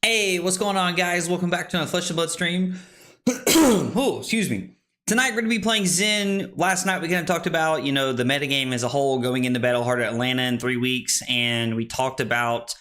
Hey, what's going on, guys? Welcome back to another Flesh and Blood stream. Oh, excuse me. Tonight we're going to be playing Zen. Last night we kind of talked about, the metagame as a whole going into Battle Hard Atlanta in 3 weeks, and we talked about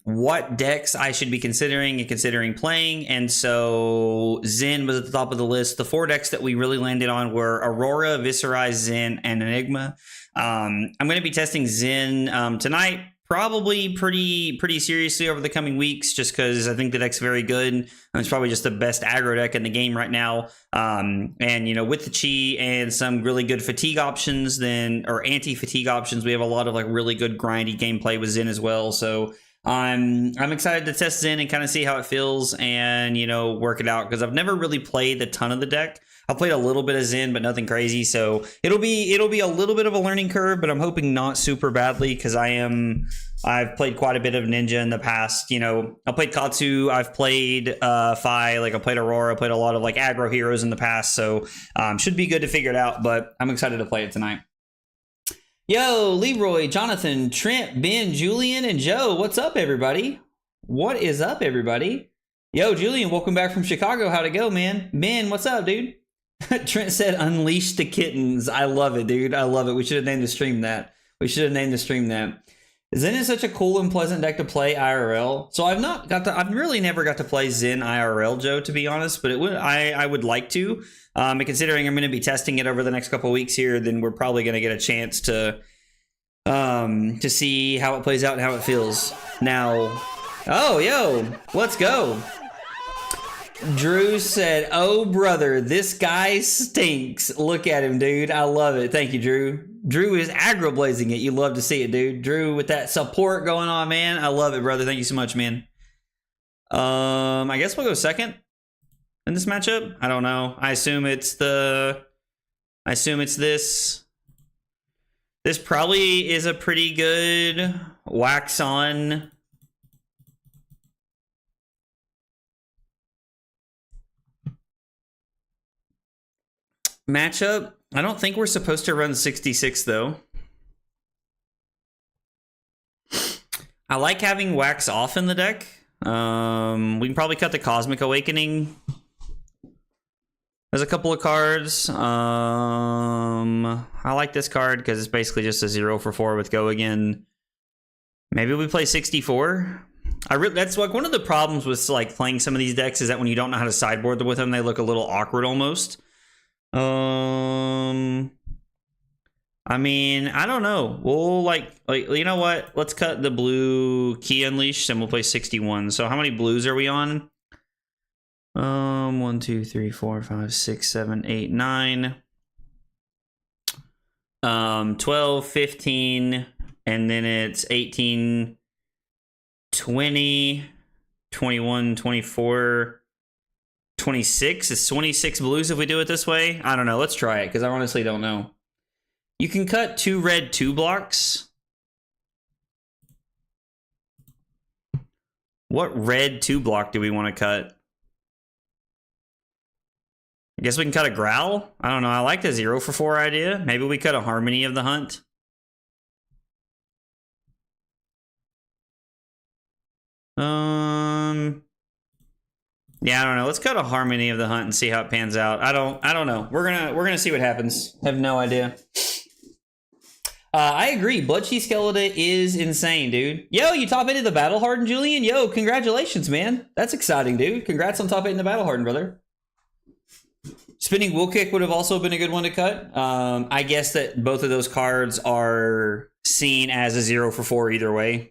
what decks I should be considering playing, and so Zen was at the top of the list. The 4 decks that we really landed on were Aurora, Viscerize, Zen, and Enigma. I'm going to be testing Zen tonight. Probably pretty seriously over the coming weeks, just because I think the deck's very good. It's probably just the best aggro deck in the game right now. And with the chi and some really good fatigue options, or anti-fatigue options, we have a lot of really good grindy gameplay with Zen as well. So I'm excited to test Zen and kind of see how it feels and work it out, because I've never really played a ton of the deck. I played a little bit of Zen, but nothing crazy. So it'll be a little bit of a learning curve, but I'm hoping not super badly, because I've played quite a bit of Ninja in the past. I played Katsu, I've played Fi, I played Aurora, played a lot of aggro heroes in the past. So should be good to figure it out, but I'm excited to play it tonight. Yo, Leroy, Jonathan, Trent, Ben, Julian, and Joe. What's up, everybody? What is up, everybody? Yo, Julian, welcome back from Chicago. How'd it go, man? Ben, what's up, dude? Trent said, unleash the kittens. I love it, dude. I love it. We should have named the stream that. Zen is such a cool and pleasant deck to play IRL. So I've really never got to play Zen IRL, Joe, to be honest, but I would like to. And considering I'm going to be testing it over the next couple of weeks here, then we're probably going to get a chance to see how it plays out and how it feels. Now, yo, let's go. Drew said, oh, brother, this guy stinks. Look at him, dude. I love it. Thank you, Drew. Drew is aggro blazing it. You love to see it, dude. Drew with that support going on, man. I love it, brother. Thank you so much, man. I guess we'll go second in this matchup. I don't know. I assume it's this. This probably is a pretty good wax on matchup. I don't think we're supposed to run 66 though. I like having wax off in the deck. We can probably cut the Cosmic Awakening as a couple of cards. I like this card because it's basically just a 0-for-4 with Go Again. Maybe we play 64. That's one of the problems with playing some of these decks, is that when you don't know how to sideboard with them, they look a little awkward almost. I mean, I don't know. We'll you know what? Let's cut the blue Key Unleashed and we'll play 61. So how many blues are we on? 1, 2, 3, 4, 5, 6, 7, 8, 9. 12, 15, and then it's 18, 20, 21, 24. 26? It's 26 blues if we do it this way? I don't know. Let's try it, because I honestly don't know. You can cut 2 red 2 blocks. What red 2 block do we want to cut? I guess we can cut a Growl? I don't know. I like the 0-for-4 idea. Maybe we cut a Harmony of the Hunt. Yeah, I don't know. Let's cut a Harmony of the Hunt and see how it pans out. I don't know. We're gonna see what happens. Have no idea. I agree. Blood Chi Skeleton is insane, dude. Yo, you top 8 of the Battle Hardened, Julian? Yo, congratulations, man. That's exciting, dude. Congrats on top 8 in the Battle Hardened, brother. Spinning Will Kick would have also been a good one to cut. I guess that both of those cards are seen as a 0-for-4 either way.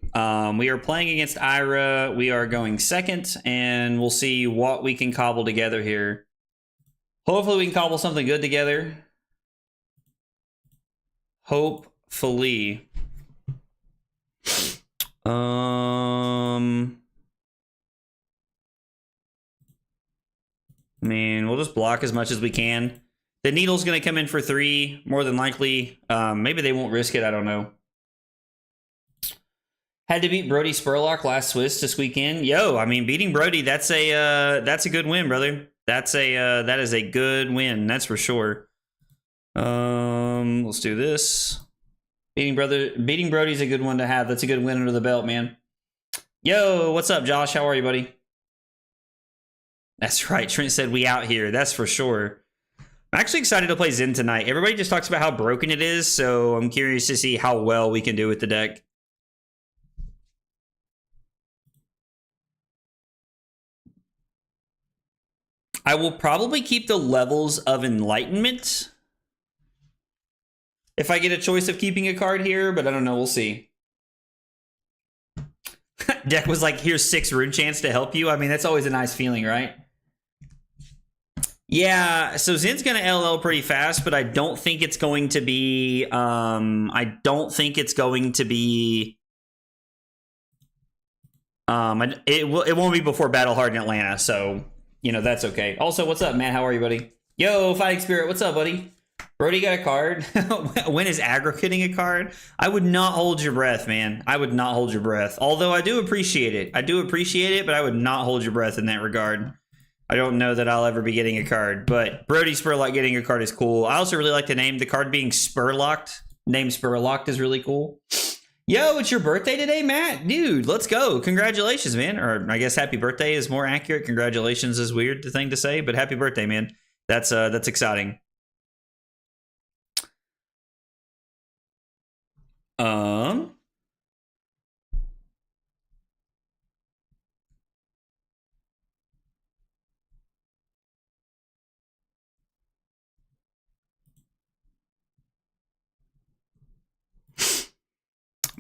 We are playing against Ira. We are going second, and we'll see what we can cobble together here. Hopefully we can cobble something good together. Hopefully. Man, we'll just block as much as we can. The needle's going to come in for 3, more than likely. Maybe they won't risk it. I don't know. Had to beat Brody Spurlock last Swiss to squeak in. Yo, I mean, beating Brody, that's a good win, brother. That is a good win. That's for sure. Let's do this. Beating Brody's a good one to have. That's a good win under the belt, man. Yo, what's up, Josh? How are you, buddy? That's right. Trent said we out here. That's for sure. I'm actually excited to play Zen tonight. Everybody just talks about how broken it is, so I'm curious to see how well we can do with the deck. I will probably keep the levels of enlightenment if I get a choice of keeping a card here, but I don't know. We'll see. Deck was like, here's 6 rune chants to help you. I mean, that's always a nice feeling, right? Yeah, so Zen's going to LL pretty fast, but I don't think it's going to be... it won't be before Battle Hard in Atlanta, so, you know, that's okay. Also, what's up, Matt? How are you, buddy? Yo, Fighting Spirit, what's up, buddy? Brody got a card. When is aggro getting a card? I would not hold your breath, man. I would not hold your breath. Although I do appreciate it. I do appreciate it, but I would not hold your breath in that regard. I don't know that I'll ever be getting a card, but Brody Spurlock getting a card is cool. I also really like the name. The card being Spurlocked. Name Spurlocked is really cool. Yo, it's your birthday today, Matt? Dude, let's go. Congratulations, man. Or I guess happy birthday is more accurate. Congratulations is weird thing to say, but happy birthday, man. That's exciting.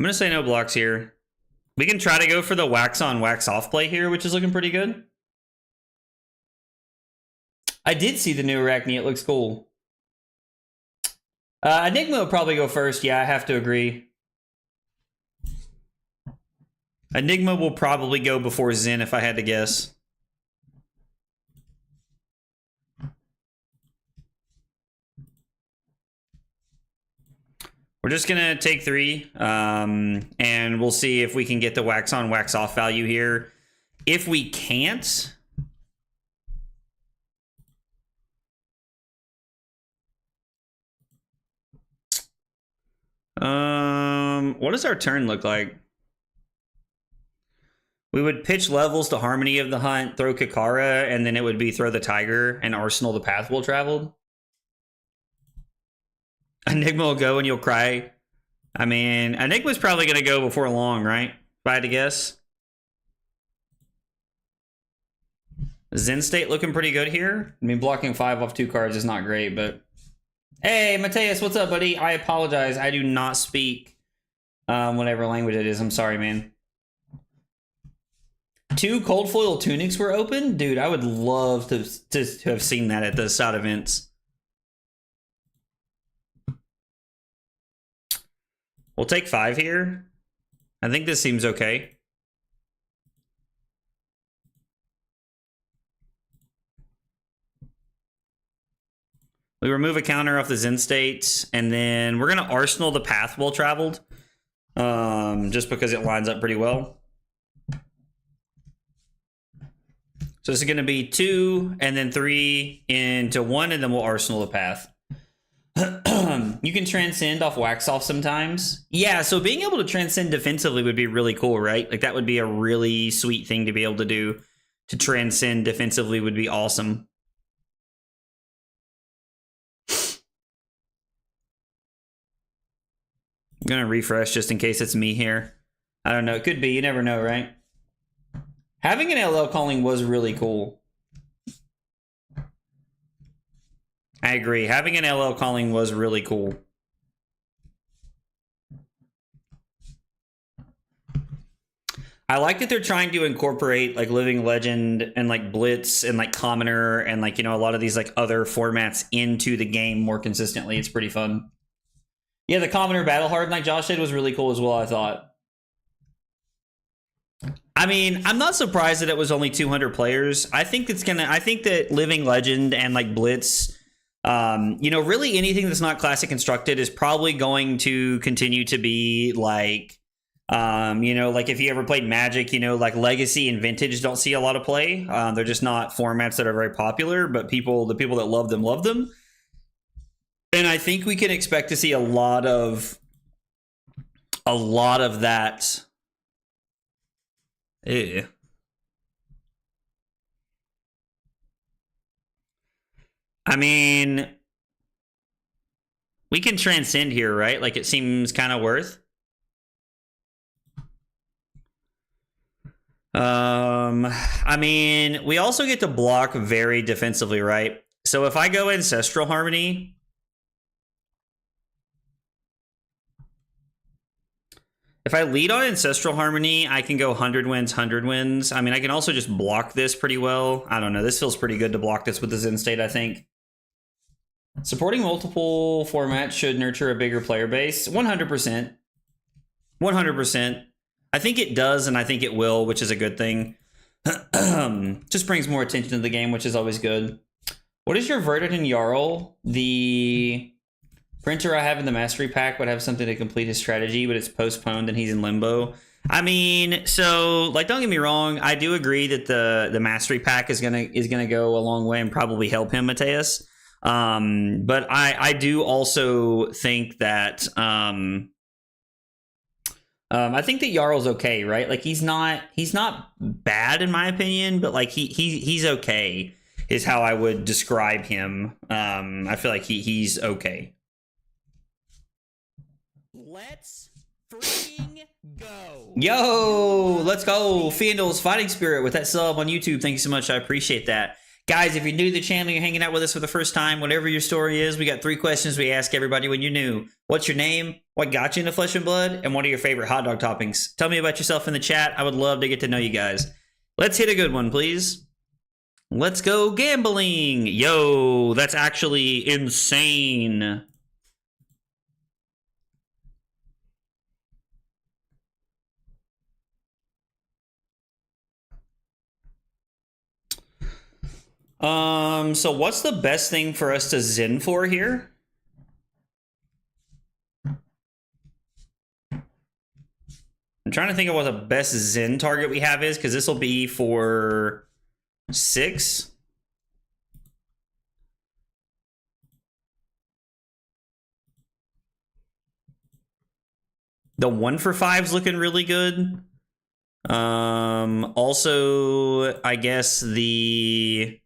I'm going to say no blocks here. We can try to go for the wax on, wax off play here, which is looking pretty good. I did see the new Arachne. It looks cool. Enigma will probably go first. Yeah, I have to agree. Enigma will probably go before Zen if I had to guess. We're just going to take 3, and we'll see if we can get the wax on, wax off value here. If we can't... what does our turn look like? We would pitch levels to Harmony of the Hunt, throw Kakara, and then it would be throw the Tiger and Arsenal the Path Well Traveled. Enigma will go and you'll cry. I mean, Enigma's probably going to go before long, right? If I had to guess. Zen State looking pretty good here. I mean, blocking 5 off 2 cards is not great, but... Hey, Mateus, what's up, buddy? I apologize. I do not speak whatever language it is. I'm sorry, man. 2 cold foil tunics were open? Dude, I would love to have seen that at the SOT events. We'll take 5 here. I think this seems okay. We remove a counter off the Zen State, and then we're going to Arsenal the Path Well Traveled, just because it lines up pretty well. So this is going to be 2, and then 3 into 1, and then we'll Arsenal the Path. You can transcend off wax off sometimes. Yeah, so being able to transcend defensively would be really cool, right? Like that would be a really sweet thing to be able to do. To transcend defensively would be awesome. I'm going to refresh just in case it's me here. I don't know. It could be. You never know, right? Having an LL calling was really cool. I agree. Having an LL calling was really cool. I like that they're trying to incorporate like Living Legend and like Blitz and like Commoner and like, you know, a lot of these like other formats into the game more consistently. It's pretty fun. Yeah, the Commoner Battle Hard like Josh did was really cool as well, I thought. I mean, I'm not surprised that it was only 200 players. I think that Living Legend and like Blitz, you know, really anything that's not classic constructed is probably going to continue to be like, you know, like if you ever played Magic, you know, like Legacy and Vintage don't see a lot of play. They're just not formats that are very popular, but the people that love them love them. And I think we can expect to see a lot of that. Ew. I mean, we can transcend here, right? Like it seems kind of worth. I mean, we also get to block very defensively, right? So if I go Ancestral Harmony, if I lead on Ancestral Harmony, I can go 100 wins, 100 wins. I mean, I can also just block this pretty well. I don't know. This feels pretty good to block this with the Zen State, I think. Supporting multiple formats should nurture a bigger player base. 100%. 100%. I think it does, and I think it will, which is a good thing. Just brings more attention to the game, which is always good. What is your verdict in Jarl? The printer I have in the Mastery Pack would have something to complete his strategy, but it's postponed and he's in limbo. I mean, so, like, don't get me wrong. I do agree that the Mastery Pack is gonna go a long way and probably help him, Mateus. But I do also think that... I think that Jarl's okay, right? Like he's not bad in my opinion, but like he's okay is how I would describe him. I feel like he's okay. Let's freaking go. Yo, let's go. Fiendl's Fighting Spirit with that sub on YouTube. Thank you so much. I appreciate that. Guys, if you're new to the channel, you're hanging out with us for the first time, whatever your story is, we got 3 questions we ask everybody when you're new. What's your name? What got you into Flesh and Blood? And what are your favorite hot dog toppings? Tell me about yourself in the chat. I would love to get to know you guys. Let's hit a good one, please. Let's go gambling. Yo, that's actually insane. So what's the best thing for us to Zen for here? I'm trying to think of what the best Zen target we have is, because this will be for 6. The 1 for 5's looking really good. Also, I guess the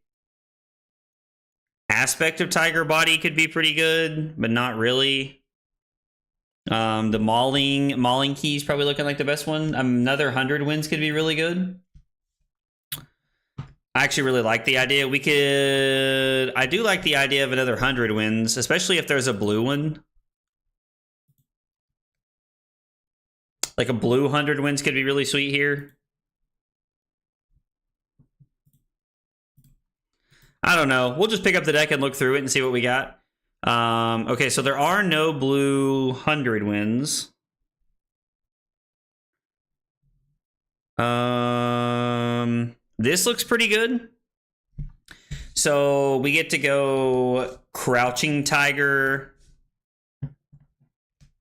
aspect of Tiger Body could be pretty good, but not really. The mauling key is probably looking like the best one. Another 100 wins could be really good. I actually really like the idea. I do like the idea of another 100 wins, especially if there's a blue one. Like a blue 100 wins could be really sweet here. I don't know. We'll just pick up the deck and look through it and see what we got. Okay, so there are no blue 100 wins. This looks pretty good. So we get to go Crouching Tiger.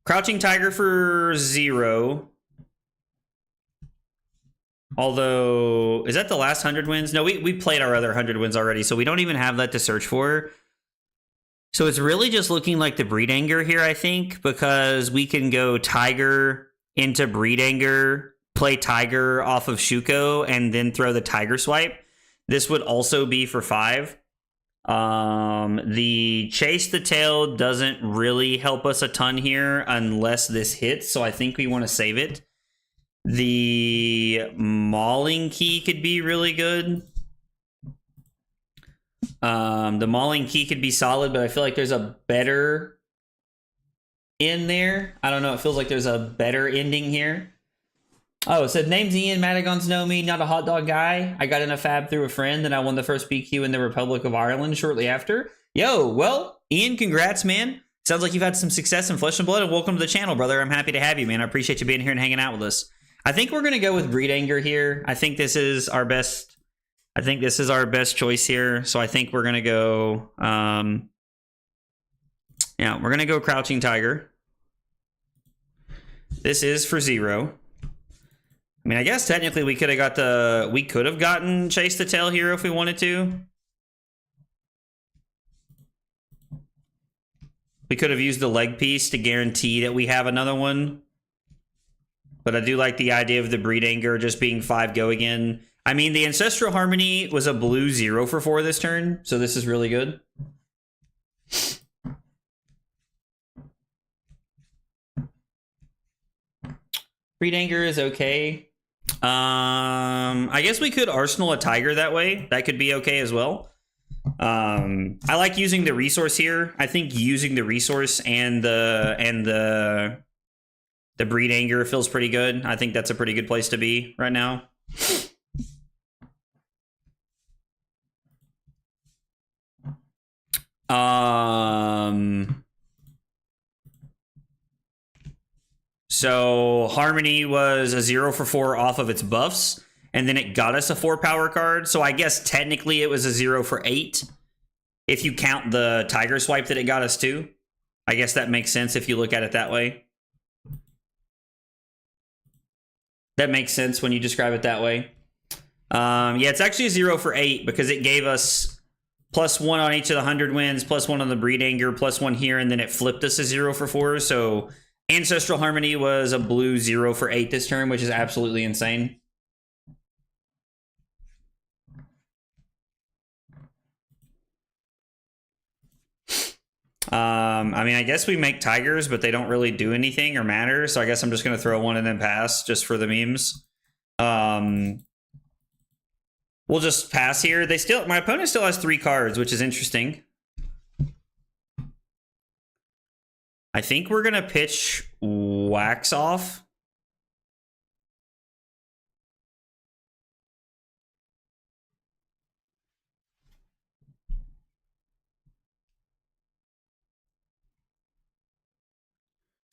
Crouching Tiger for 0. Although, is that the last 100 wins? No, we played our other 100 wins already, so we don't even have that to search for. So it's really just looking like the Breed Anger here, I think, because we can go Tiger into Breed Anger, play Tiger off of Shuko, and then throw the Tiger Swipe. This would also be for 5. The Chase the Tail doesn't really help us a ton here unless this hits, so I think we want to save it. The Mauling Key could be really good. The Mauling Key could be solid, but I feel like there's a better in there. I don't know, it feels like there's a better ending here. Oh, it said, name's Ian, Madagons know me, not a hot dog guy. I got in a fab through a friend, and I won the first BQ in the Republic of Ireland shortly after. Yo, well, Ian, congrats, man. Sounds like you've had some success in Flesh and Blood, and welcome to the channel, brother. I'm happy to have you, man. I appreciate you being here and hanging out with us. I think we're going to go with Breed Anger here. I think this is our best. I think this is our best choice here. So I think we're going to go, yeah, we're going to go Crouching Tiger. This is for 0. I mean, I guess technically we could have got we could have gotten Chase the Tail here if we wanted to. We could have used the leg piece to guarantee that we have another one. But I do like the idea of the Breed Anger just being 5 go again. I mean, the Ancestral Harmony was a blue 0 for 4 this turn, so this is really good. Breed Anger is okay. I guess we could Arsenal a Tiger that way. That could be okay as well. I like using the resource here. I think using the resource and the Breed Anger feels pretty good. I think that's a pretty good place to be right now. So Harmony was a 0 for 4 off of its buffs, and then it got us a 4 power card. So I guess technically it was a 0 for 8. If you count the Tiger Swipe that it got us too. I guess that makes sense if you look at it that way. That makes sense when you describe it that way. Yeah, it's actually a 0 for 8 because it gave us +1 on each of the 100 wins, +1 on the Breed Anger, +1 here, and then it flipped us a 0 for 4. So Ancestral Harmony was a blue 0 for 8 this turn, which is absolutely insane. I mean, I guess we make Tigers, but they don't really do anything or matter. So I guess I'm just going to throw one and then pass just for the memes. We'll just pass here. My opponent still has 3 cards, which is interesting. I think we're going to pitch Wax Off.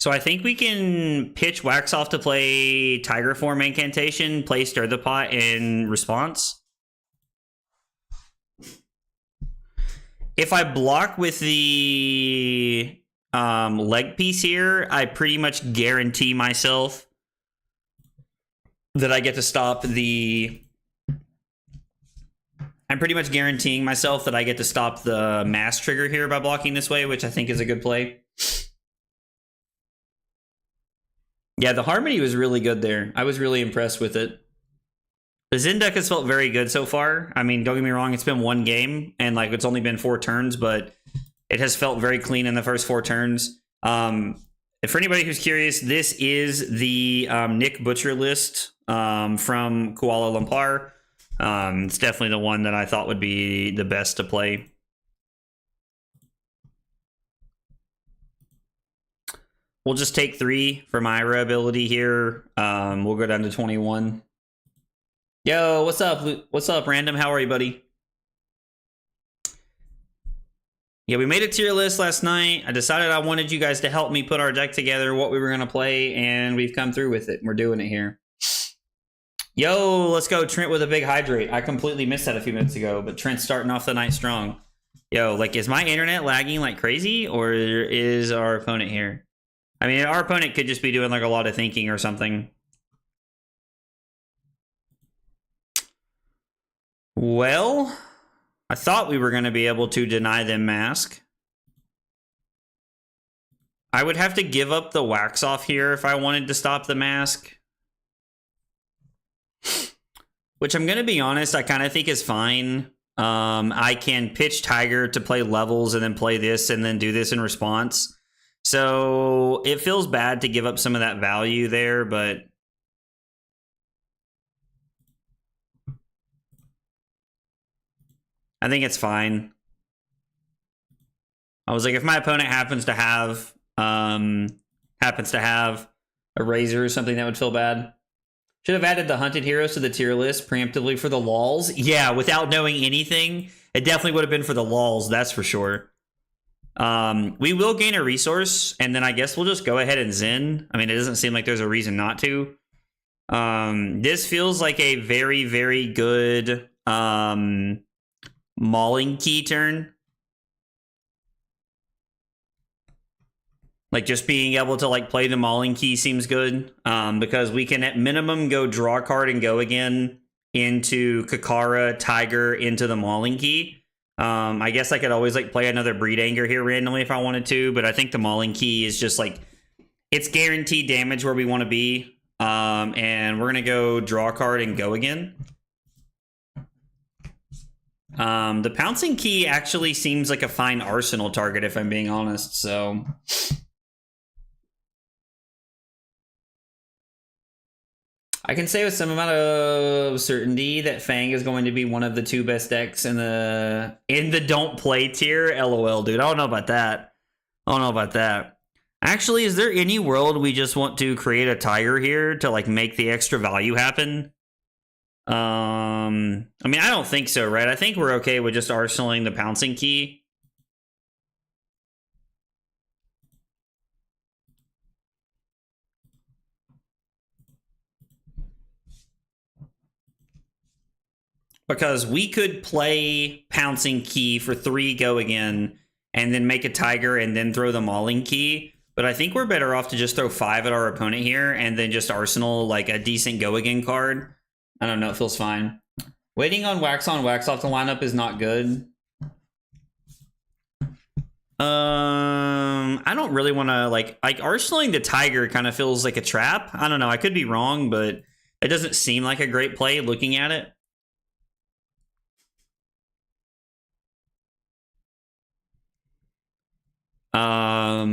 So I think we can pitch Wax Off to play Tiger Form Incantation, play Stir the Pot in response. If I block with the leg piece here, I pretty much guarantee myself that I get to stop the... I'm pretty much guaranteeing myself that I get to stop the mass trigger here by blocking this way, which I think is a good play. Yeah, the Harmony was really good there. I was really impressed with it. The Zen deck has felt very good so far. I mean, don't get me wrong, it's been 1 game, and like it's only been 4 turns, but it has felt very clean in the first 4 turns. For anybody who's curious, this is the Nick Butcher list from Kuala Lumpur. It's definitely the one that I thought would be the best to play. We'll just take 3 for Myra ability here. We'll go down to 21. Yo, what's up? What's up, Random? How are you, buddy? Yeah, we made a tier list last night. I decided I wanted you guys to help me put our deck together, what we were going to play, and we've come through with it. We're doing it here. Yo, let's go, Trent with a big hydrate. I completely missed that a few minutes ago, but Trent's starting off the night strong. Yo, like, is my internet lagging like crazy, or is our opponent here? I mean, our opponent could just be doing like a lot of thinking or something. Well, I thought we were going to be able to deny them mask. I would have to give up the Wax Off here if I wanted to stop the mask. Which I'm going to be honest, I kind of think is fine. I can pitch Tiger to play levels and then play this and then do this in response. So it feels bad to give up some of that value there, but I think it's fine. I was like, if my opponent happens to have a razor or something, that would feel bad. Should have added the hunted heroes to the tier list preemptively for the lulls. Yeah, without knowing anything, it definitely would have been for the lulls, that's for sure. We will gain a resource, and then I guess we'll just go ahead and Zen. I mean, it doesn't seem like there's a reason not to. This feels like a very, very good mauling key turn. Like, just being able to, like, play the mauling key seems good. Because we can, at minimum, go draw a card and go again into Kakara, Tiger, into the mauling key. I guess I could always, like, play another Breed Anger here randomly if I wanted to, but I think the mauling key is just, like, it's guaranteed damage where we want to be. And we're going to go draw a card and go again. The pouncing key actually seems like a fine arsenal target, if I'm being honest, so... I can say with some amount of certainty that Fang is going to be one of the 2 best decks in the don't play tier. LOL, dude. I don't know about that. I don't know about that. Actually, is there any world we just want to create a Tiger here to, like, make the extra value happen? I mean, I don't think so, right? I think we're okay with just arsenaling the pouncing key. Because we could play pouncing key for 3, go again, and then make a Tiger and then throw the mauling key. But I think we're better off to just throw 5 at our opponent here and then just arsenal, like, a decent go again card. I don't know, it feels fine. Waiting on, wax off the lineup is not good. I don't really want to, like arsenaling the Tiger kind of feels like a trap. I don't know, I could be wrong, but it doesn't seem like a great play looking at it.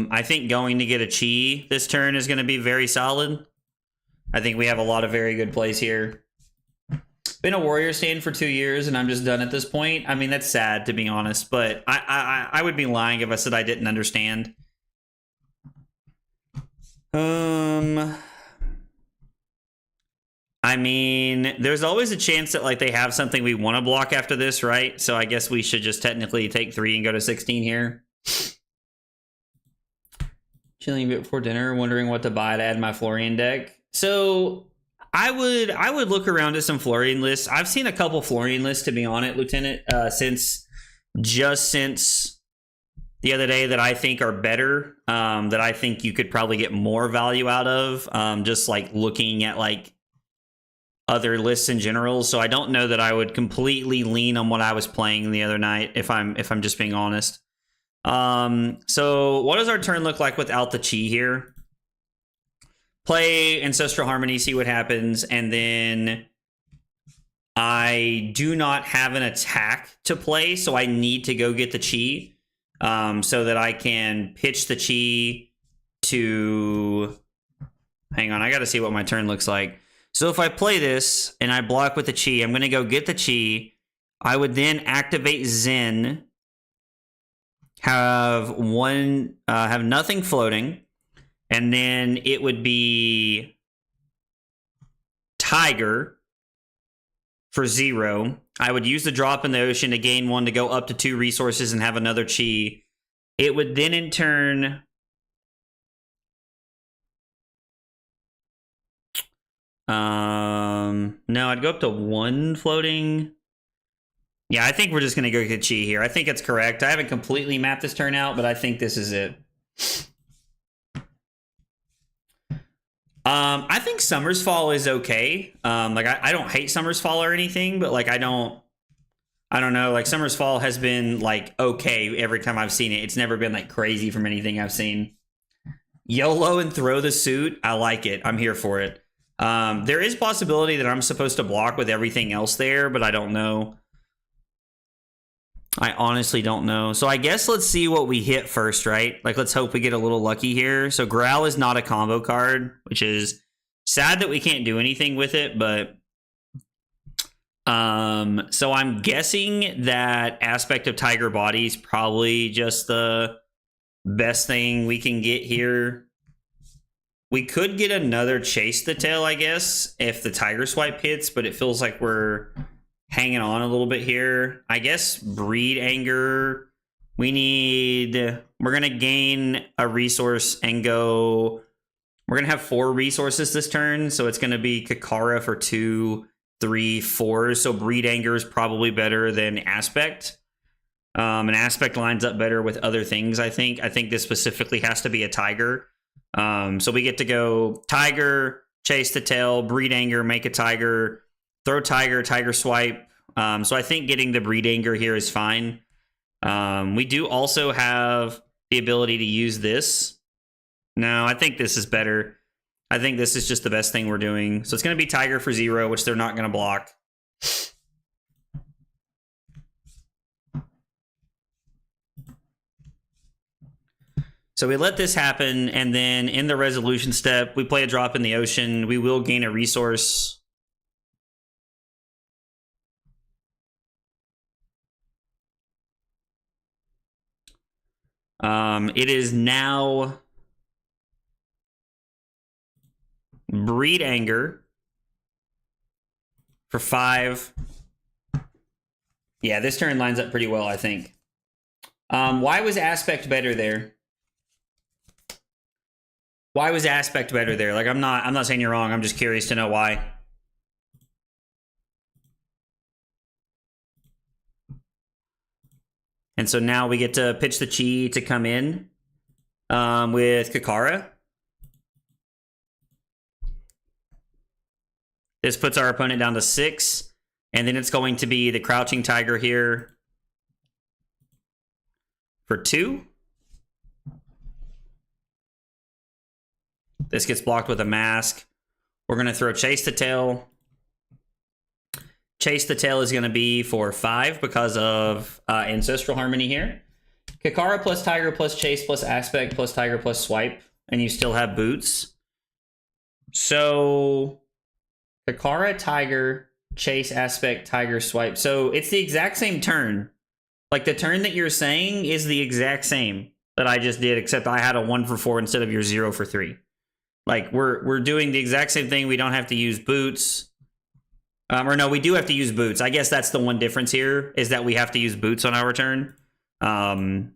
I think going to get a Chi this turn is going to be very solid. I think we have a lot of very good plays here. Been a Warrior stand for 2 years, and I'm just done at this point. I mean, that's sad, to be honest, but I would be lying if I said I didn't understand. I mean, there's always a chance that, like, they have something we want to block after this, right? So I guess we should just technically take 3 and go to 16 here. Chilling a bit before dinner, wondering what to buy to add my Florian deck. So I would look around at some Florian lists. I've seen a couple Florian lists, to be honest, Lieutenant, since the other day that I think are better, that I think you could probably get more value out of, just like looking at like other lists in general. So I don't know that I would completely lean on what I was playing the other night, if I'm just being honest. So what does our turn look like without the Chi here? Play Ancestral Harmony, see what happens, and then I do not have an attack to play, so I need to go get the Chi, so that I can pitch the Chi to... Hang on, I gotta see what my turn looks like. So if I play this, and I block with the Chi, I'm gonna go get the Chi. I would then activate Zen, have nothing floating, and then it would be Tiger for 0. I would use the drop in the ocean to gain 1 to go up to 2 resources and have another Chi. It would then in turn... no, I'd go up to 1 floating. Yeah, I think we're just going to go get Chi here. I think it's correct. I haven't completely mapped this turn out, but I think this is it. I think Summer's Fall is okay. Like, I don't hate Summer's Fall or anything, but, like, I don't know. Like, Summer's Fall has been, like, okay every time I've seen it. It's never been, like, crazy from anything I've seen. YOLO and throw the suit. I like it. I'm here for it. There is possibility that I'm supposed to block with everything else there, but I don't know. I honestly don't know. So I guess let's see what we hit first, right? Like, let's hope we get a little lucky here. So Growl is not a combo card, which is sad that we can't do anything with it, but... so I'm guessing that Aspect of Tiger Body is probably just the best thing we can get here. We could get another Chase the Tail, I guess, if the Tiger Swipe hits, but it feels like we're hanging on a little bit here. I guess Breed Anger. We're going to gain a resource and go... We're going to have 4 resources this turn, so it's going to be Kakara for 2, 3, 4. So Breed Anger is probably better than Aspect. And Aspect lines up better with other things, I think. I think this specifically has to be a Tiger. So we get to go Tiger, Chase the Tail, Breed Anger, make a Tiger, throw Tiger, Tiger Swipe. So I think getting the Breed Anger here is fine. We do also have the ability to use this. No, I think this is better. I think this is just the best thing we're doing. So it's going to be Tiger for 0, which they're not going to block. So we let this happen, and then in the resolution step, we play a drop in the ocean. We will gain a resource. It is now Breed Anger for 5. Yeah, this turn lines up pretty well, I think. Why was Aspect better there? Why was Aspect better there? Like, I'm not saying you're wrong. I'm just curious to know why. And so now we get to pitch the Chi to come in with Kakara. This puts our opponent down to 6. And then it's going to be the Crouching Tiger here for 2. This gets blocked with a Mask. We're going to throw Chase the Tail. Chase the Tail is going to be for 5 because of Ancestral Harmony here. Kakara plus Tiger plus Chase plus Aspect plus Tiger plus Swipe. And you still have Boots. So Kakara, Tiger, Chase, Aspect, Tiger, Swipe. So it's the exact same turn. Like, the turn that you're saying is the exact same that I just did, except I had a 1 for 4 instead of your 0 for 3. Like, we're doing the exact same thing. We don't have to use Boots. Or no, we do have to use Boots. I guess that's the one difference here, is that we have to use Boots on our turn. But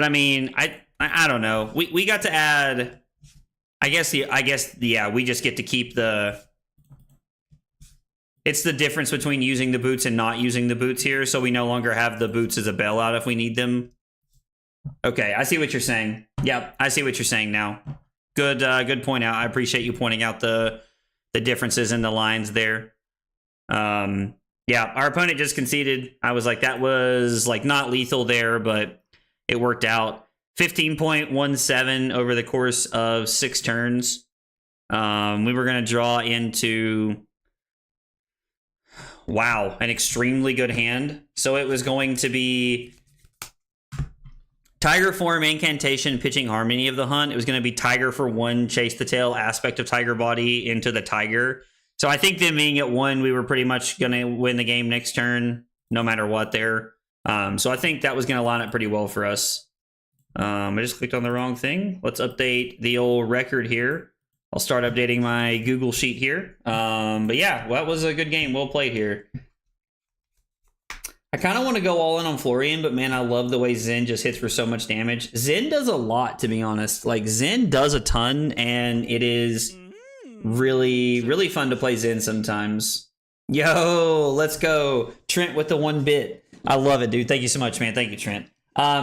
I mean, I don't know. We got to add... I guess, yeah, we just get to keep the... It's the difference between using the Boots and not using the Boots here, so we no longer have the Boots as a bailout if we need them. Okay, I see what you're saying. Yep, I see what you're saying now. Good point out. I appreciate you pointing out the differences in the lines there. Yeah, our opponent just conceded. I was like, that was like not lethal there, but it worked out. 15.17 over the course of 6 turns. We were going to draw into... Wow, an extremely good hand. So it was going to be Tiger Form, Incantation, Pitching Harmony of the Hunt. It was going to be Tiger for 1, Chase the Tail, Aspect of Tiger Body into the Tiger. So I think them being at 1, we were pretty much going to win the game next turn, no matter what there. So I think that was going to line up pretty well for us. I just clicked on the wrong thing. Let's update the old record here. I'll start updating my Google Sheet here. But yeah, well, that was a good game. Well played here. I kind of want to go all in on Florian, but man, I love the way Zen just hits for so much damage. Zen does a lot, to be honest. Like, Zen does a ton, and it is really, really fun to play Zen sometimes. Yo, let's go. Trent with the 1 bit. I love it, dude. Thank you so much, man. Thank you, Trent.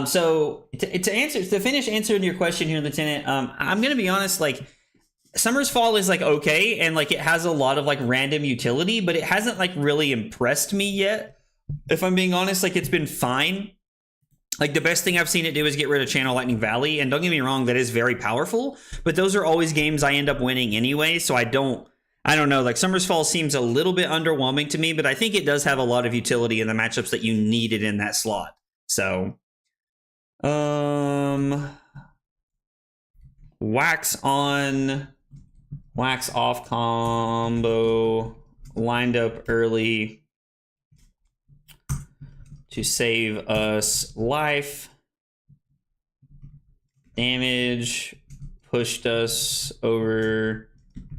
So to finish answering your question here, Lieutenant, I'm going to be honest, like, Summer's Fall is like okay, and like it has a lot of like random utility, but it hasn't like really impressed me yet. If I'm being honest, like, it's been fine. Like, the best thing I've seen it do is get rid of Channel Lightning Valley, and don't get me wrong, that is very powerful, but those are always games I end up winning anyway, so I don't know, like, Summer's Fall seems a little bit underwhelming to me, but I think it does have a lot of utility in the matchups that you needed in that slot. So, wax on, wax off combo, lined up early to save us life, damage, pushed us over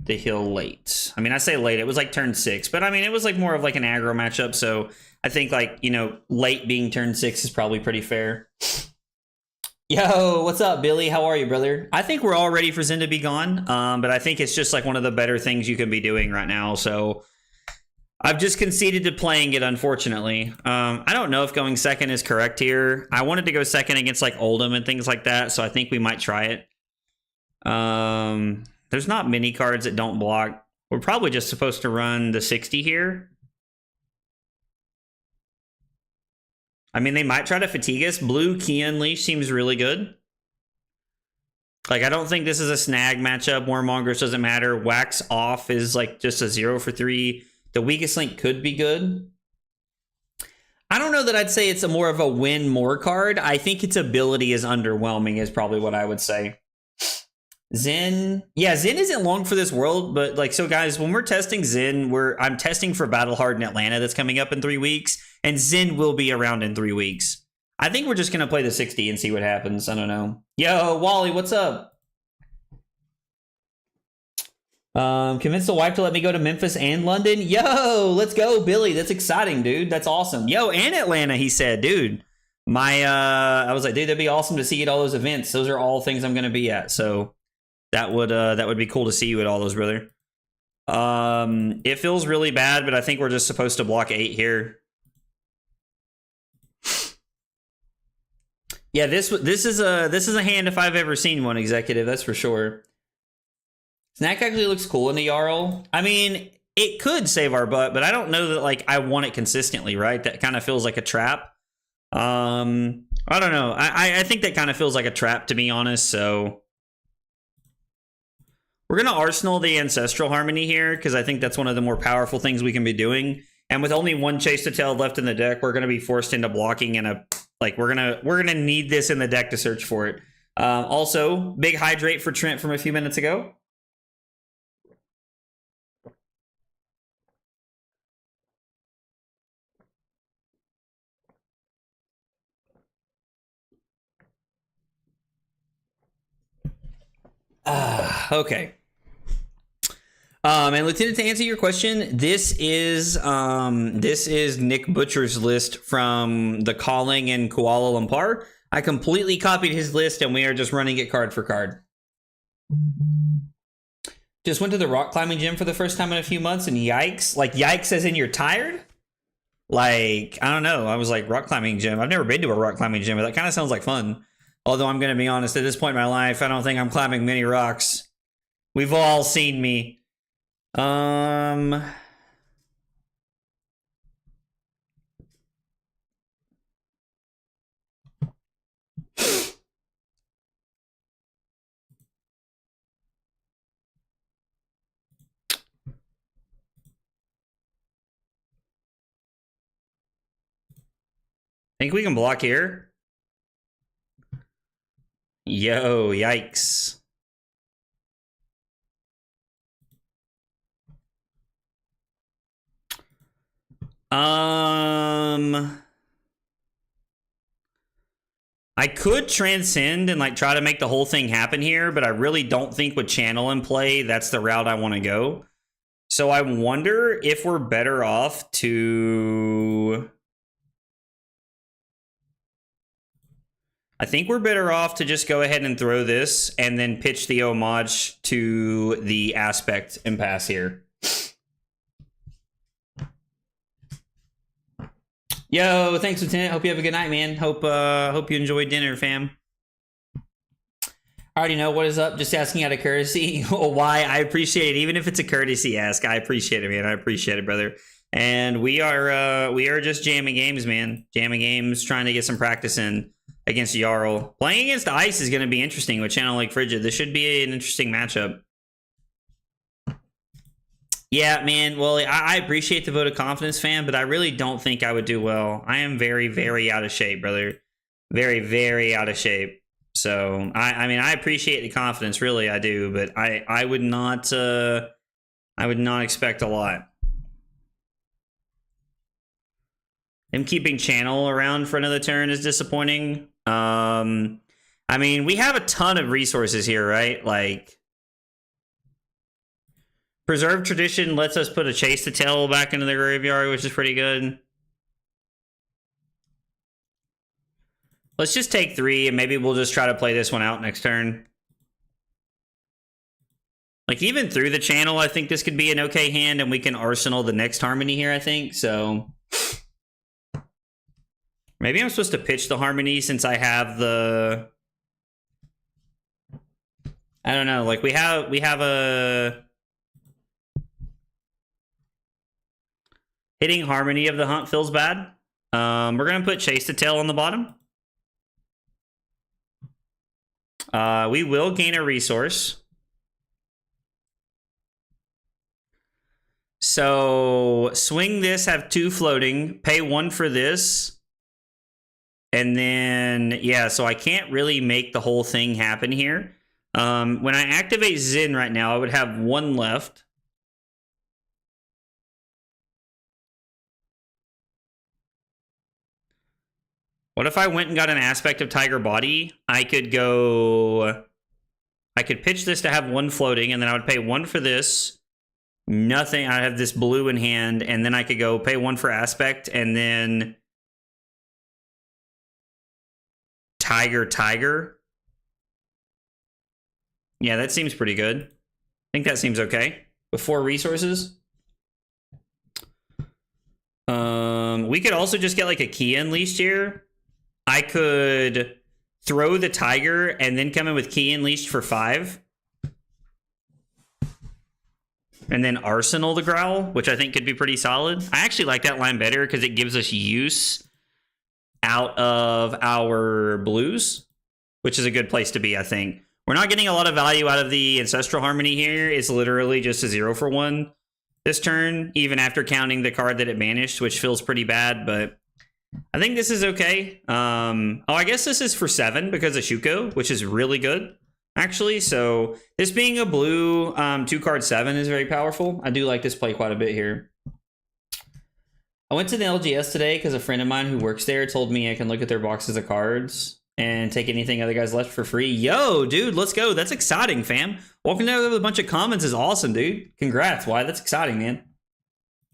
the hill late. I mean, I say late, it was like turn 6, but I mean, it was like more of like an aggro matchup, so I think like, you know, late being turn 6 is probably pretty fair. Yo, what's up, Billy? How are you, brother? I think we're all ready for Zen to be gone, but I think it's just like one of the better things you can be doing right now, so I've just conceded to playing it, unfortunately. I don't know if going second is correct here. I wanted to go second against like Oldham and things like that, so I think we might try it. There's not many cards that don't block. We're probably just supposed to run the 60 here. I mean, they might try to fatigue us. Blue Key Unleash seems really good. Like, I don't think this is a snag matchup. Warmongers doesn't matter. Wax Off is like just a 0 for 3. The Weakest Link could be good. I don't know that I'd say it's a more of a win more card. I think its ability is underwhelming is probably what I would say. Zen. Yeah, Zen isn't long for this world, but like, so guys, when we're testing Zen, I'm testing for Battle Hard in Atlanta that's coming up in 3 weeks, and Zen will be around in 3 weeks. I think we're just going to play the 60 and see what happens. I don't know. Yo, Wally, what's up? Convince the wife to let me go to Memphis and London. Yo, let's go, Billy. That's exciting, dude. That's awesome. Yo, and Atlanta, he said, dude. I was like, dude, that'd be awesome to see you at all those events. Those are all things I'm going to be at. So that would be cool to see you at all those, brother. It feels really bad, but I think we're just supposed to block 8 here. Yeah, this is a hand if I've ever seen one, executive. That's for sure. Snack actually looks cool in the Jarl. I mean, it could save our butt, but I don't know that like I want it consistently, right? That kind of feels like a trap. I don't know. I think that kind of feels like a trap, to be honest, so we're going to Arsenal the Ancestral Harmony here, because I think that's one of the more powerful things we can be doing. And with only one Chase to Tail left in the deck, we're going to be forced into blocking in a like we're gonna need this in the deck to search for it. Also, big hydrate for Trent from a few minutes ago. Okay. And Lieutenant, to answer your question, this is Nick Butcher's list from the Calling in Kuala Lumpur. I completely copied his list, and we are just running it card for card. Just went to the rock climbing gym for the first time in a few months, and yikes! Like yikes, as in you're tired. Like I don't know. I was like, rock climbing gym. I've never been to a rock climbing gym, but that kind of sounds like fun. Although I'm going to be honest, at this point in my life, I don't think I'm climbing many rocks. We've all seen me. I think we can block here. Yo, yikes. I could transcend and like try to make the whole thing happen here, but I really don't think with channel in play, that's the route I want to go. So I wonder if we're better off to... I think we're better off to just go ahead and throw this and then pitch the homage to the aspect and pass here. Yo, thanks, Lieutenant. Hope you have a good night, man. Hope you enjoyed dinner, fam. I already know what is up. Just asking out of courtesy. Why? I appreciate it. Even if it's a courtesy ask, I appreciate it, man. I appreciate it, brother. And we are just jamming games, man. Jamming games, trying to get some practice in against Jarl. Playing against Ice is going to be interesting with Channel Lake Frigid. This should be an interesting matchup. Yeah, man. Well, I appreciate the vote of confidence, fam, but I really don't think I would do well. I am very, very out of shape, brother. Very, very out of shape. So, I mean, I appreciate the confidence, really, I do, but I would not expect a lot. Him keeping Channel around for another turn is disappointing. I mean, we have a ton of resources here, right? Like, Preserved Tradition lets us put a Chase the Tail back into the graveyard, which is pretty good. Let's just take 3, and maybe we'll just try to play this one out next turn. Like, even through the channel, I think this could be an okay hand, and we can arsenal the next Harmony here, I think, so... Maybe I'm supposed to pitch the Harmony since I have the... I don't know, like, we have a... Hitting Harmony of the Hunt feels bad. We're going to put Chase the Tail on the bottom. We will gain a resource. So, swing this, have 2 floating, pay 1 for this. And then, yeah, so I can't really make the whole thing happen here. When I activate Zin right now, I would have 1 left. What if I went and got an aspect of Tiger Body? I could pitch this to have 1 floating, and then I would pay 1 for this. Nothing. I have this blue in hand, and then I could go pay 1 for aspect, and then Tiger. Yeah, that seems pretty good. I think that seems okay. With 4 resources. We could also just get like a Key Unleashed here. I could throw the Tiger and then come in with Key Unleashed for 5. And then Arsenal the Growl, which I think could be pretty solid. I actually like that line better because it gives us use out of our blues, which is a good place to be, I think. We're not getting a lot of value out of the Ancestral Harmony here. It's literally just a 0 for 1 this turn, even after counting the card that it banished, which feels pretty bad, but I think this is okay. Oh, I guess this is for 7 because of Shuko, which is really good, actually. So this being a blue 2-card 7 is very powerful. I do like this play quite a bit here. I went to the LGS today because a friend of mine who works there told me I can look at their boxes of cards and take anything other guys left for free. Yo, dude, let's go. That's exciting, fam. Walking there with a bunch of comments is awesome, dude. Congrats. Why? That's exciting, man.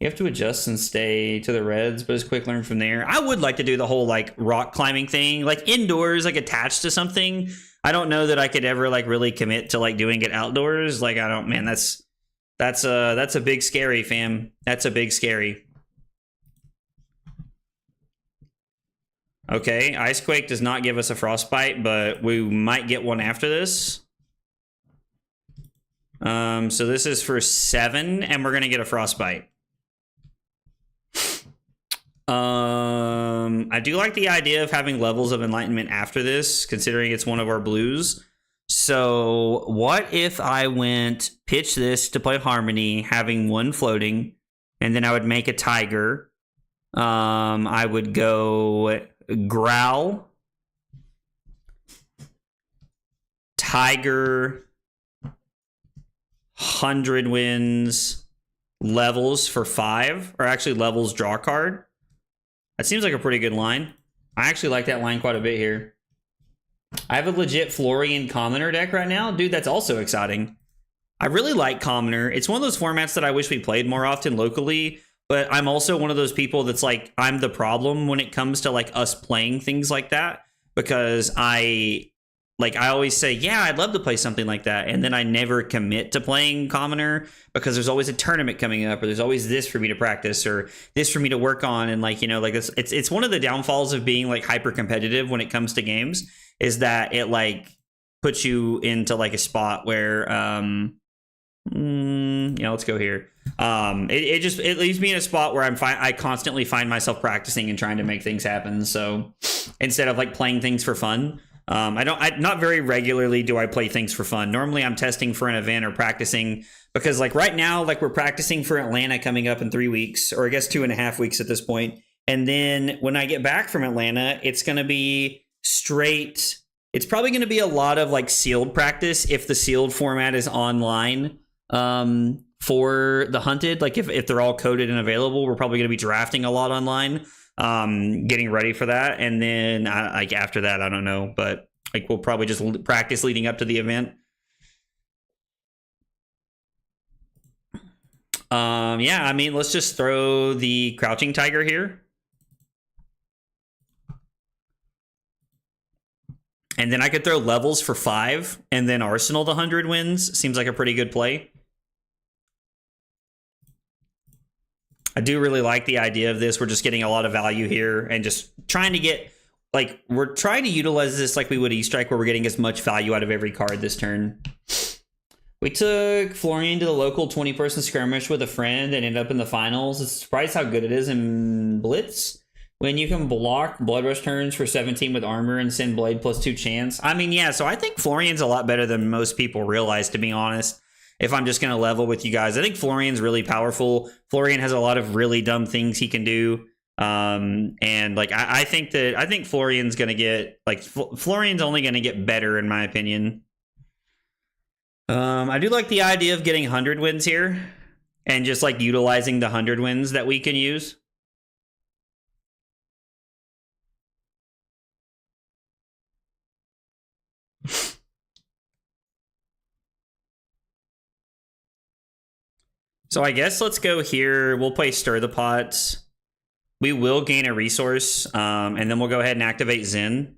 You have to adjust and stay to the reds, but it's quick learn from there. I would like to do the whole like rock climbing thing, like indoors, like attached to something. I don't know that I could ever like really commit to like doing it outdoors. Like I don't, man, that's a big scary, fam. That's a big scary. Okay, Icequake does not give us a Frostbite, but we might get one after this. So this is for 7, and we're gonna get a Frostbite. I do like the idea of having levels of enlightenment after this, considering it's one of our blues. So what if I went pitch this to play Harmony, having 1 floating, and then I would make a Tiger. I would go Growl, Tiger, 100 wins, levels for 5, or actually levels draw card. That seems like a pretty good line. I actually like that line quite a bit here. I have a legit Florian Commoner deck right now. Dude, that's also exciting. I really like Commoner. It's one of those formats that I wish we played more often locally, but I'm also one of those people that's like, I'm the problem when it comes to like us playing things like that, because I always say, yeah, I'd love to play something like that, and then I never commit to playing Commoner because there's always a tournament coming up, or there's always this for me to practice, or this for me to work on, and like, you know, like it's one of the downfalls of being like hyper competitive when it comes to games, is that it like puts you into like a spot where yeah, let's go here. It leaves me in a spot where I constantly find myself practicing and trying to make things happen. So instead of like playing things for fun, not very regularly do I play things for fun. Normally I'm testing for an event or practicing, because like right now, like we're practicing for Atlanta coming up in 3 weeks, or I guess 2.5 weeks at this point. And then when I get back from Atlanta, it's going to be straight. It's probably going to be a lot of like sealed practice if the sealed format is online. For the hunted, like if they're all coded and available, we're probably going to be drafting a lot online, getting ready for that. And then like after that, I don't know, but Like, we'll probably just practice leading up to the event. Yeah, I mean, let's just throw the Crouching Tiger here. And then I could throw levels for 5 and then Arsenal to 100 wins. Seems like a pretty good play. I do really like the idea of this. We're just getting a lot of value here and just trying to get, like, we're trying to utilize this like we would E-Strike, where we're getting as much value out of every card this turn. We took Florian to the local 20-person skirmish with a friend and ended up in the finals. It's surprised how good it is in Blitz. When you can block Blood Rush turns for 17 with armor and send Blade +2 chance. I mean, yeah, so I think Florian's a lot better than most people realize, to be honest. If I'm just going to level with you guys, I think Florian's really powerful. Florian has a lot of really dumb things he can do. And like, I think Florian's going to get, like, Florian's only going to get better, in my opinion. I do like the idea of getting 100 wins here and just like utilizing the 100 wins that we can use. So I guess let's go here. We'll play Stir the Pots. We will gain a resource, and then we'll go ahead and activate Zen.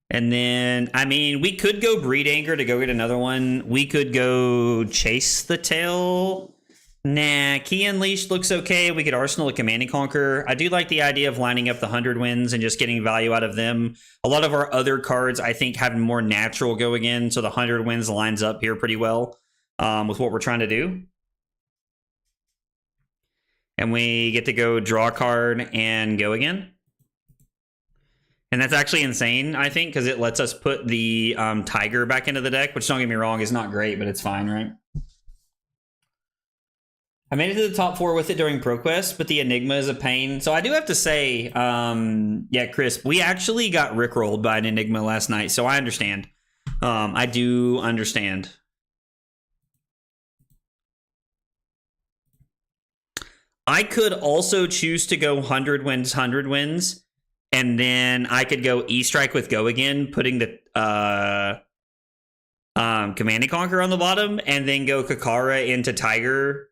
And then, I mean, we could go Breed Anchor to go get another one. We could go Chase the Tail. Nah, Key Unleashed looks okay. We could Arsenal a Command and Conquer. I do like the idea of lining up the 100 wins and just getting value out of them. A lot of our other cards, I think, have more natural go again, so the 100 wins lines up here pretty well with what we're trying to do. And we get to go draw a card and go again. And that's actually insane, I think, because it lets us put the Tiger back into the deck, which, don't get me wrong, is not great, but it's fine, right? I made it to the top 4 with it during ProQuest, but the Enigma is a pain. So I do have to say, yeah, Chris, we actually got rickrolled by an Enigma last night, so I understand. I do understand. I could also choose to go 100 wins, 100 wins, and then I could go E-Strike with Go Again, putting the Command and Conquer on the bottom, and then go Kakara into Tiger.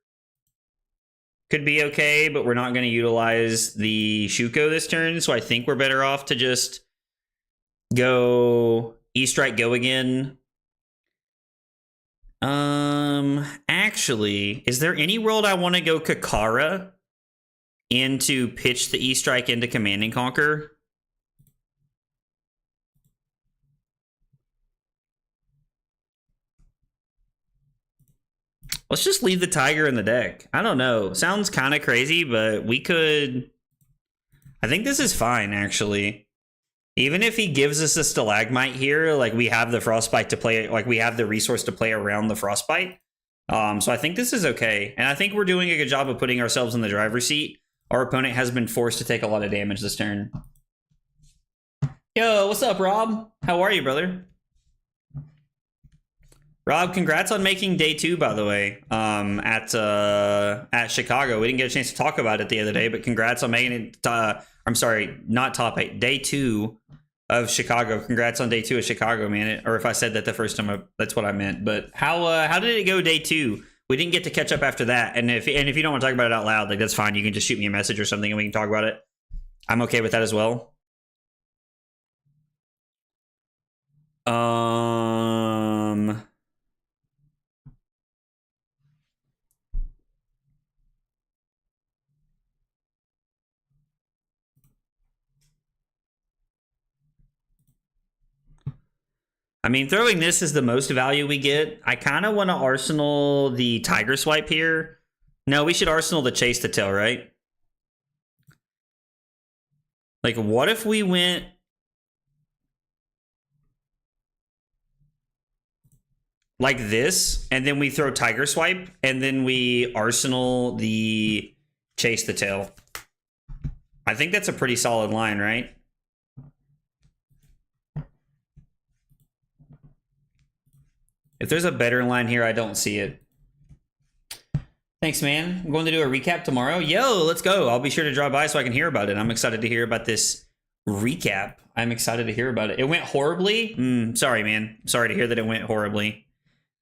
Could be okay, but we're not going to utilize the Shuko this turn, so I think we're better off to just go E-Strike Go Again. Actually, is there any world I want to go Kakara into pitch the E-Strike into Command and Conquer? Let's just leave the Tiger in the deck. I don't know. Sounds kind of crazy, but we could... I think this is fine, actually. Even if he gives us a Stalagmite here, like, we have the Frostbite to play, like, we have the resource to play around the Frostbite. So I think this is okay. And I think we're doing a good job of putting ourselves in the driver's seat. Our opponent has been forced to take a lot of damage this turn. Yo, what's up, Rob? How are you, brother? Rob, congrats on making day 2, by the way, at Chicago. We didn't get a chance to talk about it the other day, but congrats on making it, I'm sorry, not top 8, day 2 of Chicago. Congrats on day 2 of Chicago, man. Or if I said that the first time, that's what I meant. But how did it go day 2? We didn't get to catch up after that. And if you don't want to talk about it out loud, like, that's fine. You can just shoot me a message or something and we can talk about it. I'm okay with that as well. I mean, throwing this is the most value we get. I kind of want to Arsenal the Tiger Swipe here. No, we should Arsenal the Chase the Tail, right? Like, what if we went... like this, and then we throw Tiger Swipe, and then we Arsenal the Chase the Tail? I think that's a pretty solid line, right? If there's a better line here, I don't see it. Thanks, man. I'm going to do a recap tomorrow. Yo, let's go. I'll be sure to drop by so I can hear about it. I'm excited to hear about this recap. I'm excited to hear about it. It went horribly. Sorry, man. Sorry to hear that it went horribly.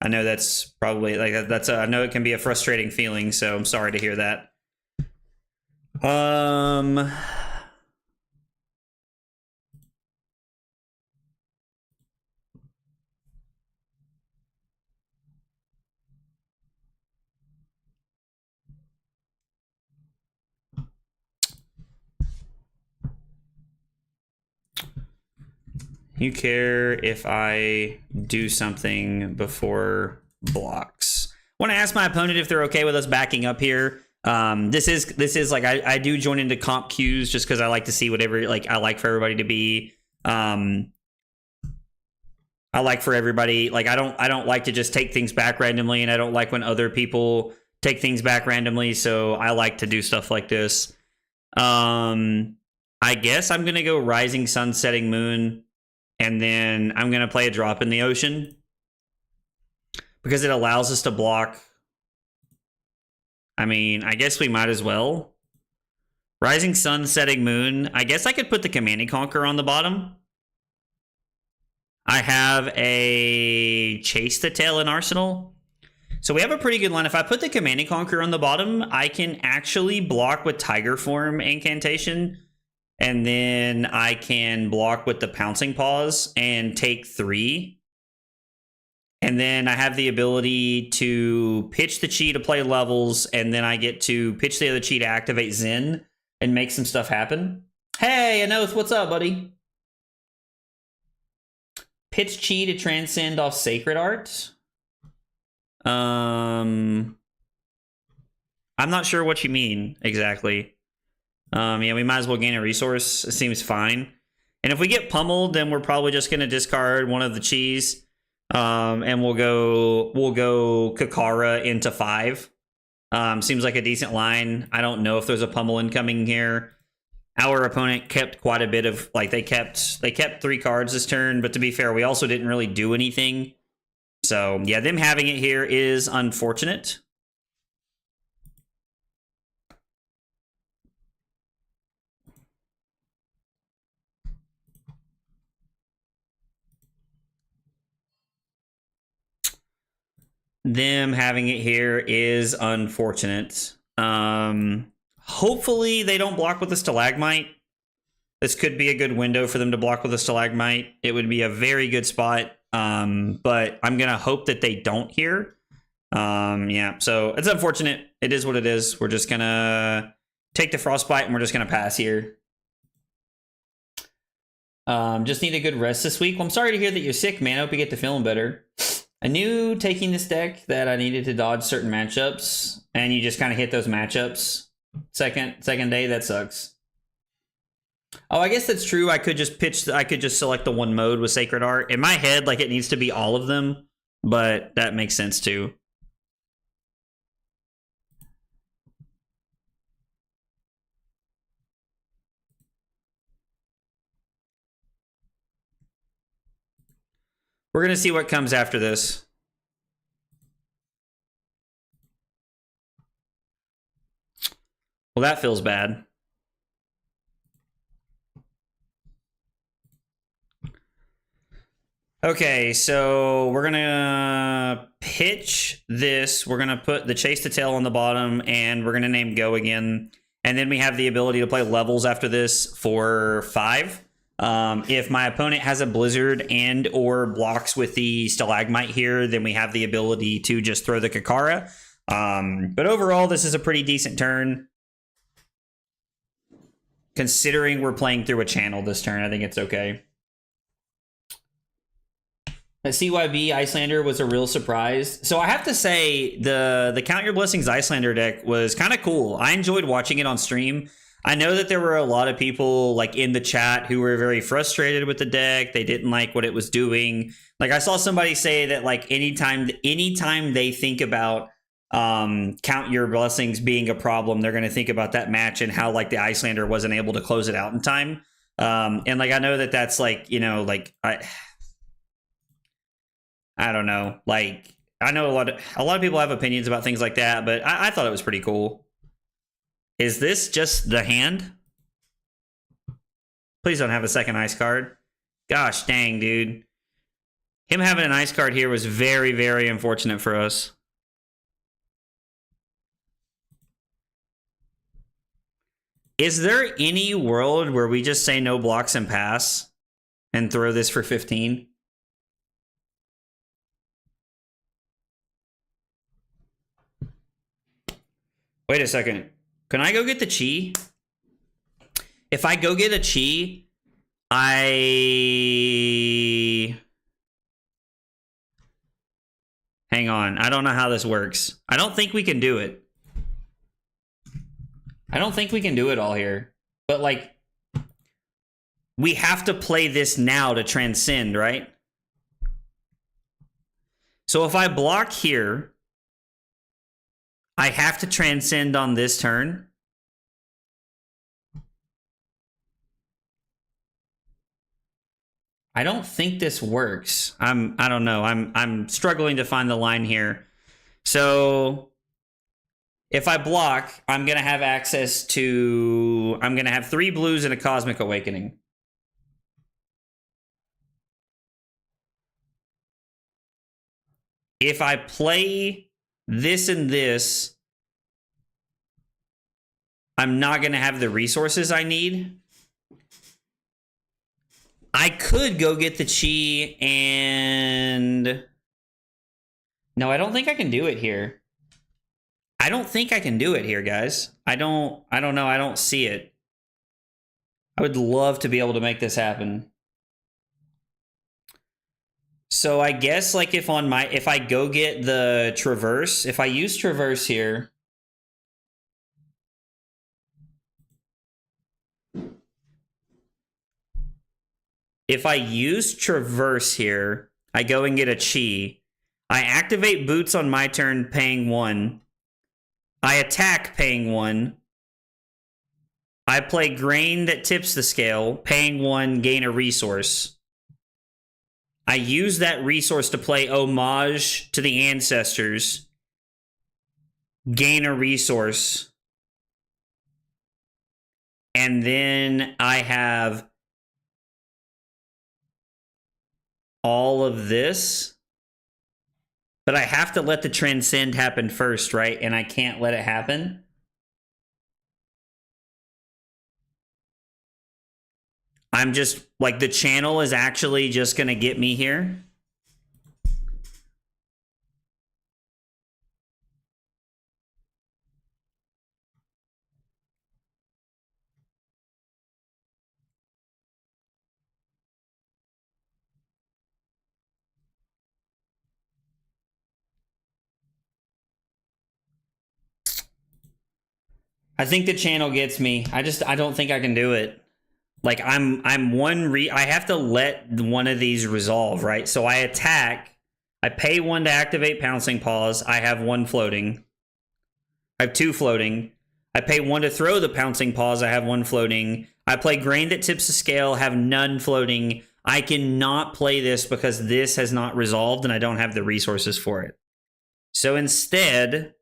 I know that's probably like I know it can be a frustrating feeling, so I'm sorry to hear that. You care if I do something before blocks? Want to ask my opponent if they're okay with us backing up here. This is like I do join into comp queues just because I like to see whatever I like for everybody to be. I like for everybody I don't like to just take things back randomly, and I don't like when other people take things back randomly. So I like to do stuff like this. I guess I'm gonna go Rising Sun, Setting Moon. And then I'm going to play a Drop in the Ocean because it allows us to block. I mean, I guess we might as well. Rising Sun, Setting Moon. I guess I could put the Command and Conquer on the bottom. I have a Chase the Tail in Arsenal. So we have a pretty good line. If I put the Command and Conquer on the bottom, I can actually block with Tiger Form Incantation. And then I can block with the Pouncing Paws and take 3. And then I have the ability to pitch the Chi to play levels, and then I get to pitch the other Chi to activate Zen and make some stuff happen. Hey, Anoth, what's up, buddy? Pitch Chi to transcend off Sacred Art. I'm not sure what you mean exactly. Yeah, we might as well gain a resource. It seems fine. And if we get pummeled, then we're probably just going to discard one of the Chis. And we'll go Kakara into 5. Seems like a decent line. I don't know if there's a pummel incoming here. Our opponent kept quite a bit of they kept 3 cards this turn, but to be fair, we also didn't really do anything. So yeah, them having it here is unfortunate. Them having it here is unfortunate. Hopefully they don't block with a Stalagmite. This could be a good window for them to block with a Stalagmite. It would be a very good spot. But I'm going to hope that they don't here. Yeah, so it's unfortunate. It is what it is. We're just going to take the Frostbite and we're just going to pass here. Just need a good rest this week. Well, I'm sorry to hear that you're sick, man. I hope you get to feeling better. I knew taking this deck that I needed to dodge certain matchups, and you just kind of hit those matchups. Second day, that sucks. Oh, I guess that's true. I could just select the one mode with Sacred Art. In my head, it needs to be all of them, but that makes sense too. We're going to see what comes after this. Well, that feels bad. Okay, so we're going to pitch this. We're going to put the Chase the Tail on the bottom, and we're going to name Go again. And then we have the ability to play levels after this for 5. If my opponent has a Blizzard and or blocks with the Stalagmite here, then we have the ability to just throw the Kakara. But overall, this is a pretty decent turn. Considering we're playing through a channel this turn, I think it's okay. The CYB Icelander was a real surprise. So I have to say, the Count Your Blessings Icelander deck was kind of cool. I enjoyed watching it on stream. I know that there were a lot of people in the chat who were very frustrated with the deck. They didn't like what it was doing. I saw somebody say that anytime they think about Count Your Blessings being a problem, they're going to think about that match and how the Icelander wasn't able to close it out in time. And I know that that's I don't know. I know a lot of people have opinions about things like that, but I thought it was pretty cool. Is this just the hand? Please don't have a second ice card. Gosh dang, dude. Him having an ice card here was very, very unfortunate for us. Is there any world where we just say no blocks and pass and throw this for 15? Wait a second. Can I go get the chi? If I go get a chi, Hang on. I don't know how this works. I don't think we can do it. I don't think we can do it all here. But, like, we have to play this now to transcend, right? So if I block here, I have to transcend on this turn. I don't think this works. I don't know. I'm struggling to find the line here. So if I block, I'm going to have access to... I'm going to have 3 blues and a Cosmic Awakening. If I play this and this, I'm not going to have the resources I need. I could go get the chi and... No, I don't think I can do it here. I don't think I can do it here, guys. I don't know. I don't see it. I would love to be able to make this happen. So I guess, like, if I go get the Traverse, if I use Traverse here... If I use Traverse here, I go and get a chi. I activate Boots on my turn, paying 1. I attack, paying 1. I play Grain that tips the scale, paying 1, gain a resource. I use that resource to play Homage to the Ancestors, gain a resource. And then I have all of this, but I have to let the transcend happen first, right? And I can't let it happen. I'm just, like, the channel is actually just gonna get me here. I think the channel gets me. I don't think I can do it. Like, I have to let one of these resolve, right? So I attack. I pay 1 to activate Pouncing Paws. I have 1 floating. I have 2 floating. I pay 1 to throw the Pouncing Paws. I have 1 floating. I play Grain that tips the scale. Have none floating. I cannot play this because this has not resolved and I don't have the resources for it. So instead...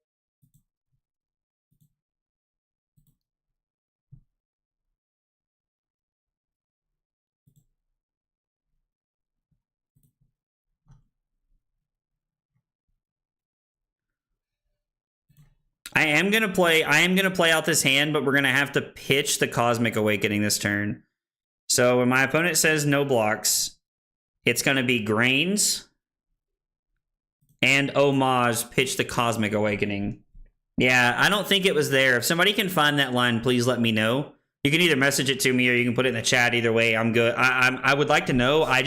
I am gonna play out this hand, but we're gonna have to pitch the Cosmic Awakening this turn. So when my opponent says no blocks, it's gonna be Grains and Homage, pitch the Cosmic Awakening. Yeah, I don't think it was there. If somebody can find that line, please let me know. You can either message it to me or you can put it in the chat. Either way, I'm good. I would like to know. I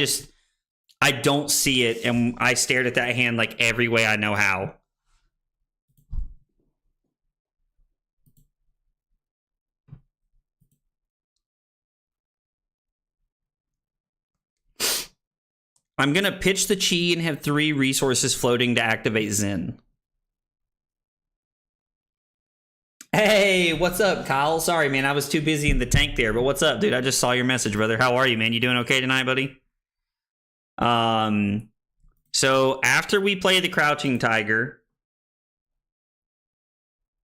don't see it, and I stared at that hand like every way I know how. I'm going to pitch the chi and have 3 resources floating to activate Zen. Hey, what's up, Kyle? Sorry, man. I was too busy in the tank there, but what's up, dude? I just saw your message, brother. How are you, man? You doing okay tonight, buddy? So after we play the Crouching Tiger,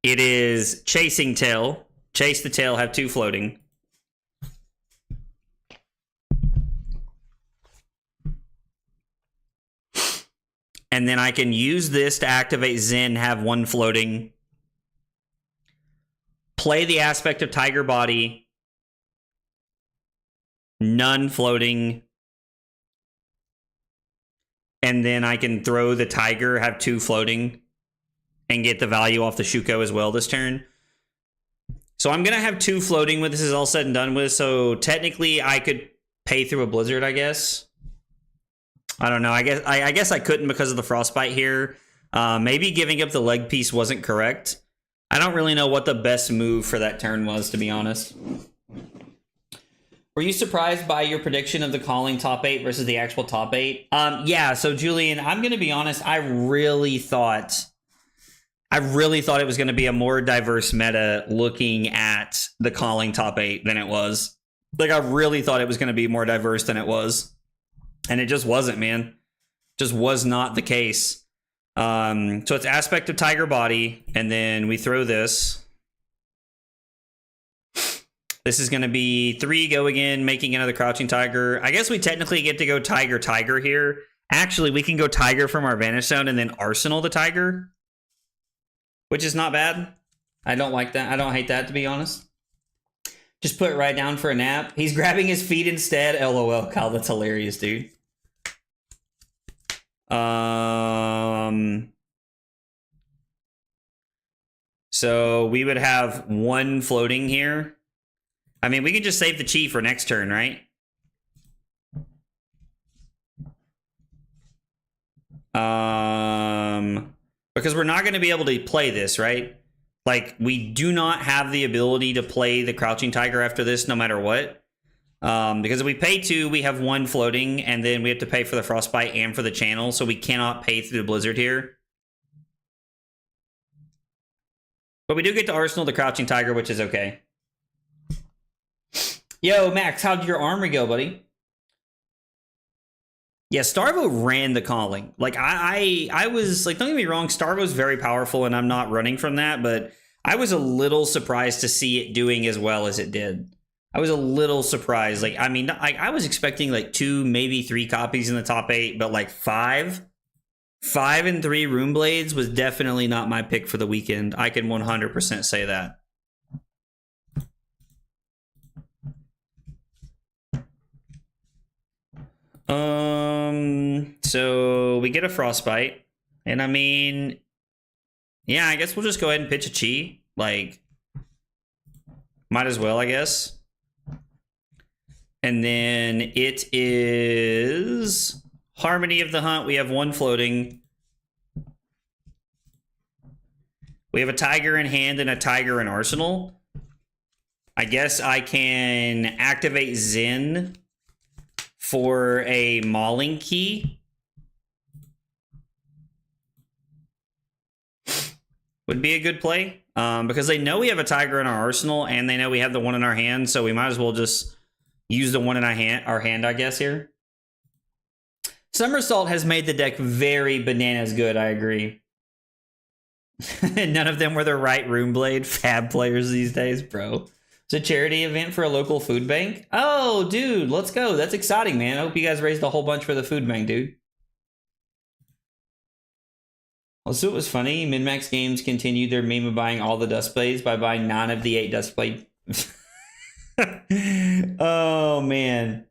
it is Chasing Tail. Chase the tail, have 2 floating. and then I can use this to activate Zen, have 1 floating, play the aspect of Tiger Body, none floating, and then I can throw the Tiger, have 2 floating, and get the value off the Shuko as well this turn. So I'm going to have 2 floating when this is all said and done with, so technically I could pay through a Blizzard, I guess. I don't know. I guess I couldn't because of the Frostbite here. Maybe giving up the leg piece wasn't correct. I don't really know what the best move for that turn was, to be honest. Were you surprised by your prediction of the calling top 8 versus the actual top 8? Yeah, so Julian, I'm going to be honest. I really thought it was going to be a more diverse meta looking at the calling top 8 than it was. Like, I really thought it was going to be more diverse than it was. And it just wasn't, man. Just was not the case. So it's aspect of Tiger Body, and then we throw this. This is going to be 3, go again, making another Crouching Tiger. I guess we technically get to go Tiger, Tiger here. Actually, we can go Tiger from our Vanish Zone and then Arsenal the Tiger, which is not bad. I don't like that. I don't hate that, to be honest. Just put it right down for a nap. He's grabbing his feet instead. LOL, Kyle, that's hilarious, dude. So we would have 1 floating here. I mean, we can just save the Chi for next turn, right? Because we're not going to be able to play this, right? Like, we do not have the ability to play the Crouching Tiger after this, no matter what. Because if we pay 2, we have 1 floating, and then we have to pay for the Frostbite and for the channel, so we cannot pay through the Blizzard here. But we do get to Arsenal the Crouching Tiger, which is okay. Yo, Max, how'd your armor go, buddy? Yeah, Starvo ran the calling. Like, I was, like, don't get me wrong, Starvo's very powerful, and I'm not running from that, but I was a little surprised to see it doing as well as it did. I was a little surprised. Like, I mean, I was expecting, like, 2, maybe 3 copies in the top 8, but, like, 5 and 3 Rune Blades was definitely not my pick for the weekend. I can 100% say that. So we get a Frostbite, and I mean, yeah, I guess we'll just go ahead and pitch a Chi. Like, might as well, I guess. And then it is Harmony of the Hunt. We have 1 floating. We have a Tiger in hand and a Tiger in Arsenal. I guess I can activate Zen for a Mauling Key. Would be a good play. Because they know we have a Tiger in our arsenal, and they know we have the 1 in our hand, so we might as well just use the 1 in our hand, I guess, here. Somersault has made the deck very bananas good, I agree. None of them were the right Rune Blade fab players these days, bro. It's a charity event for a local food bank. Oh, dude, let's go. That's exciting, man. I hope you guys raised a whole bunch for the food bank, dude. Also, it was funny. Min-Max Games continued their meme of buying all the Dust Blades by buying 9 of the 8 Dust Blade. Oh, man.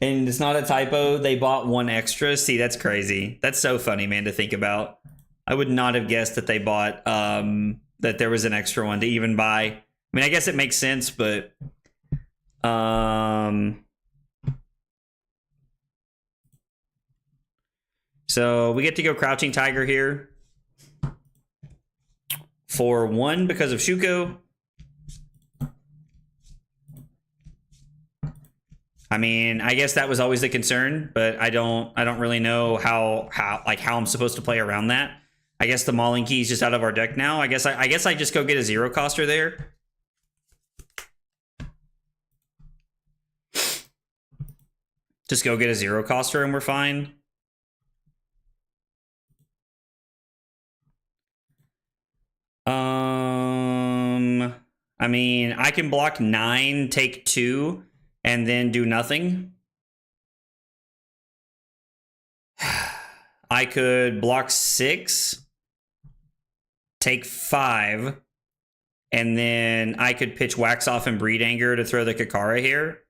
And it's not a typo. They bought 1 extra. See, that's crazy. That's so funny, man, to think about. I would not have guessed that they bought, that there was an extra one to even buy. I mean, I guess it makes sense, but... So we get to go Crouching Tiger here for 1 because of Shuko. I mean, I guess that was always the concern, but I don't really know how I'm supposed to play around that. I guess the Mauling Key is just out of our deck now. I guess I just go get a 0 coster there. Just go get a 0 coster and we're fine. I mean, I can block 9, take 2, and then do nothing. I could block 6, take 5, and then I could pitch Wax Off and Breed Anger to throw the Kakara here.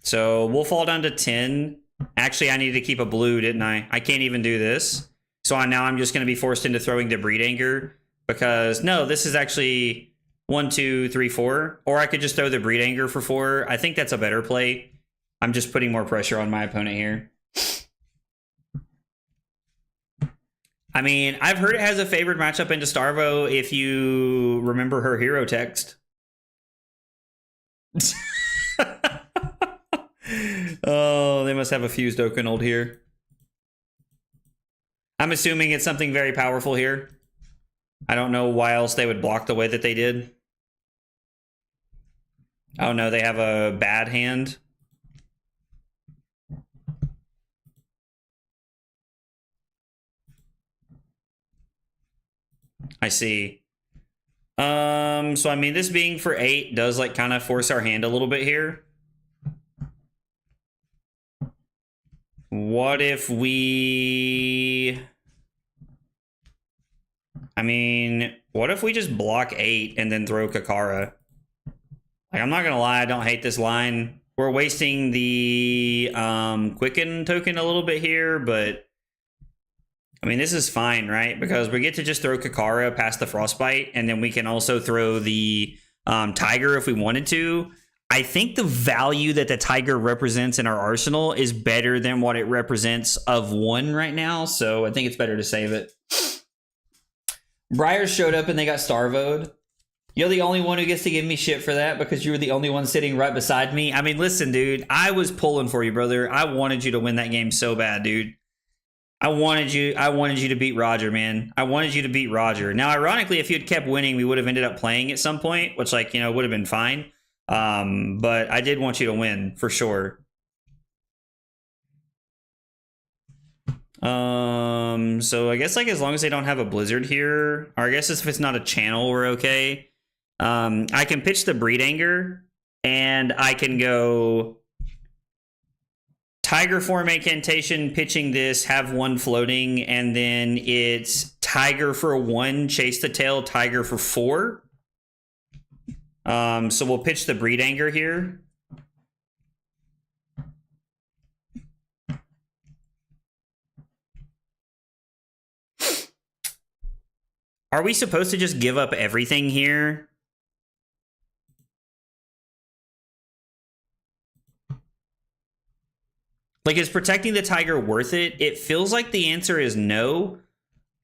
So we'll fall down to 10. Actually, I needed to keep a blue, didn't I? I can't even do this. So now I'm just going to be forced into throwing the Breed Anger because, no, this is actually 1, 2, 3, 4. Or I could just throw the Breed Anger for 4. I think that's a better play. I'm just putting more pressure on my opponent here. I mean, I've heard it has a favored matchup into Starvo if you remember her hero text. Oh, they must have a fused Okanold here. I'm assuming it's something very powerful here. I don't know why else they would block the way that they did. Oh no, they have a bad hand. I see. So I mean, this being for 8 does like kind of force our hand a little bit here. What if we... I mean, what if we just block 8 and then throw Kakara? Like, I'm not gonna lie, I don't hate this line. We're wasting the Quicken token a little bit here, but... I mean, this is fine, right? Because we get to just throw Kakara past the Frostbite, and then we can also throw the Tiger if we wanted to. I think the value that the Tiger represents in our arsenal is better than what it represents of 1 right now, so I think it's better to save it. Briars showed up and they got Starvoed. You're the only one who gets to give me shit for that because you were the only one sitting right beside me. I mean, listen, dude, I was pulling for you, brother. I wanted you to win that game so bad, dude. I wanted you to beat Roger, man. I wanted you to beat Roger. Now, ironically, if you had kept winning, we would have ended up playing at some point, which, like, you know, would have been fine. But I did want you to win for sure. So I guess like as long as they don't have a blizzard here, or I guess if it's not a channel, we're okay. I can pitch the Breed Anger, and I can go Tiger Form Incantation, pitching this, have 1 floating, and then it's Tiger for 1, chase the tail, Tiger for 4. So we'll pitch the Breed Anger here. Are we supposed to just give up everything here? Like, is protecting the Tiger worth it? It feels like the answer is no.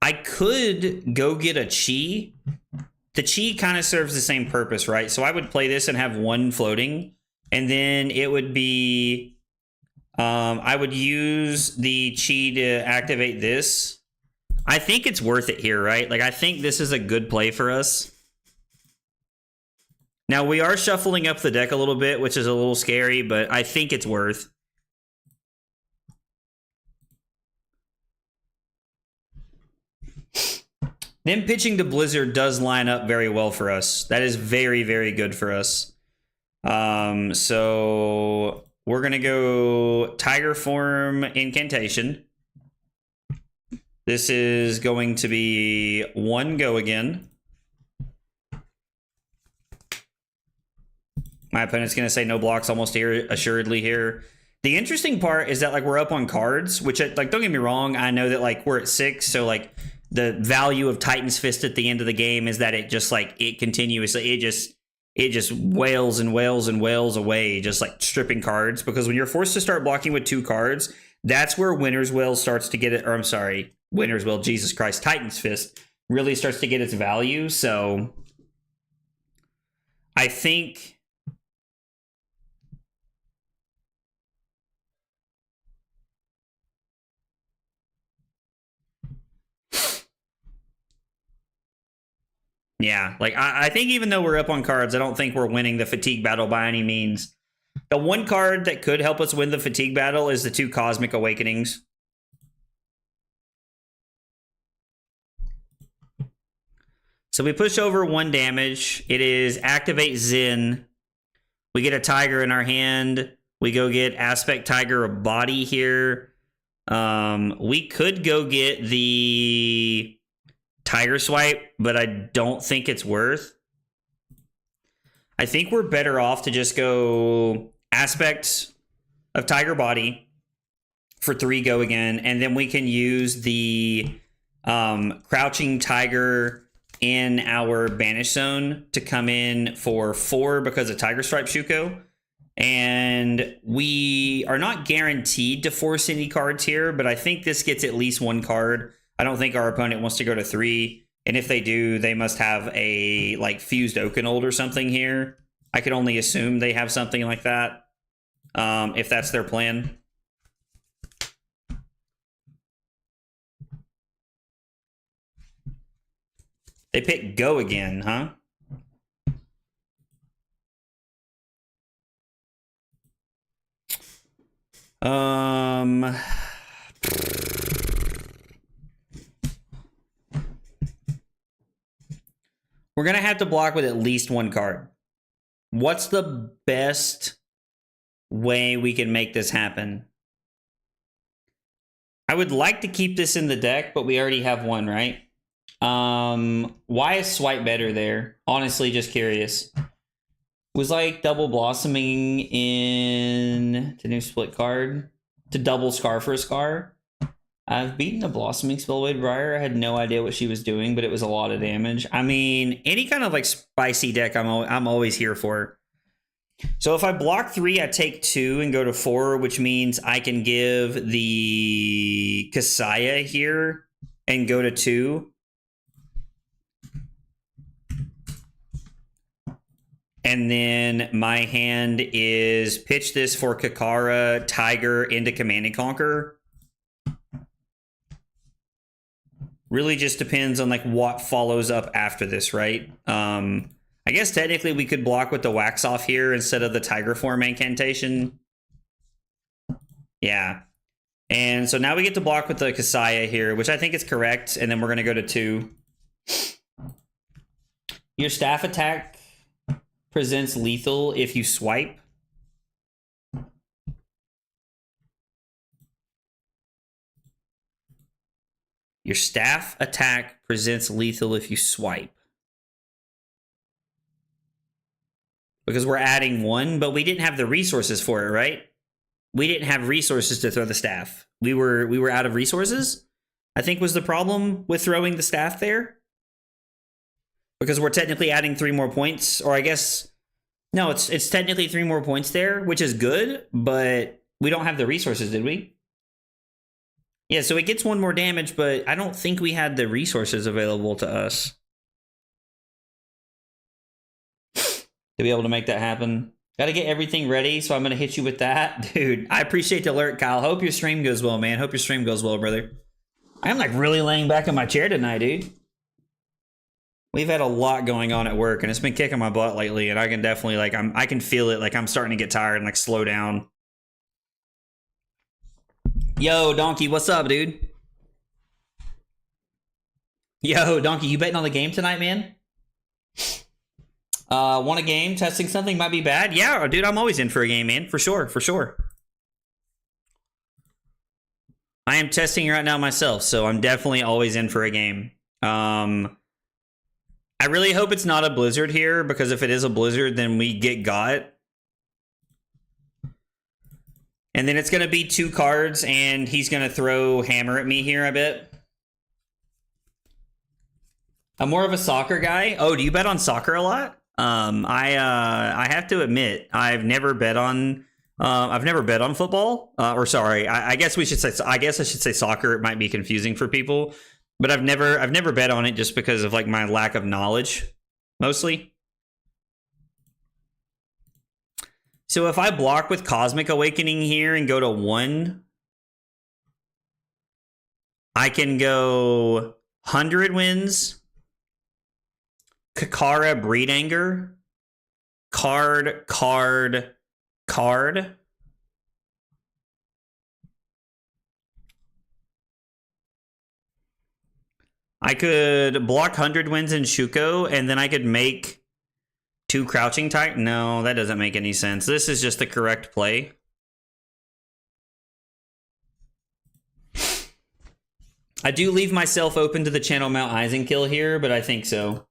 I could go get a Chi. The Chi kind of serves the same purpose, right? So I would play this and have 1 floating. And then it would be... I would use the Chi to activate this. I think it's worth it here, right? Like, I think this is a good play for us. Now, we are shuffling up the deck a little bit, which is a little scary, but I think it's worth. Them pitching to Blizzard does line up very well for us. That is very, very good for us. So we're going to go Tiger Form Incantation. This is going to be 1 go again. My opponent's going to say no blocks almost here, assuredly here. The interesting part is that, like, we're up on cards, which, like, don't get me wrong, I know that, like, we're at 6, so, like, the value of Titan's Fist at the end of the game is that it just, like, it continuously, it just wails and wails and wails away, just, like, stripping cards, because when you're forced to start blocking with 2 cards, that's where Winter's Will starts to get it, or I'm sorry, Winter's Will, Jesus Christ, Titan's Fist really starts to get its value, so I think... Yeah, like, I think even though we're up on cards, I don't think we're winning the Fatigue Battle by any means. The one card that could help us win the Fatigue Battle is the 2 Cosmic Awakenings. So we push over 1 damage. It is Activate Zen. We get a Tiger in our hand. We go get Aspect Tiger a body here. We could go get the Tiger Swipe, but I don't think it's worth. I think we're better off to just go Aspects of Tiger Body for 3 go again, and then we can use the Crouching Tiger in our Banish Zone to come in for 4 because of Tiger Stripe Shuko. And we are not guaranteed to force any cards here, but I think this gets at least 1 card. I don't think our opponent wants to go to 3. And if they do, they must have a like Fused Oakenold or something here. I could only assume they have something like that, if that's their plan. They pick go again, huh? We're gonna have to block with at least 1 card. What's the best way we can make this happen? I would like to keep this in the deck, but we already have 1, right? Why is Swipe better there? Honestly, just curious. Was like double blossoming in the new split card to double Scar for a Scar. I've beaten a blossoming Spellblade Briar. I had no idea what she was doing, but it was a lot of damage. I mean, any kind of like spicy deck, I'm always here for. So if I block 3, I take 2 and go to 4, which means I can give the Kasaya here and go to 2. And then my hand is pitch this for Kakara, Tiger into Command and Conquer. Really just depends on like what follows up after this, right? I guess technically we could block with the Wax Off here instead of the Tiger Form incantation. Yeah. And so now we get to block with the Kasaya here, which I think is correct. And then we're going to go to 2. Your staff attack presents lethal if you swipe. Your staff attack presents lethal if you swipe. Because we're adding 1, but we didn't have the resources for it, right? We didn't have resources to throw the staff. We were out of resources, I think was the problem with throwing the staff there. Because we're technically adding 3 more points, or I guess no, it's technically 3 more points there, which is good, but we don't have the resources, did we? Yeah, so it gets 1 more damage, but I don't think we had the resources available to us to be able to make that happen. Got to get everything ready, so I'm going to hit you with that. Dude, I appreciate the alert, Kyle. Hope your stream goes well, man. Hope your stream goes well, brother. I'm like really laying back in my chair tonight, dude. We've had a lot going on at work, and it's been kicking my butt lately, and I can definitely, like, I can feel it, like, I'm starting to get tired and, like, slow down. Yo, Donkey, what's up, dude? Yo, Donkey, you betting on the game tonight, man? Want a game? Testing something might be bad? Yeah, dude, I'm always in for a game, man. For sure, for sure. I am testing right now myself, so I'm definitely always in for a game. I really hope it's not a blizzard here, because if it is a blizzard, then we get got. And then it's going to be 2 cards, and he's going to throw Hammer at me here, I bet. I'm more of a soccer guy. Oh, do you bet on soccer a lot? I have to admit, I've never bet on football. Or sorry, I guess we should say. I guess I should say soccer. It might be confusing for people. But I've never bet on it just because of like my lack of knowledge, mostly. So if I block with Cosmic Awakening here and go to 1, I can go 100 wins, Kakara Breed Anger, card. I could block 100 wins in Shuko, and then I could make 2 Crouching Tiger. No, that doesn't make any sense. This is just the correct play. I do leave myself open to the Channel Mount Eisen kill here, but I think so.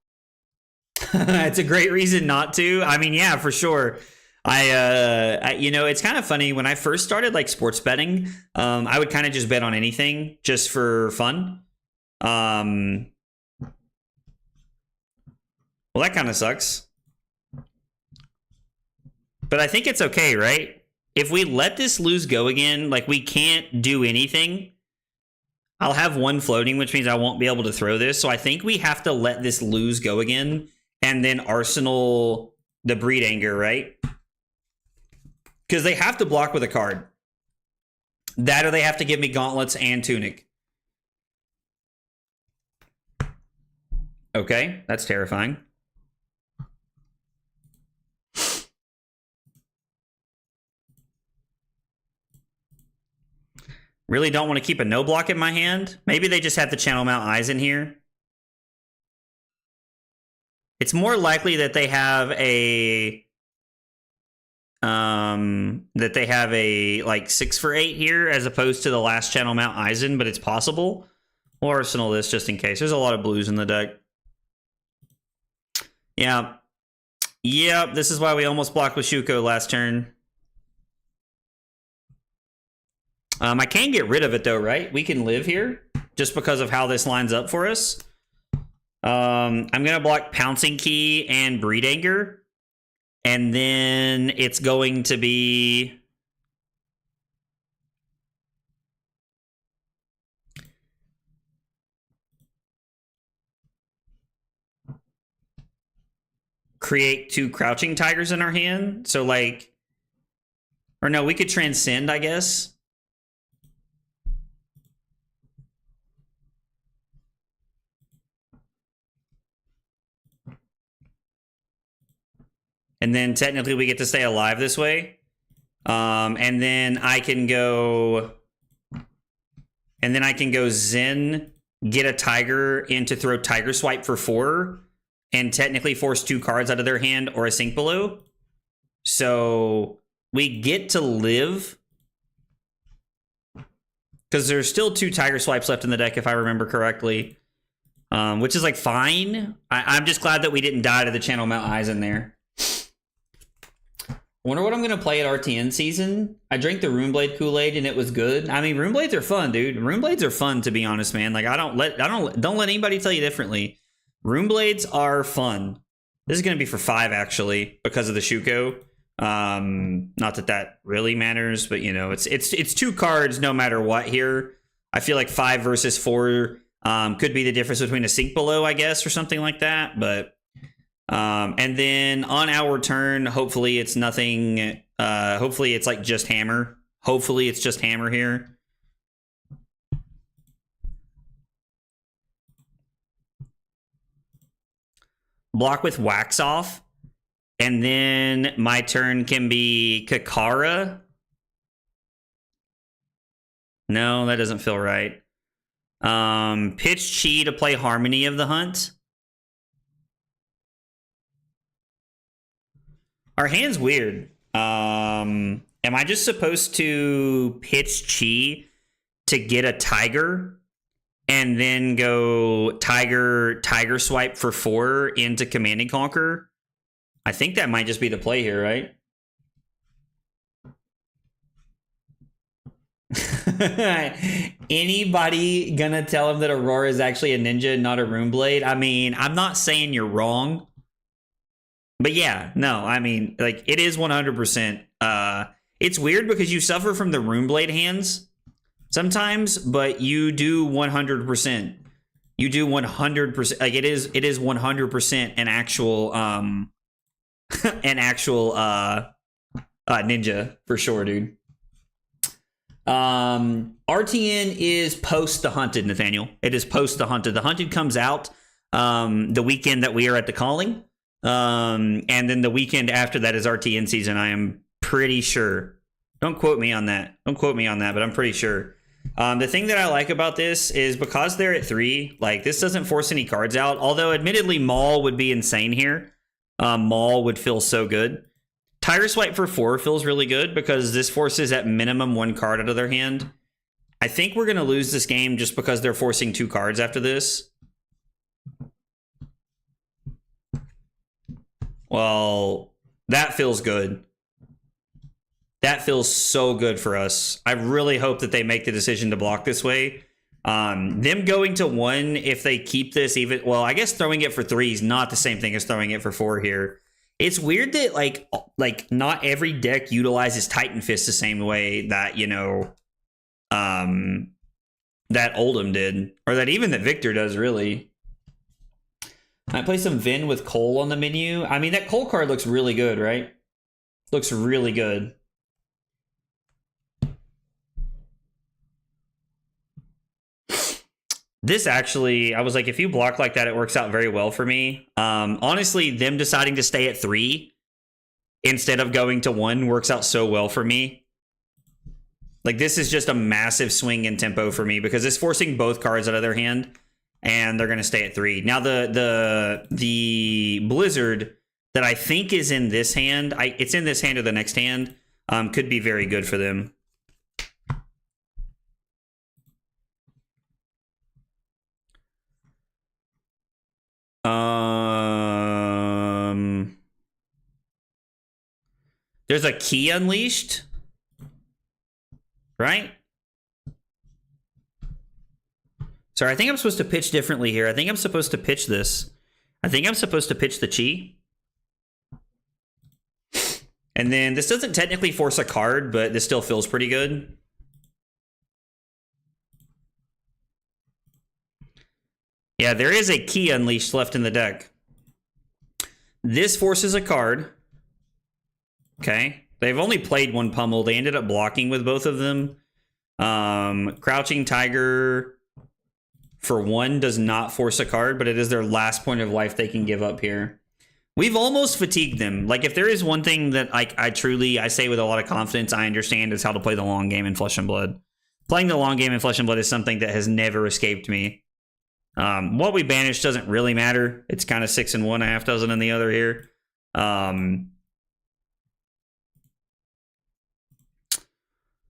It's a great reason not to. I mean, yeah, for sure. You know, it's kind of funny. When I first started like sports betting, I would kind of just bet on anything just for fun. Well, that kind of sucks. But I think it's okay, right? If we let this lose go again, like we can't do anything. I'll have one floating, which means I won't be able to throw this. So I think we have to let this lose go again and then arsenal the Breed Anger, right? Because they have to block with a card. That or they have to give me Gauntlets and Tunic. Okay, that's terrifying. Really don't want to keep a no block in my hand. Maybe they just have the Channel Mount Eisen here. It's more likely that they have a like 6 for 8 here as opposed to the last Channel Mount Eisen, but it's possible. We'll arsenal this just in case. There's a lot of blues in the deck. Yeah. Yep, this is why we almost blocked with Shuko last turn. I can get rid of it though, right? We can live here just because of how this lines up for us. I'm going to block Pouncing Key and Breed Anger. And then it's going to be... create 2 Crouching Tigers in our hand. So like... Or no, we could Transcend, I guess. And then technically we get to stay alive this way. And then I can go... And then I can go Zen, get a Tiger, and to throw Tiger Swipe for 4. And technically force 2 cards out of their hand or a Sink Below. So we get to live. Because there's still 2 Tiger Swipes left in the deck if I remember correctly. Which is like fine. I'm just glad that we didn't die to the Channel Mount Eisen there. Wonder what I'm gonna play at RTN season. I drank the Runeblade Kool-Aid and it was good. I mean, Runeblades are fun, dude. Runeblades are fun, to be honest, man. Like don't let anybody tell you differently. Runeblades are fun. This is gonna be for 5 actually because of the Shuko. Not that that really matters, but you know, it's 2 cards no matter what here. I feel like 5 versus 4 could be the difference between a Sink Below, I guess, or something like that, but. And then on our turn, hopefully it's nothing, hopefully it's like just hammer. Hopefully it's just hammer here. Block with Wax Off. And then my turn can be Kakara. No, that doesn't feel right. Pitch Chi to play Harmony of the Hunt. Our hand's weird. Am I just supposed to pitch Chi to get a Tiger and then go Tiger Swipe for 4 into Command and Conquer? I think that might just be the play here, right? Anybody gonna tell him that Aurora is actually a ninja and not a Runeblade? I mean, I'm not saying you're wrong. But yeah, no, I mean, like, it is 100%. It's weird because you suffer from the Runeblade hands sometimes, but you do 100%. You do 100%. Like, it is 100% an actual, ninja, for sure, dude. RTN is post the Hunted, Nathaniel. It is post the Hunted. The Hunted comes out the weekend that we are at the Calling. And then the weekend after that is RTN season. I am pretty sure. Don't quote me on that. Don't quote me on that, but I'm pretty sure. The thing that I like about this is because they're at 3, like this doesn't force any cards out. Although admittedly Maul would be insane here. Maul would feel so good. Tiger Swipe for 4 feels really good because this forces at minimum 1 card out of their hand. I think we're going to lose this game just because they're forcing 2 cards after this. Well, that feels good. That feels so good for us. I really hope that they make the decision to block this way. Them going to 1, if they keep this even... Well, I guess throwing it for 3 is not the same thing as throwing it for 4 here. It's weird that, like not every deck utilizes Titan Fist the same way that, you know... that Oldham did. Or that even that Victor does, really. I play some Vin with Cole on the menu. I mean, that Cole card looks really good, right? Looks really good. This actually, I was like, if you block like that, it works out very well for me. Honestly, them deciding to stay at 3 instead of going to 1 works out so well for me. Like, this is just a massive swing in tempo for me because it's forcing both cards out of their hand, and they're going to stay at 3. Now, the Blizzard that I think is in this hand, it's in this hand or the next hand, could be very good for them. There's a Key Unleashed, right? Sorry, I think I'm supposed to pitch differently here. I think I'm supposed to pitch this. I think I'm supposed to pitch the Chi. And then this doesn't technically force a card, but this still feels pretty good. Yeah, there is a Key Unleashed left in the deck. This forces a card. Okay. They've only played 1 Pummel. They ended up blocking with both of them. Crouching Tiger for 1 does not force a card, but it is their last point of life they can give up here. We've almost fatigued them. Like, if there is one thing that I say with a lot of confidence I understand is how to play the long game in Flesh and Blood. Playing the long game in Flesh and Blood is something that has never escaped me. What we banish doesn't really matter. It's kind of 6 in one, a half dozen in the other here.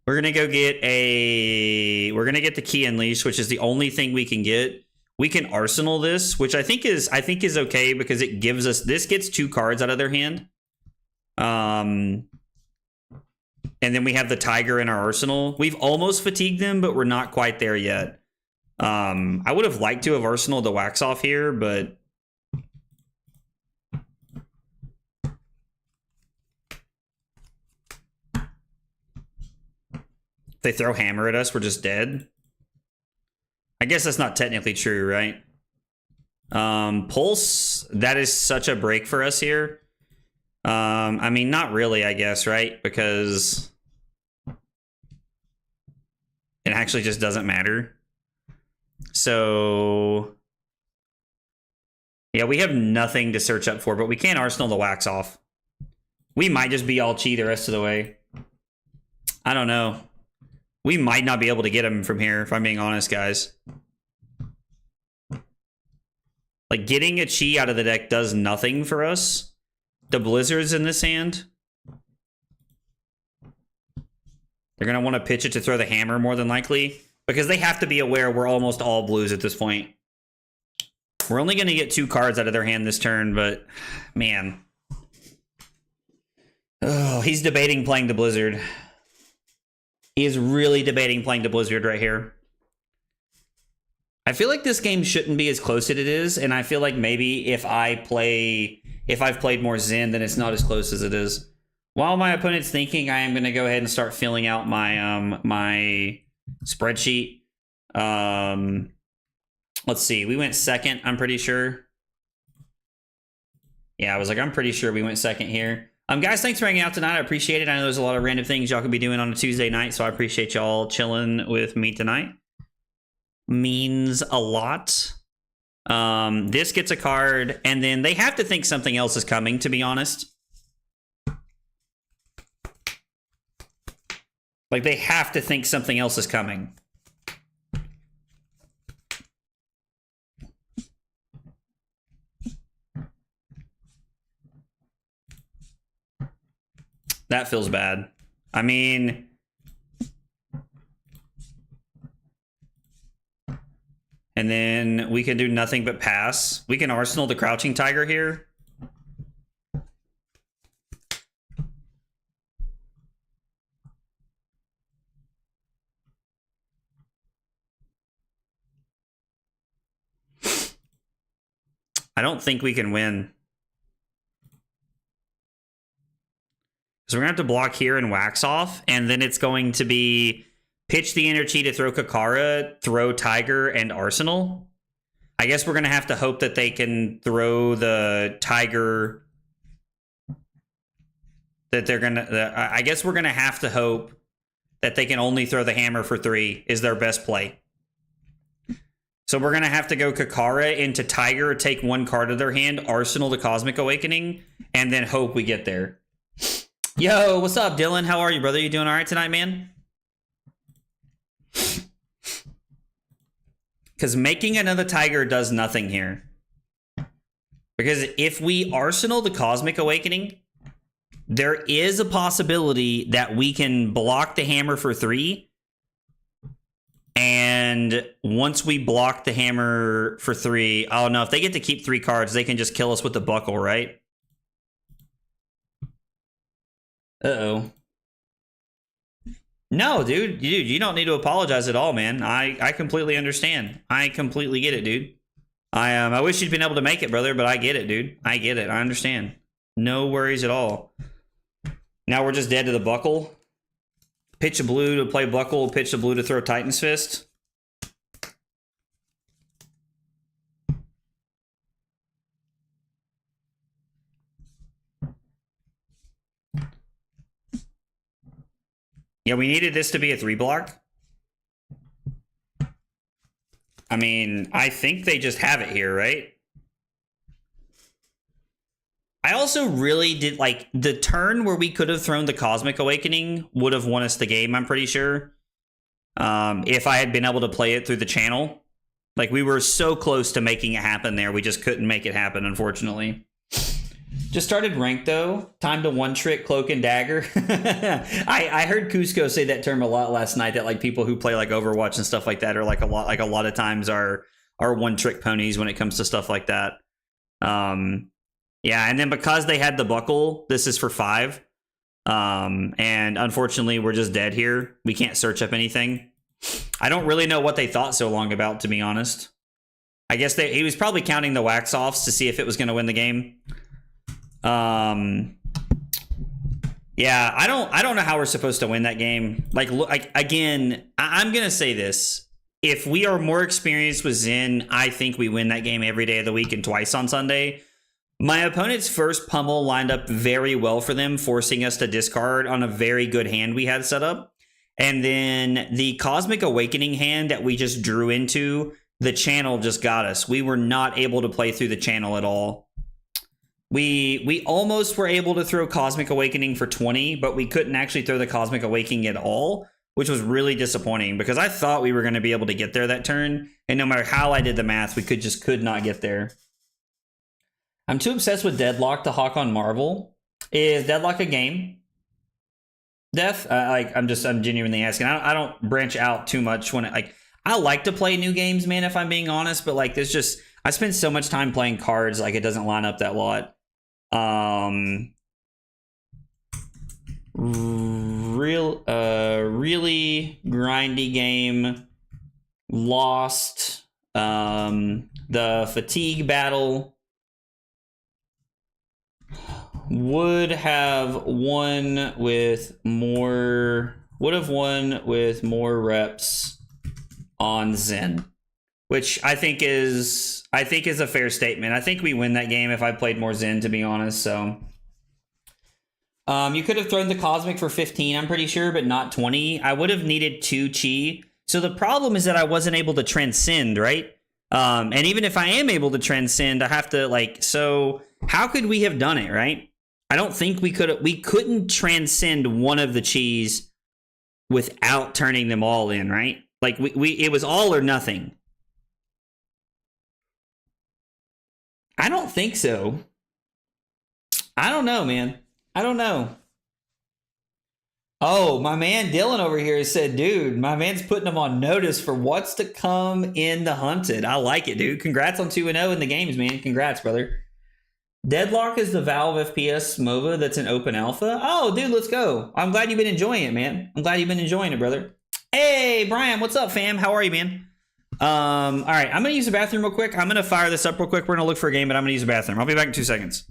We're gonna go get the Key Unleash, which is the only thing we can get. We can Arsenal this, which I think is okay because it gives us, this gets 2 cards out of their hand. And then we have the Tiger in our arsenal. We've almost fatigued them, but we're not quite there yet. I would have liked to have Arsenal the Wax Off here, but if they throw Hammer at us, we're just dead. I guess that's not technically true, right? Pulse, that is such a break for us here. I mean, not really, I guess, right? Because it actually just doesn't matter. So yeah, we have nothing to search up for, but we can Arsenal the Wax Off. We might just be all Chi the rest of the way. I don't know. We might not be able to get him from here, if I'm being honest, guys. Like, getting a Chi out of the deck does nothing for us. The Blizzard's in this hand. They're going to want to pitch it to throw the Hammer, more than likely. Because they have to be aware we're almost all blues at this point. We're only going to get 2 cards out of their hand this turn, but... man. Oh, he's debating playing the Blizzard. He is really debating playing the Blizzard right here. I feel like this game shouldn't be as close as it is, and I feel like maybe if I've played more Zen, then it's not as close as it is. While my opponent's thinking, I am going to go ahead and start filling out my my spreadsheet. Let's see. We went second, I'm pretty sure. Yeah, I was like, I'm pretty sure we went second here. Guys, thanks for hanging out tonight. I appreciate it. I know there's a lot of random things y'all could be doing on a Tuesday night, so I appreciate y'all chilling with me tonight. Means a lot. This gets a card, and then they have to think something else is coming, to be honest. Like, they have to think something else is coming. That feels bad. I mean, And then we can do nothing but pass. We can Arsenal the Crouching Tiger here. I don't think we can win. So we're going to have to block here and wax off, and then it's going to be pitch the energy to throw Kakara, throw Tiger, and Arsenal. I guess we're going to have to hope that they can throw the Tiger. That they're going to... I guess we're going to have to hope that they can only throw the hammer for 3 is their best play. So we're going to have to go Kakara into Tiger, take 1 card of their hand, Arsenal the Cosmic Awakening, and then hope we get there. Yo, what's up, Dylan? How are you, brother? You doing all right tonight, man? Because making another Tiger does nothing here. Because if we Arsenal the Cosmic Awakening, there is a possibility that we can block the hammer for 3. And once we block the hammer for 3, oh no, if they get to keep 3 cards, they can just kill us with the buckle, right? Uh-oh. No, dude, you don't need to apologize at all, man. I completely understand. I completely get it, dude. I wish you'd been able to make it, brother, but I get it, dude. I get it. I understand. No worries at all. Now we're just dead to the buckle. Pitch a blue to play buckle, pitch a blue to throw Titan's Fist. Yeah, we needed this to be a 3 block. I mean, I think they just have it here, right? I also really did, like, the turn where we could have thrown the Cosmic Awakening would have won us the game, I'm pretty sure. If I had been able to play it through the channel. Like, we were so close to making it happen there. We just couldn't make it happen, unfortunately. Just started ranked, though. Time to one-trick Cloak and Dagger. I heard Cusco say that term a lot last night, that, like, people who play, like, Overwatch and stuff like that are, like, a lot of times are one-trick ponies when it comes to stuff like that. Yeah, and then because they had the buckle, this is for 5. And unfortunately, we're just dead here. We can't search up anything. I don't really know what they thought so long about, to be honest. I guess he was probably counting the wax-offs to see if it was going to win the game. Yeah, I don't know how we're supposed to win that game. Like, again, I'm going to say this. If we are more experienced with Zen, I think we win that game every day of the week and twice on Sunday. My opponent's first pummel lined up very well for them, forcing us to discard on a very good hand we had set up. And then the Cosmic Awakening hand that we just drew into, the channel just got us. We were not able to play through the channel at all. We almost were able to throw Cosmic Awakening for 20, but we couldn't actually throw the Cosmic Awakening at all, which was really disappointing because I thought we were going to be able to get there that turn. And no matter how I did the math, we could not get there. I'm too obsessed with Deadlock to hawk on Marvel. Is Deadlock a game? Def? I'm genuinely asking. I don't branch out too much when I like to play new games, man, if I'm being honest, but like there's just, I spend so much time playing cards, like it doesn't line up that lot. Really grindy game. Lost. The fatigue battle. Would have won with more reps on Zen, which I think is a fair statement. I think we win that game if I played more Zen, to be honest. So you could have thrown the Cosmic for 15, I'm pretty sure, but not 20. I would have needed 2 Chi. So the problem is that I wasn't able to transcend, right? And even if I am able to transcend, I have to so how could we have done it, right? I don't think we couldn't transcend one of the Chis without turning them all in, right? Like it was all or nothing. I don't think so. I don't know, man. I don't know. Oh, my man Dylan over here said, dude, my man's putting him on notice for what's to come in the Hunted. I like it, dude. Congrats on 2-0 in the games, man. Congrats, brother. Deadlock is the Valve FPS MOBA that's in open alpha. Oh, dude, let's go. I'm glad you've been enjoying it, man. I'm glad you've been enjoying it, brother. Hey, Brian, what's up, fam? How are you, man? All right, I'm going to use the bathroom real quick. I'm going to fire this up real quick. We're going to look for a game, but I'm going to use the bathroom. I'll be back in 2 seconds.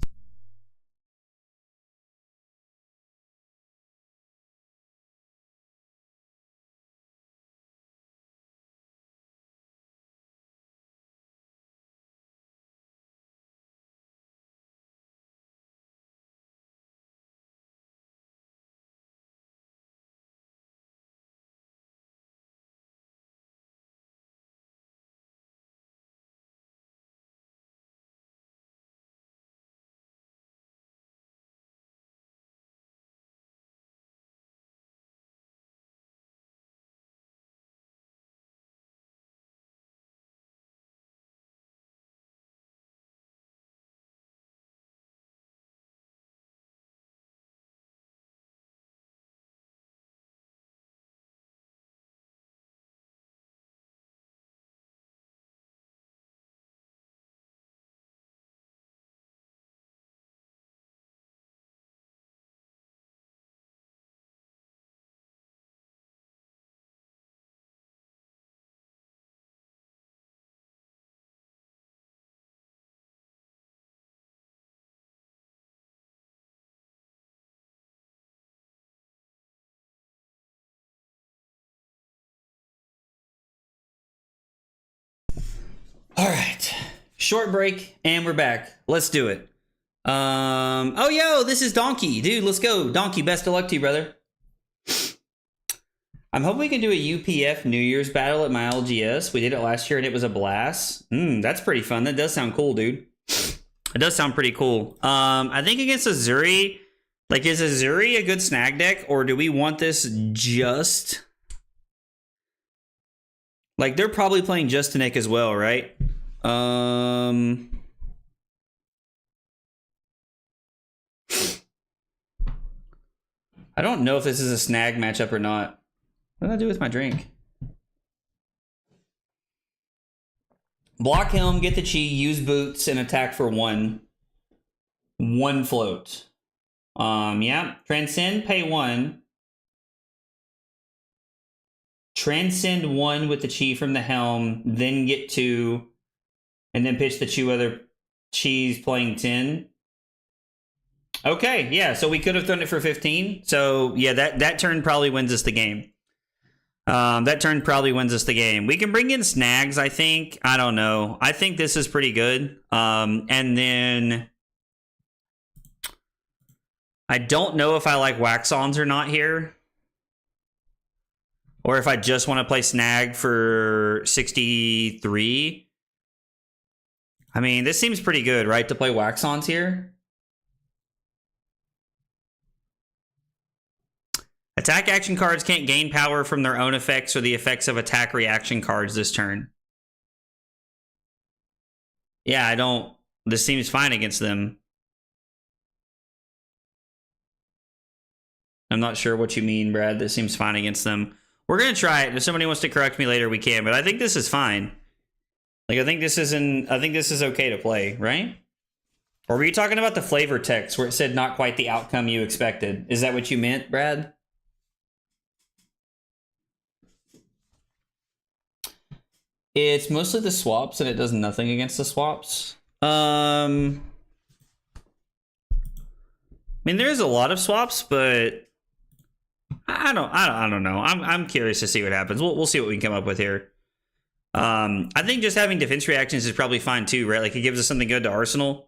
All right, short break, and we're back. Let's do it. Oh, yo, this is Donkey. Dude, let's go. Donkey, best of luck to you, brother. I'm hoping we can do a UPF New Year's battle at my LGS. We did it last year, and it was a blast. That's pretty fun. That does sound cool, dude. It does sound pretty cool. I think against Azuri, like, is Azuri a good snag deck, or do we want this just... Like, they're probably playing Justinek as well, right? I don't know if this is a snag matchup or not. What did I do with my drink? Block him, get the chi, use boots, and attack for one. One float. Yeah. Transcend, pay 1. Transcend 1 with the chi from the helm, then get 2, and then pitch the 2 other chis playing 10. Okay, yeah, so we could have thrown it for 15. So yeah, that turn probably wins us the game. That turn probably wins us the game. We can bring in snags, I think. I don't know. I think this is pretty good. And then I don't know if I like wax-ons or not here. Or if I just want to play snag for 63. I mean, this seems pretty good, right? To play wax-ons here. Attack action cards can't gain power from their own effects or the effects of attack reaction cards this turn. Yeah, I don't... This seems fine against them. I'm not sure what you mean, Brad. This seems fine against them. We're going to try it. If somebody wants to correct me later, we can. But I think this is fine. Like, I think this is okay to play, right? Or were you talking about the flavor text where it said not quite the outcome you expected? Is that what you meant, Brad? It's mostly the swaps, and it does nothing against the swaps. I mean, there's a lot of swaps, but I don't know. I'm curious to see what happens. We'll see what we can come up with here. I think just having defense reactions is probably fine too, right? Like, it gives us something good to Arsenal.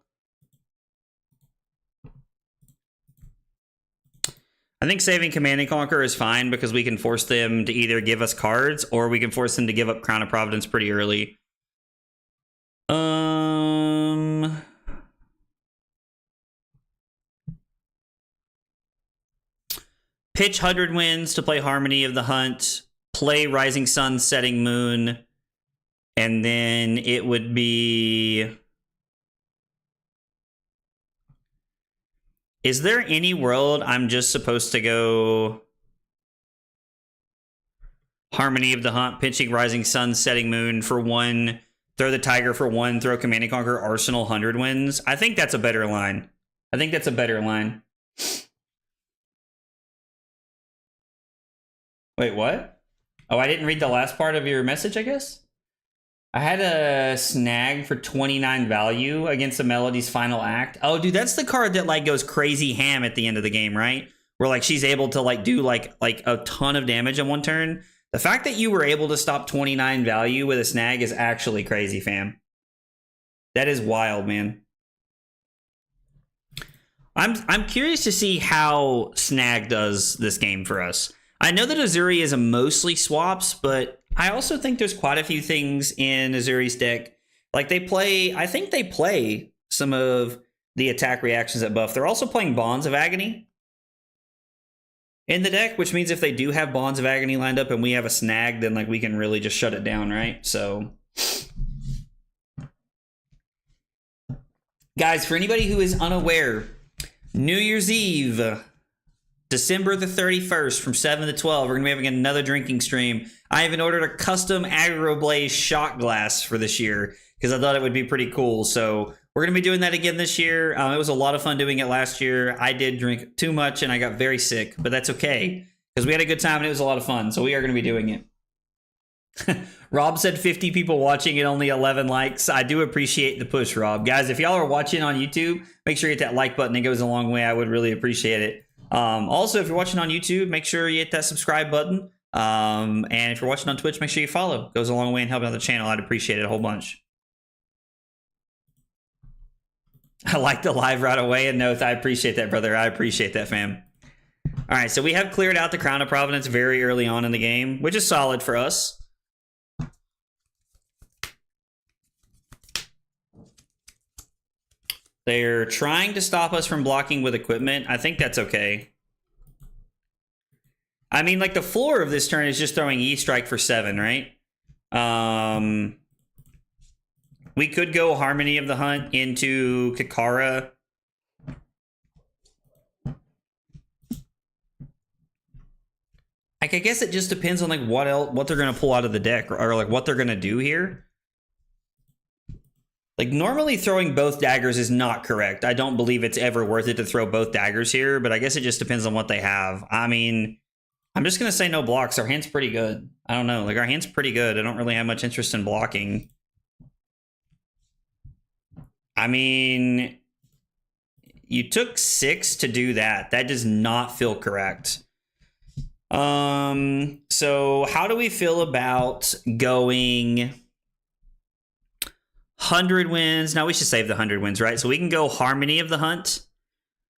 I think saving Command and Conquer is fine because we can force them to either give us cards or we can force them to give up Crown of Providence pretty early. Pitch 100 Winds to play Harmony of the Hunt, play Rising Sun, Setting Moon, and then it would be... Is there any world I'm just supposed to go Harmony of the Hunt, Pinching Rising Sun, Setting Moon for 1, throw the Tiger for 1, throw Command and Conquer, Arsenal 100 wins. I think that's a better line. I think that's a better line. Wait, what? Oh, I didn't read the last part of your message, I guess? I had a snag for 29 value against the Melody's final act. Oh, dude, that's the card that like goes crazy ham at the end of the game, right? Where like she's able to like do like a ton of damage in one turn. The fact that you were able to stop 29 value with a snag is actually crazy, fam. That is wild, man. I'm curious to see how snag does this game for us. I know that Azuri is a mostly swaps, but I also think there's quite a few things in Azuri's deck. Like they play, I think they play some of the attack reactions at buff. They're also playing Bonds of Agony in the deck, which means if they do have Bonds of Agony lined up and we have a snag, then like we can really just shut it down, right? So guys, for anybody who is unaware, New Year's Eve, December the 31st from 7 to 12, we're going to be having another drinking stream. I even ordered a custom Aggro Blaze shot glass for this year because I thought it would be pretty cool. So we're going to be doing that again this year. It was a lot of fun doing it last year. I did drink too much and I got very sick, but that's okay because we had a good time and it was a lot of fun. So we are going to be doing it. Rob said 50 people watching and only 11 likes. I do appreciate the push, Rob. Guys, if y'all are watching on YouTube, make sure you hit that like button. It goes a long way. I would really appreciate it. Also, if you're watching on YouTube, make sure you hit that subscribe button. And if you're watching on Twitch, make sure you follow. It goes a long way in helping out the channel. I'd appreciate it a whole bunch. I like the live right away. And no, I appreciate that, brother. I appreciate that, fam. All right, so we have cleared out the Crown of Providence very early on in the game, which is solid for us. They're trying to stop us from blocking with equipment. I think that's okay. I mean, like, the floor of this turn is just throwing E-Strike for 7, right? We could go Harmony of the Hunt into Kikara. Like, I guess it just depends on, like, what they're going to pull out of the deck or like, what they're going to do here. Like, normally throwing both daggers is not correct. I don't believe it's ever worth it to throw both daggers here, but I guess it just depends on what they have. I mean, I'm just going to say no blocks. Our hand's pretty good. I don't know. Like, our hand's pretty good. I don't really have much interest in blocking. I mean, you took 6 to do that. That does not feel correct. So how do we feel about going 100 wins? Now we should save the 100 wins, right? So we can go Harmony of the Hunt.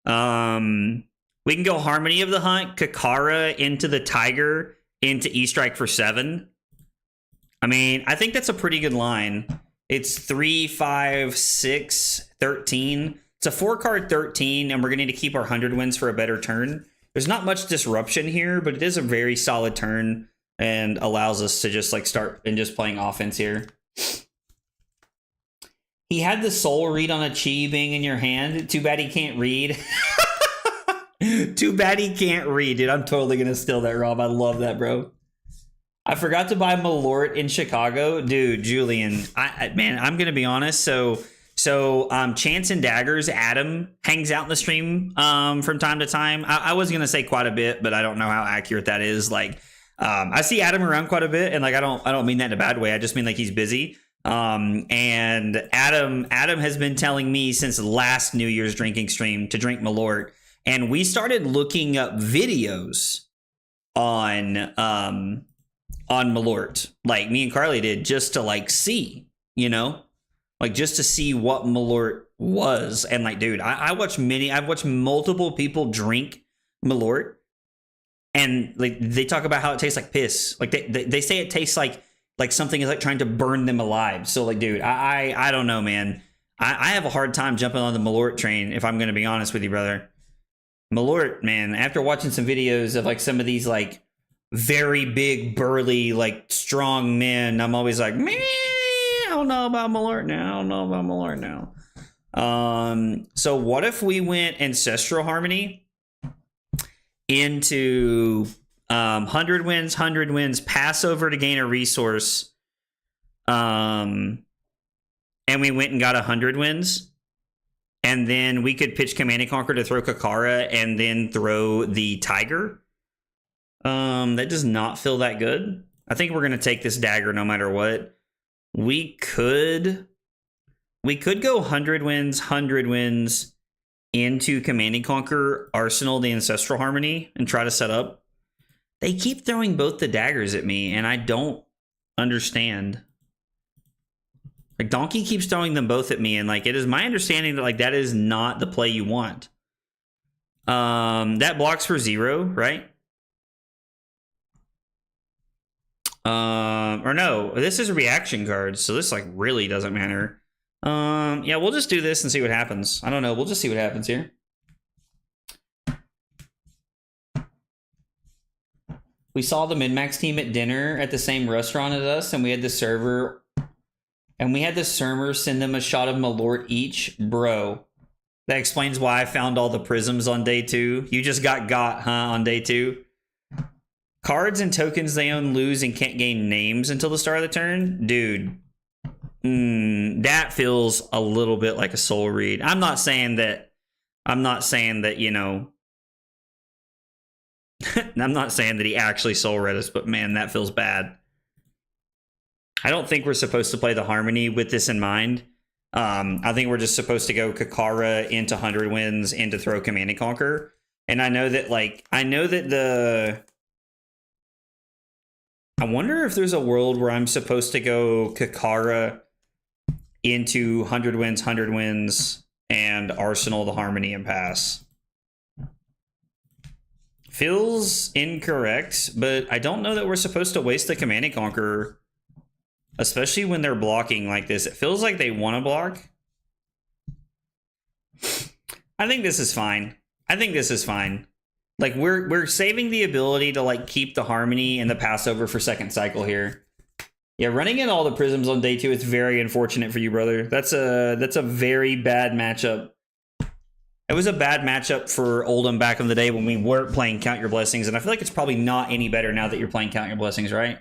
We can go Harmony of the Hunt, Kikara into the Tiger, into E-Strike for 7. I mean, I think that's a pretty good line. It's 3, 5, 6, 13. It's a 4-card 13, and we're going to need to keep our 100 wins for a better turn. There's not much disruption here, but it is a very solid turn and allows us to just like start and just playing offense here. He had the soul read on a Chi being in your hand. Too bad he can't read. Too bad he can't read, dude. I'm totally going to steal that, Rob. I love that, bro. I forgot to buy Malort in Chicago. Dude, Julian, man, I'm going to be honest. So Chance and Daggers, Adam hangs out in the stream from time to time. I was going to say quite a bit, but I don't know how accurate that is. Like, I see Adam around quite a bit, and like I don't mean that in a bad way. I just mean like he's busy. And Adam has been telling me since last New Year's drinking stream to drink Malort, and we started looking up videos on Malort, like me and Carly did, just to like see, you know. Like, just to see what Malort was. And, like, dude, I've watched multiple people drink Malort. And, like, they talk about how it tastes like piss. Like, they say it tastes like something is, like, trying to burn them alive. So, like, dude, I don't know, man. I have a hard time jumping on the Malort train, if I'm going to be honest with you, brother. Malort, man, after watching some videos of, like, some of these, like, very big, burly, like, strong men, I'm always like, man. I don't know about Malort now. So what if we went Ancestral Harmony into 100 wins, pass over to gain a resource. And we went and got 100 wins. And then we could pitch Command and Conquer to throw Kakara and then throw the Tiger. That does not feel that good. I think we're going to take this dagger no matter what. We could go 100 wins into Command and Conquer, Arsenal the Ancestral Harmony, and try to set up. They keep throwing both the daggers at me, and I don't understand. Like, Donkey keeps throwing them both at me, and like, it is my understanding that like that is not the play you want. That blocks for 0, right? Or no, this is a reaction card, so this like really doesn't matter. Yeah, we'll just do this and see what happens. I don't know, we'll just see what happens here. We saw the Min-Max team at dinner at the same restaurant as us, and we had the server send them a shot of Malort each. Bro, that explains why I found all the prisms on day 2. You just got, huh, on day 2? Cards and tokens they own lose and can't gain names until the start of the turn? Dude, that feels a little bit like a soul read. I'm not saying that, you know, I'm not saying that he actually soul read us, but man, that feels bad. I don't think we're supposed to play the Harmony with this in mind. I think we're just supposed to go Kakara into 100 wins and to throw Command and Conquer. And I know that, like, I wonder if there's a world where I'm supposed to go Kakara into 100 wins, and Arsenal the Harmony and pass. Feels incorrect, but I don't know that we're supposed to waste the Command and Conquer, especially when they're blocking like this. It feels like they want to block. I think this is fine. Like, we're saving the ability to like keep the Harmony and the Passover for second cycle here. Yeah, running in all the prisms on day 2, it's very unfortunate for you, brother. That's a very bad matchup. It was a bad matchup for Oldham back in the day when we weren't playing Count Your Blessings, and I feel like it's probably not any better now that you're playing Count Your Blessings, right?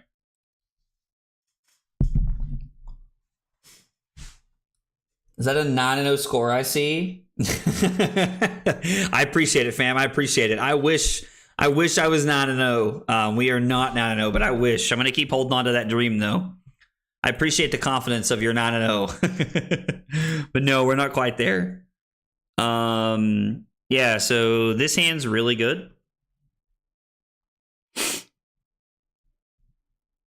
Is that a 9-0 score I see? I appreciate it, fam. I appreciate it. I wish I was 9-0. We are not 9-0, but I wish. I'm going to keep holding on to that dream, though. I appreciate the confidence of your 9-0. But no, we're not quite there. Yeah, so this hand's really good.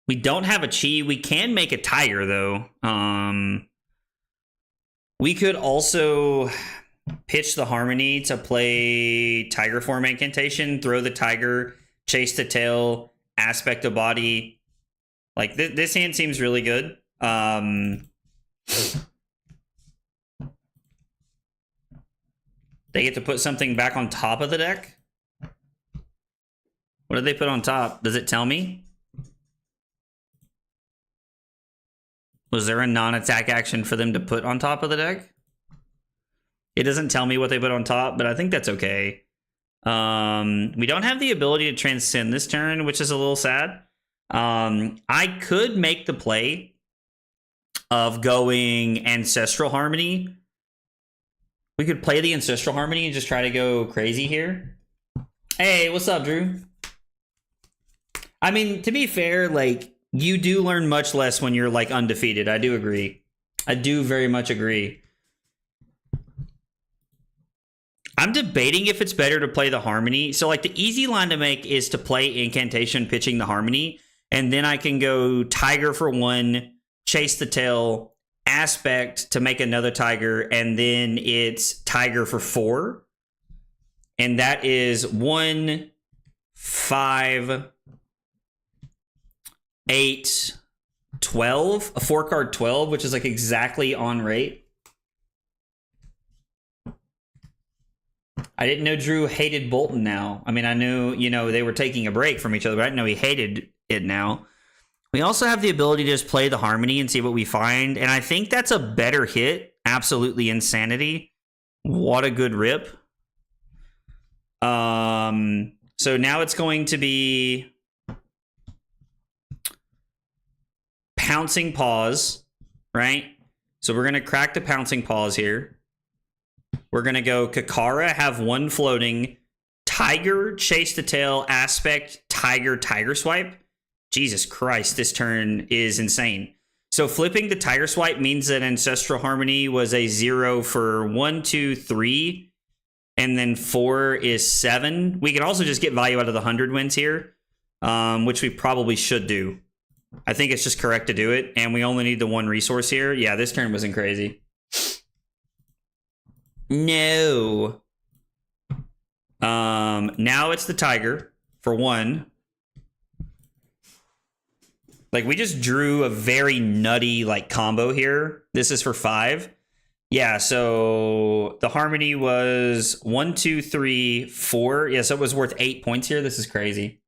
We don't have a Chi. We can make a Tiger, though. We could also pitch the Harmony to play Tiger form incantation, throw the Tiger, chase the tail, aspect of body. Like, this hand seems really good. They get to put something back on top of the deck? What did they put on top? Does it tell me? Was there a non-attack action for them to put on top of the deck? It doesn't tell me what they put on top, but I think that's okay. We don't have the ability to transcend this turn, which is a little sad. I could make the play of going Ancestral Harmony. We could play the Ancestral Harmony and just try to go crazy here. Hey, what's up, Drew? I mean, to be fair, like, you do learn much less when you're, like, undefeated. I do agree. I do very much agree. I'm debating if it's better to play the Harmony. So, like, the easy line to make is to play Incantation pitching the Harmony, and then I can go Tiger for 1, chase the tail, aspect to make another Tiger, and then it's Tiger for 4. And that is 1, 5, 8, 12. A 4-card 12, which is like exactly on rate. I didn't know Drew hated Bolton now. I mean, I knew, you know, they were taking a break from each other, but I didn't know he hated it now. We also have the ability to just play the Harmony and see what we find. And I think that's a better hit. Absolutely Insanity. What a good rip. So now it's going to be Pouncing Paws, right? So we're going to crack the Pouncing Paws here. We're going to go Kakara, have one floating, Tiger, Chase the Tail, Aspect, Tiger, Tiger Swipe. Jesus Christ, this turn is insane. So flipping the Tiger Swipe means that Ancestral Harmony was a 0 for 1, 2, 3, and then 4 is 7. We can also just get value out of the 100 wins here, which we probably should do. I think it's just correct to do it, and we only need the one resource here. Yeah, this turn wasn't crazy. No. Now it's the Tiger for 1. Like, we just drew a very nutty, like, combo here. This is for 5. Yeah, so the Harmony was 1, 2, 3, 4. Yeah, so it was worth 8 points here. This is crazy.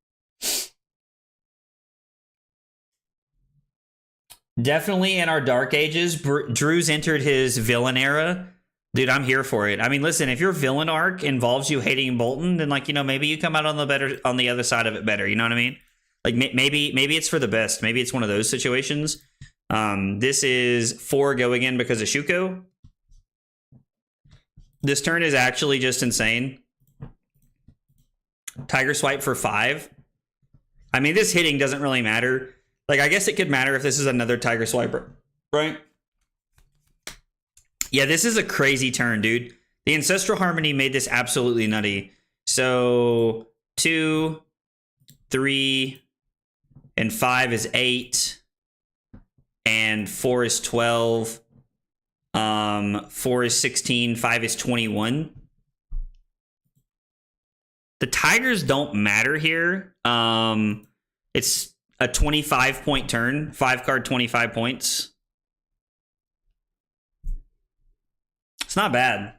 Definitely in our dark ages, Drew's entered his villain era. Dude, I'm here for it. I mean, listen, if your villain arc involves you hating Bolton, then, like, you know, maybe you come out on the other side of it better. You know what I mean? Like, maybe it's for the best. Maybe it's one of those situations. This is 4 going in because of Shuko. This turn is actually just insane. Tiger Swipe for 5. I mean, this hitting doesn't really matter. Like, I guess it could matter if this is another Tiger Swiper, right? Yeah, this is a crazy turn, dude. The Ancestral Harmony made this absolutely nutty. So 2, 3, and 5 is 8, and 4 is 12. 4 is 16, 5 is 21. The Tigers don't matter here. It's a 25-point turn. 5 card, 25 points. It's not bad.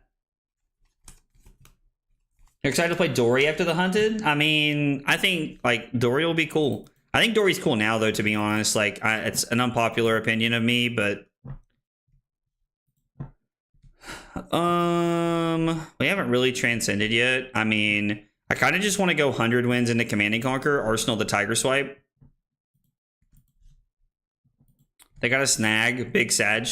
You're excited to play Dory after the Hunted? I mean, I think, like, Dory will be cool. I think Dory's cool now, though, to be honest. Like, it's an unpopular opinion of me, but... we haven't really transcended yet. I mean, I kind of just want to go 100 wins into Command and Conquer, Arsenal the Tiger Swipe. They got a snag, big Sag.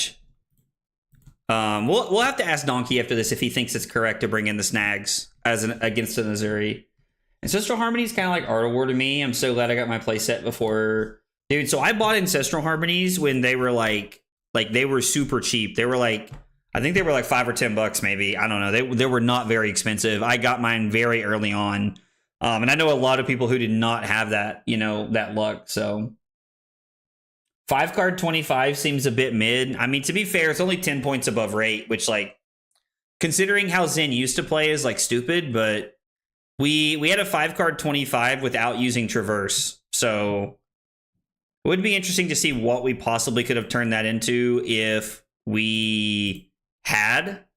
We'll have to ask Donkey after this if he thinks it's correct to bring in the snags against the Missouri. Ancestral Harmony is kind of like Art of War to me. I'm so glad I got my playset before. Dude, so I bought Ancestral Harmonies when they were like they were super cheap. They were like, I think they were like $5 or $10 maybe. I don't know. They were not very expensive. I got mine very early on. And I know a lot of people who did not have that, you know, that luck. So 5 card 25 seems a bit mid. I mean, to be fair, it's only 10 points above rate, which, like, considering how Zen used to play is like stupid, but we had a 5 card 25 without using Traverse. So it would be interesting to see what we possibly could have turned that into if we had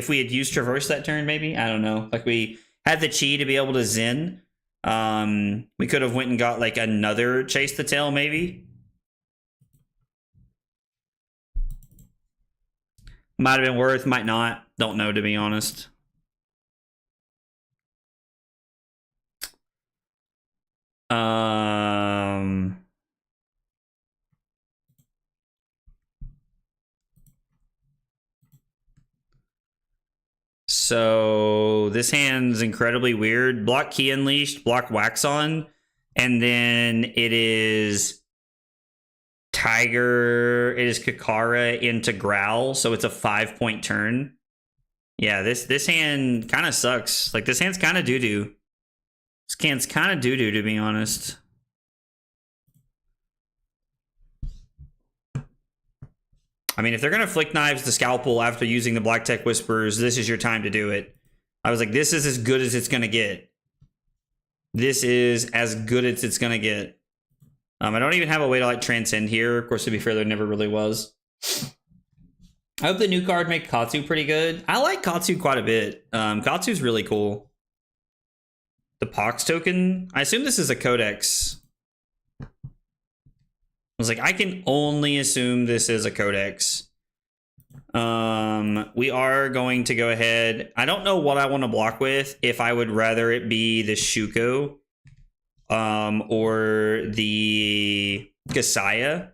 used Traverse that turn, maybe. I don't know. Like, we had the chi to be able to Zen. We could have went and got like another Chase the Tail, maybe. Might have been worth, might not. Don't know, to be honest. So this hand's incredibly weird. Block Key Unleashed, block Wax On, and then it is Tiger, it is Kakara into Growl, so it's a 5-point turn. Yeah, this hand kind of sucks. Like, this hand's kind of doo-doo. This hand's kind of doo-doo, to be honest. I mean, if they're going to Flick Knives the Scalpel after using the Black Tech Whispers, this is your time to do it. I was like, this is as good as it's going to get. This is as good as it's going to get. I don't even have a way to, like, transcend here. Of course, to be fair, there never really was. I hope the new card make Katsu pretty good. I like Katsu quite a bit. Katsu's really cool. The Pox token. I assume this is a Codex. I was like, I can only assume this is a Codex. We are going to go ahead. I don't know what I want to block with. If I would rather it be the Shuko, or the Kasaya.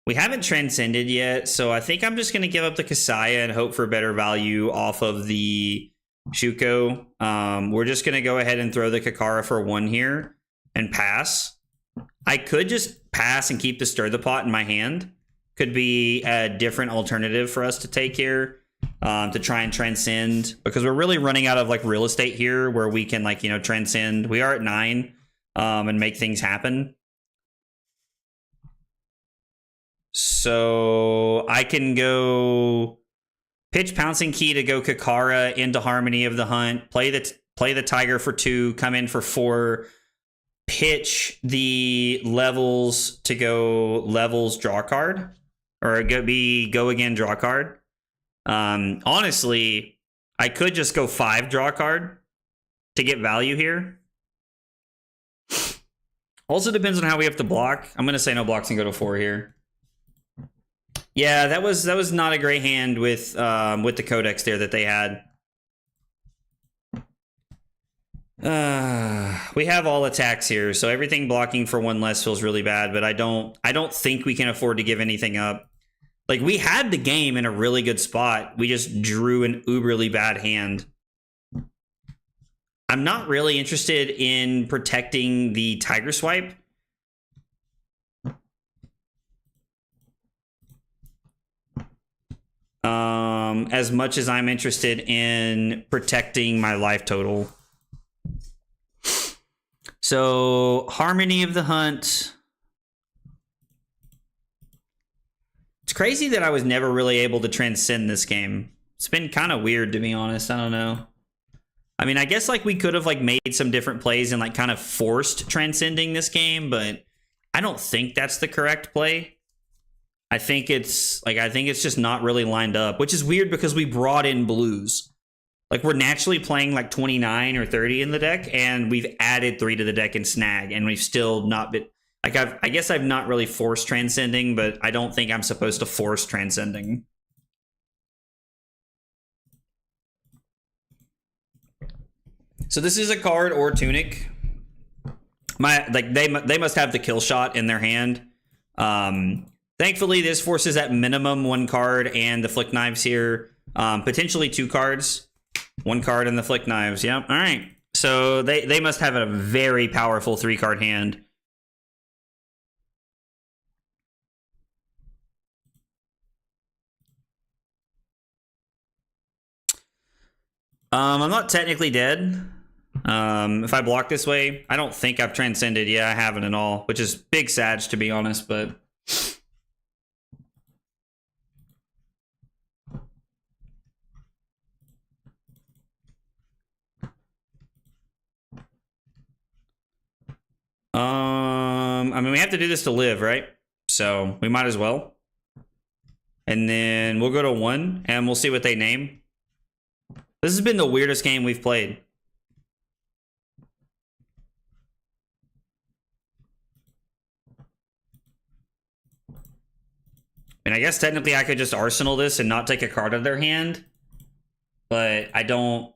We haven't transcended yet, so I think I'm just going to give up the Kasaya and hope for better value off of the Shuko. We're just going to go ahead and throw the Kakara for 1 here and pass. I could just pass and keep the Stir the Pot in my hand. Could be a different alternative for us to take here, to try and transcend, because we're really running out of like real estate here where we can, like, you know, transcend. We are at 9, and make things happen. So I can go pitch Pouncing Key to go Kakara into Harmony of the Hunt, play the Tiger for 2, come in for 4, pitch the Levels to go Levels draw card, or go again draw card. Honestly, I could just go 5 draw card to get value here. Also depends on how we have to block. I'm gonna say no blocks and go to 4 here. Yeah, that was not a great hand with the Codex there that they had. We have all attacks here, so everything blocking for 1 less feels really bad, but I don't think we can afford to give anything up. Like, we had the game in a really good spot. We just drew an uberly bad hand. I'm not really interested in protecting the Tiger Swipe. As much as I'm interested in protecting my life total. So, Harmony of the Hunt. It's crazy that I was never really able to transcend this game. It's been kind of weird, to be honest. I don't know. I mean, I guess like we could have like made some different plays and like kind of forced transcending this game, but I don't think that's the correct play. I think it's just not really lined up, which is weird because we brought in blues. Like, we're naturally playing like 29 or 30 in the deck, and we've added 3 to the deck in Snag, and we've still not been like, I guess I've not really forced transcending, but I don't think I'm supposed to force transcending. So this is a card or Tunic. They must have the kill shot in their hand. Thankfully, this forces at minimum 1 card and the Flick Knives here. Potentially 2 cards. 1 card and the Flick Knives. Yep. All right. So they must have a very powerful 3-card hand. I'm not technically dead. If I block this way, I don't think I've transcended. Yeah, I haven't at all, which is big Sag, to be honest, but... I mean, we have to do this to live, right? So we might as well. And then we'll go to 1 and we'll see what they name. This has been the weirdest game we've played. And I guess technically I could just Arsenal this and not take a card out of their hand. But I don't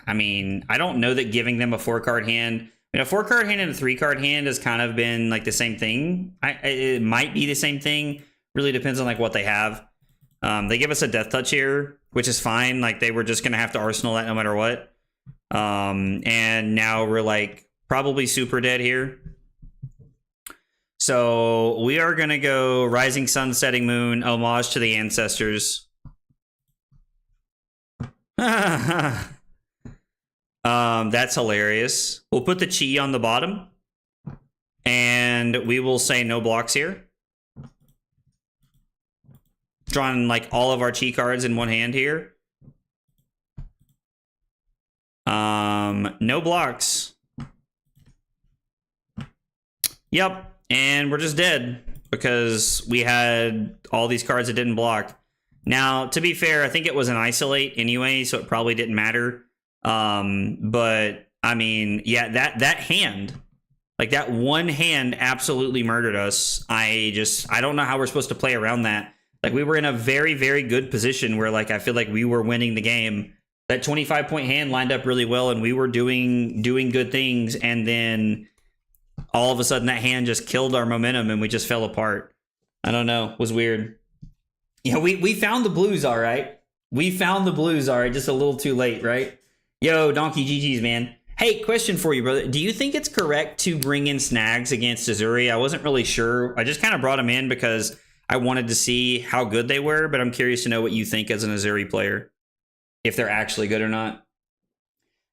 know that giving them a 4-card hand... a 4-card hand and a 3-card hand has kind of been like the same thing. It might be the same thing. Really depends on like what they have. They give us a Death Touch here, which is fine. Like, they were just gonna have to Arsenal that no matter what. And now we're like probably super dead here. So we are gonna go Rising Sun, Setting Moon, Homage to the Ancestors. That's hilarious. We'll put the Chi on the bottom. And we will say no blocks here. Drawing like all of our Chi cards in one hand here. No blocks. Yep. And we're just dead because we had all these cards that didn't block. Now, to be fair, I think it was an isolate anyway, so it probably didn't matter. But I mean, yeah, that hand, like that one hand absolutely murdered us. I don't know how we're supposed to play around that. Like, we were in a very, very good position where, like, I feel like we were winning the game. That 25-point hand lined up really well, and we were doing good things, and then all of a sudden that hand just killed our momentum, and we just fell apart. I don't know. It was weird. Yeah, we found the blues, all right. We found the blues, all right. Just a little too late, right? Yo, Donkey GG's, man. Hey, question for you, brother. Do you think it's correct to bring in snags against Azuri? I wasn't really sure. I just kind of brought them in because I wanted to see how good they were, but I'm curious to know what you think as an Azuri player, if they're actually good or not.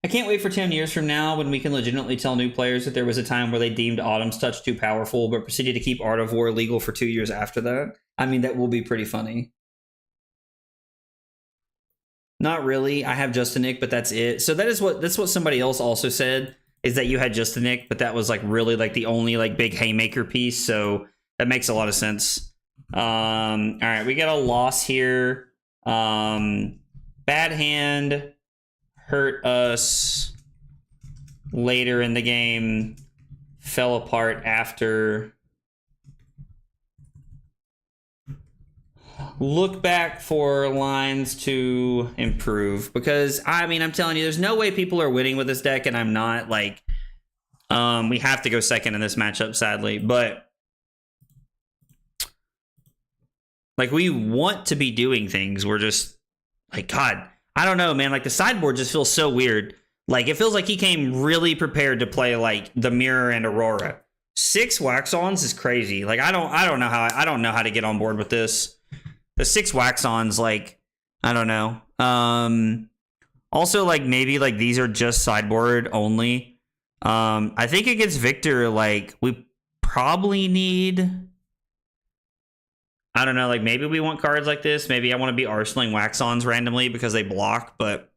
I can't wait for 10 years from now when we can legitimately tell new players that there was a time where they deemed Autumn's Touch too powerful, but proceeded to keep Art of War legal for 2 years after that. I mean, that will be pretty funny. Not really. I have just a Nick, but that's it. So that's what somebody else also said, is that you had just a Nick, but that was like really like the only like big haymaker piece. So that makes a lot of sense. All right, we got a loss here. Bad hand hurt us later in the game, fell apart after. Look back for lines to improve, because I mean, I'm telling you, there's no way people are winning with this deck, and I'm not. Like, we have to go second in this matchup, sadly, but like, we want to be doing things. We're just like, God, I don't know, man. Like, the sideboard just feels so weird. Like, it feels like he came really prepared to play like the Mirror and Aurora. 6 Wax-Ons is crazy. Like, I don't know how to get on board with this. The 6 Wax-Ons, like, I don't know. Also, like, maybe like these are just sideboard only. I think against Victor, like, we probably need, I don't know, like, maybe we want cards like this. Maybe I want to be arsenaling Wax-Ons randomly because they block, but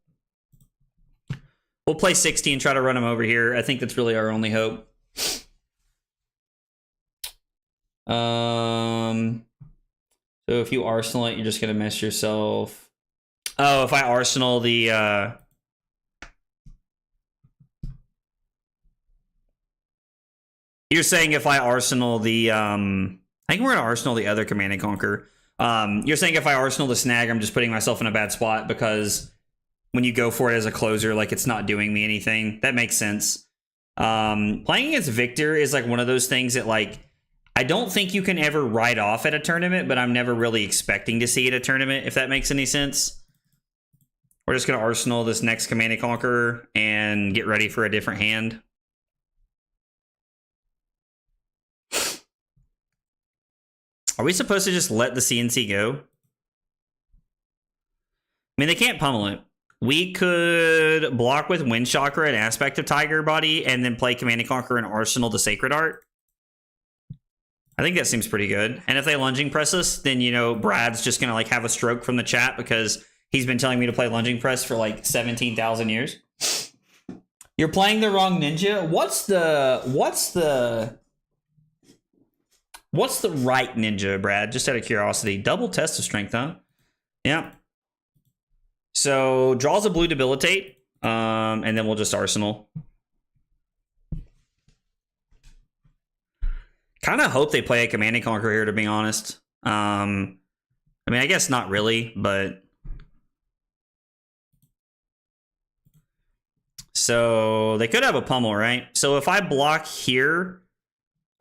we'll play 60 and try to run them over here. I think that's really our only hope. So if you Arsenal it, you're just going to mess yourself. Oh, if I Arsenal the... You're saying if I Arsenal the... I think we're going to Arsenal the other Command and Conquer. You're saying if I Arsenal the Snag, I'm just putting myself in a bad spot because when you go for it as a closer, like, it's not doing me anything. That makes sense. Playing against Victor is like one of those things that, like, I don't think you can ever write off at a tournament, but I'm never really expecting to see it at a tournament, if that makes any sense. We're just going to Arsenal this next Command and Conquer and get ready for a different hand. Are we supposed to just let the CNC go? I mean, they can't pummel it. We could block with Wind Chakra and Aspect of Tiger Body and then play Command and Conquer and Arsenal the Sacred Art. I think that seems pretty good. And if they lunging press us, then, you know, Brad's just going to, like, have a stroke from the chat because he's been telling me to play lunging press for, like, 17,000 years. You're playing the wrong ninja? What's the right ninja, Brad? Just out of curiosity. Double test of strength, huh? Yeah. So, draws a blue debilitate, and then we'll just Arsenal. Kind of hope they play a Command and Conquer here, to be honest. I mean, I guess not really, but... So, they could have a pummel, right? So, if I block here,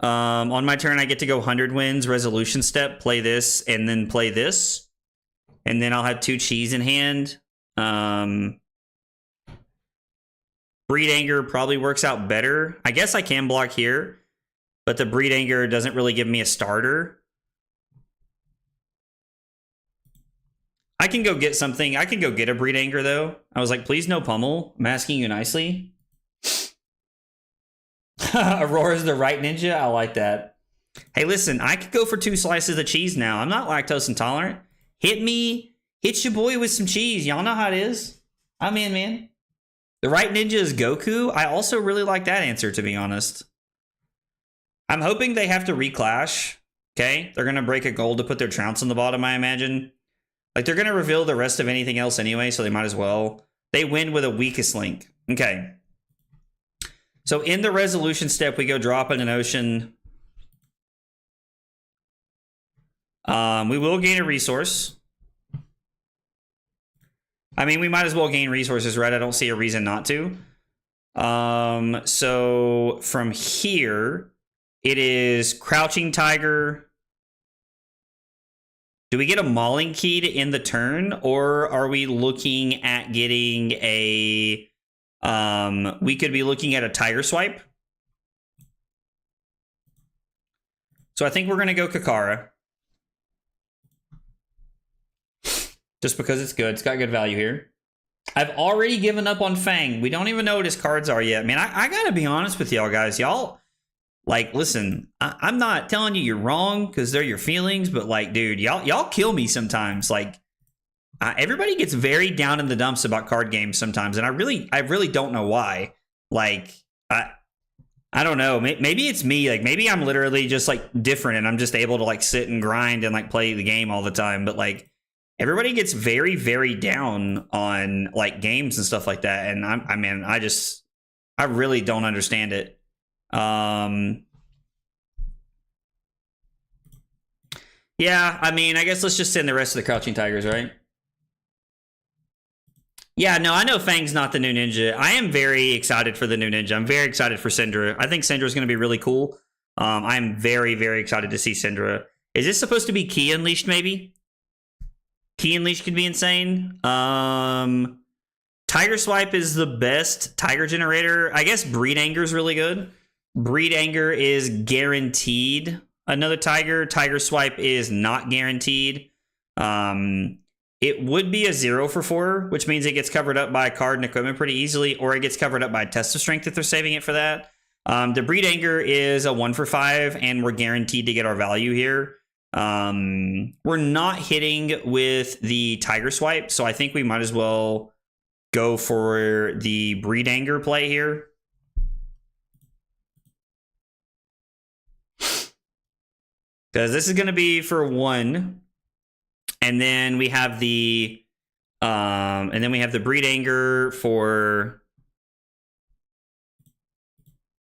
on my turn, I get to go 100 wins, Resolution Step, play this, and then play this. And then I'll have 2 cheese in hand. Breed Anger probably works out better. I guess I can block here. But the Breed Anger doesn't really give me a starter. I can go get something. I can go get a Breed Anger, though. I was like, please no pummel. I'm asking you nicely. Aurora's the right ninja? I like that. Hey, listen, I could go for 2 slices of cheese now. I'm not lactose intolerant. Hit me. Hit your boy with some cheese. Y'all know how it is. I'm in, man. The right ninja is Goku. I also really like that answer, to be honest. I'm hoping they have to reclash. Okay, they're going to break a gold to put their Trounce on the bottom, I imagine. Like, they're going to reveal the rest of anything else anyway, so they might as well. They win with a weakest link. Okay. So in the resolution step, we go drop in an ocean. We will gain a resource. I mean, we might as well gain resources, right? I don't see a reason not to. So from here, it is Crouching Tiger. Do we get a Mauling Key to end the turn, or are we looking at getting a... we could be looking at a Tiger Swipe. So I think we're going to go Kakara. Just because it's good. It's got good value here. I've already given up on Fang. We don't even know what his cards are yet. Man, I got to be honest with y'all guys. Y'all, like, listen, I'm not telling you you're wrong because they're your feelings, but, like, dude, y'all kill me sometimes. Like, everybody gets very down in the dumps about card games sometimes, and I really don't know why. Like, I don't know. Maybe it's me. Like, maybe I'm literally just, like, different, and I'm just able to, like, sit and grind and, like, play the game all the time. But, like, everybody gets very, very down on, like, games and stuff like that. And I really don't understand it. Yeah, I mean, I guess let's just send the rest of the Crouching Tigers, right? Yeah, no, I know Fang's not the new ninja. I am very excited for the new ninja. I'm very excited for Syndra. I think Syndra is going to be really cool. I'm very, very excited to see Syndra. Is this supposed to be Key Unleashed, maybe? Key Unleashed could be insane. Tiger Swipe is the best Tiger generator. I guess Breed Anger is really good. Breed Anger is guaranteed another Tiger. Tiger Swipe is not guaranteed. It would be a 0 for 4, which means it gets covered up by card and equipment pretty easily, or it gets covered up by Test of Strength if they're saving it for that. The Breed Anger is a 1 for 5, and we're guaranteed to get our value here. We're not hitting with the Tiger Swipe, so I think we might as well go for the Breed Anger play here. Because this is going to be for 1. And then we have the Breed Anger for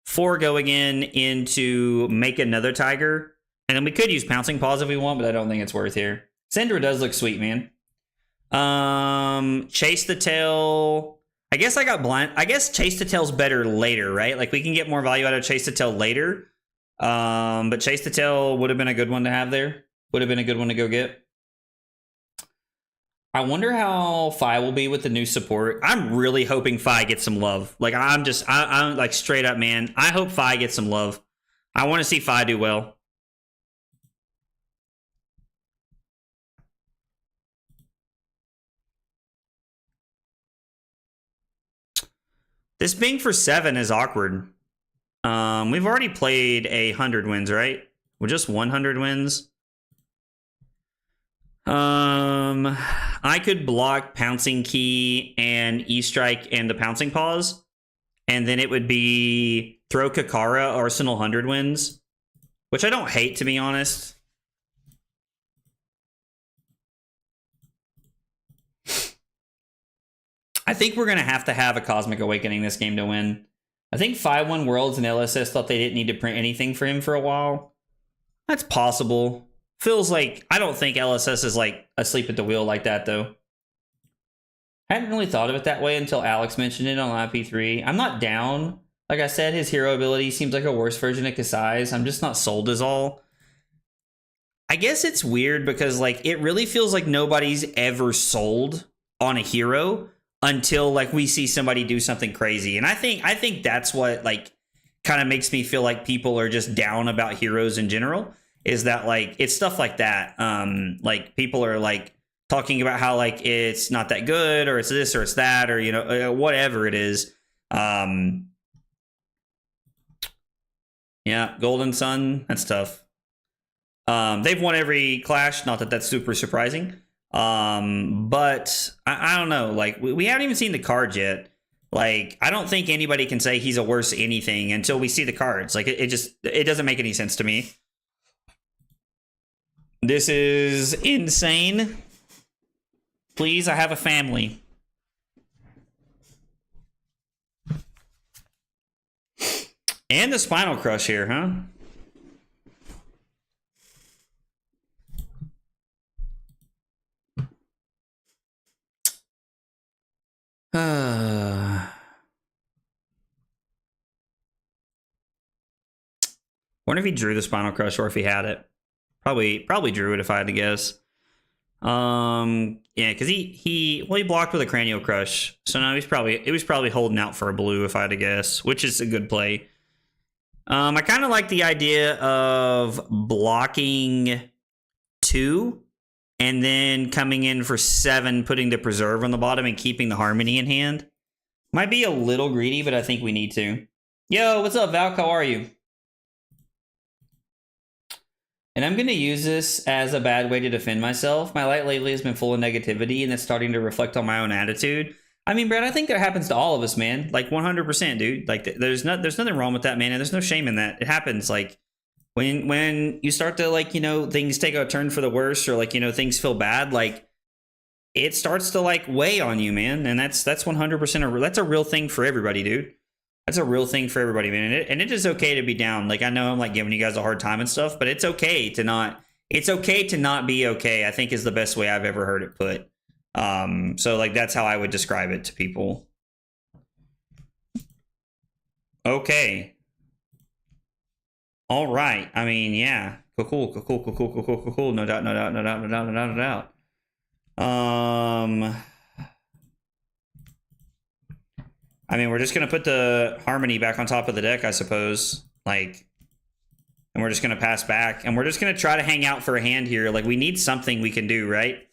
4 going into make another Tiger. And then we could use Pouncing Paws if we want, but I don't think it's worth here. Syndra does look sweet, man. Chase the Tail. I guess I got blind. I guess Chase the Tail's better later, right? Like, we can get more value out of Chase the Tail later. But Chase the Tail would have been a good one to have there. Would have been a good one to go get. I wonder how Fi will be with the new support. I'm really hoping Fi gets some love. Like, I'm like straight up, man. I hope Fi gets some love. I want to see Fi do well. This being for 7 is awkward. We've already played 100 wins, right? With just 100 wins. I could block Pouncing Key and E-Strike and the Pouncing Paws, and then it would be throw Kakara, Arsenal 100 wins, which I don't hate, to be honest. I think we're going to have a Cosmic Awakening this game to win. I think 5-1 Worlds and LSS thought they didn't need to print anything for him for a while. That's possible. Feels like, I don't think LSS is like asleep at the wheel like that, though. I hadn't really thought of it that way until Alex mentioned it on IP3. I'm not down. Like I said, his hero ability seems like a worse version of Kasai's. I'm just not sold as all. I guess it's weird because, like, it really feels like nobody's ever sold on a hero until, like, we see somebody do something crazy. And I think that's what, like, kind of makes me feel like people are just down about heroes in general, is that, like, it's stuff like that. Like, people are, like, talking about how, like, it's not that good, or it's this, or it's that, or, you know, whatever it is. Yeah, Golden Sun, that's tough. They've won every Clash, not that that's super surprising. But I don't know, like, we haven't even seen the cards yet. Like, I don't think anybody can say he's a worse anything until we see the cards. Like, it doesn't make any sense to me. This is insane. Please, I have a family. And the Spinal Crush here, huh? Wonder if he drew the Spinal Crush or if he had it. Probably drew it if I had to guess. Yeah, because he blocked with a Cranial Crush, so now he was probably holding out for a blue if I had to guess, which is a good play. I kind of like the idea of blocking 2 and then coming in for 7, putting the Preserve on the bottom and keeping the Harmony in hand. Might be a little greedy, but I think we need to. Yo, what's up, Valk? How are you? And I'm going to use this as a bad way to defend myself. My light lately has been full of negativity, and it's starting to reflect on my own attitude. I mean, Brad, I think that happens to all of us, man. Like 100%, dude. Like there's nothing wrong with that, man, and there's no shame in that. It happens. Like when you start to, like, you know, things take a turn for the worse, or, like, you know, things feel bad, like it starts to, like, weigh on you, man. And that's 100% that's a real thing for everybody, dude. That's a real thing for everybody, man. And it is okay to be down. Like, I know I'm, like, giving you guys a hard time and stuff, but it's okay to not be okay, I think, is the best way I've ever heard it put. So, like, that's how I would describe it to people. Okay. All right. I mean, yeah. Cool. No doubt. I mean, we're just going to put the Harmony back on top of the deck, I suppose. Like, and we're just going to pass back. And we're just going to try to hang out for a hand here. Like, we need something we can do, right?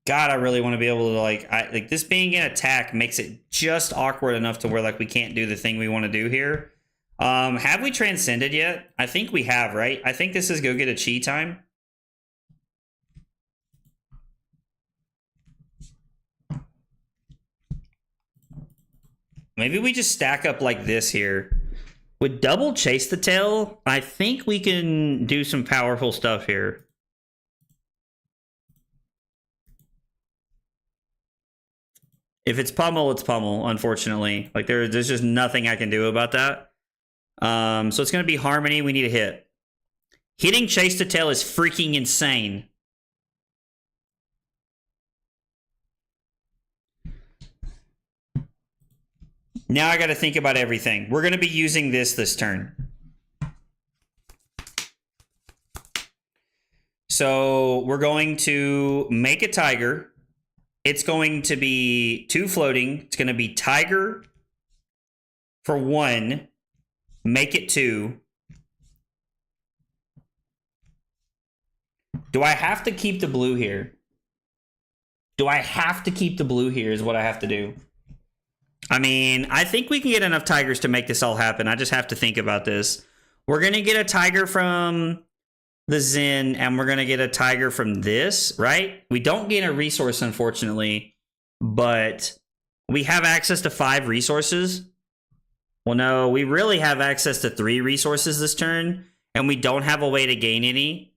God, I really want to be able to, like this being an attack makes it just awkward enough to where, like, we can't do the thing we want to do here. Have we transcended yet? I think we have, right? I think this is go get a chi time. Maybe we just stack up like this here. With double Chase the Tail, I think we can do some powerful stuff here. If it's pummel, it's pummel, unfortunately. Like, there's just nothing I can do about that. So it's going to be Harmony. We need a hit. Hitting Chase the Tail is freaking insane. Now I got to think about everything. We're going to be using this turn. So we're going to make a Tiger. It's going to be 2 floating. It's going to be Tiger for 1. Make it 2. Do I have to keep the blue here? Do I have to keep the blue here is what I have to do. I mean, I think we can get enough Tigers to make this all happen. I just have to think about this. We're going to get a Tiger from the Zen, and we're going to get a Tiger from this, right? We don't gain a resource, unfortunately, but we have access to 5 resources. Well, no, we really have access to 3 resources this turn, and we don't have a way to gain any,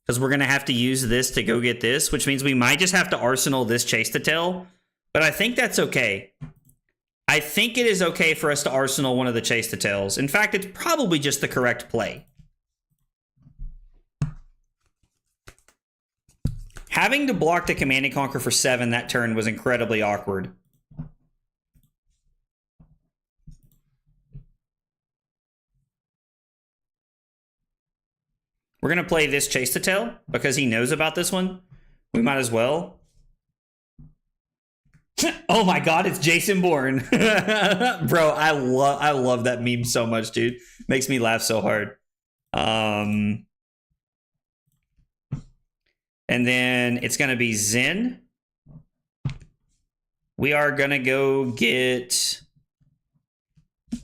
because we're going to have to use this to go get this, which means we might just have to arsenal this Chase the Tail, but I think that's okay. I think it is okay for us to arsenal one of the Chase the Tails. In fact, it's probably just the correct play. Having to block the Command and Conquer for 7 that turn was incredibly awkward. We're going to play this Chase the Tail because he knows about this one. We might as well. Oh my god, it's Jason Bourne. Bro, I love that meme so much, dude. Makes me laugh so hard. And then it's going to be Zen. We are going to go get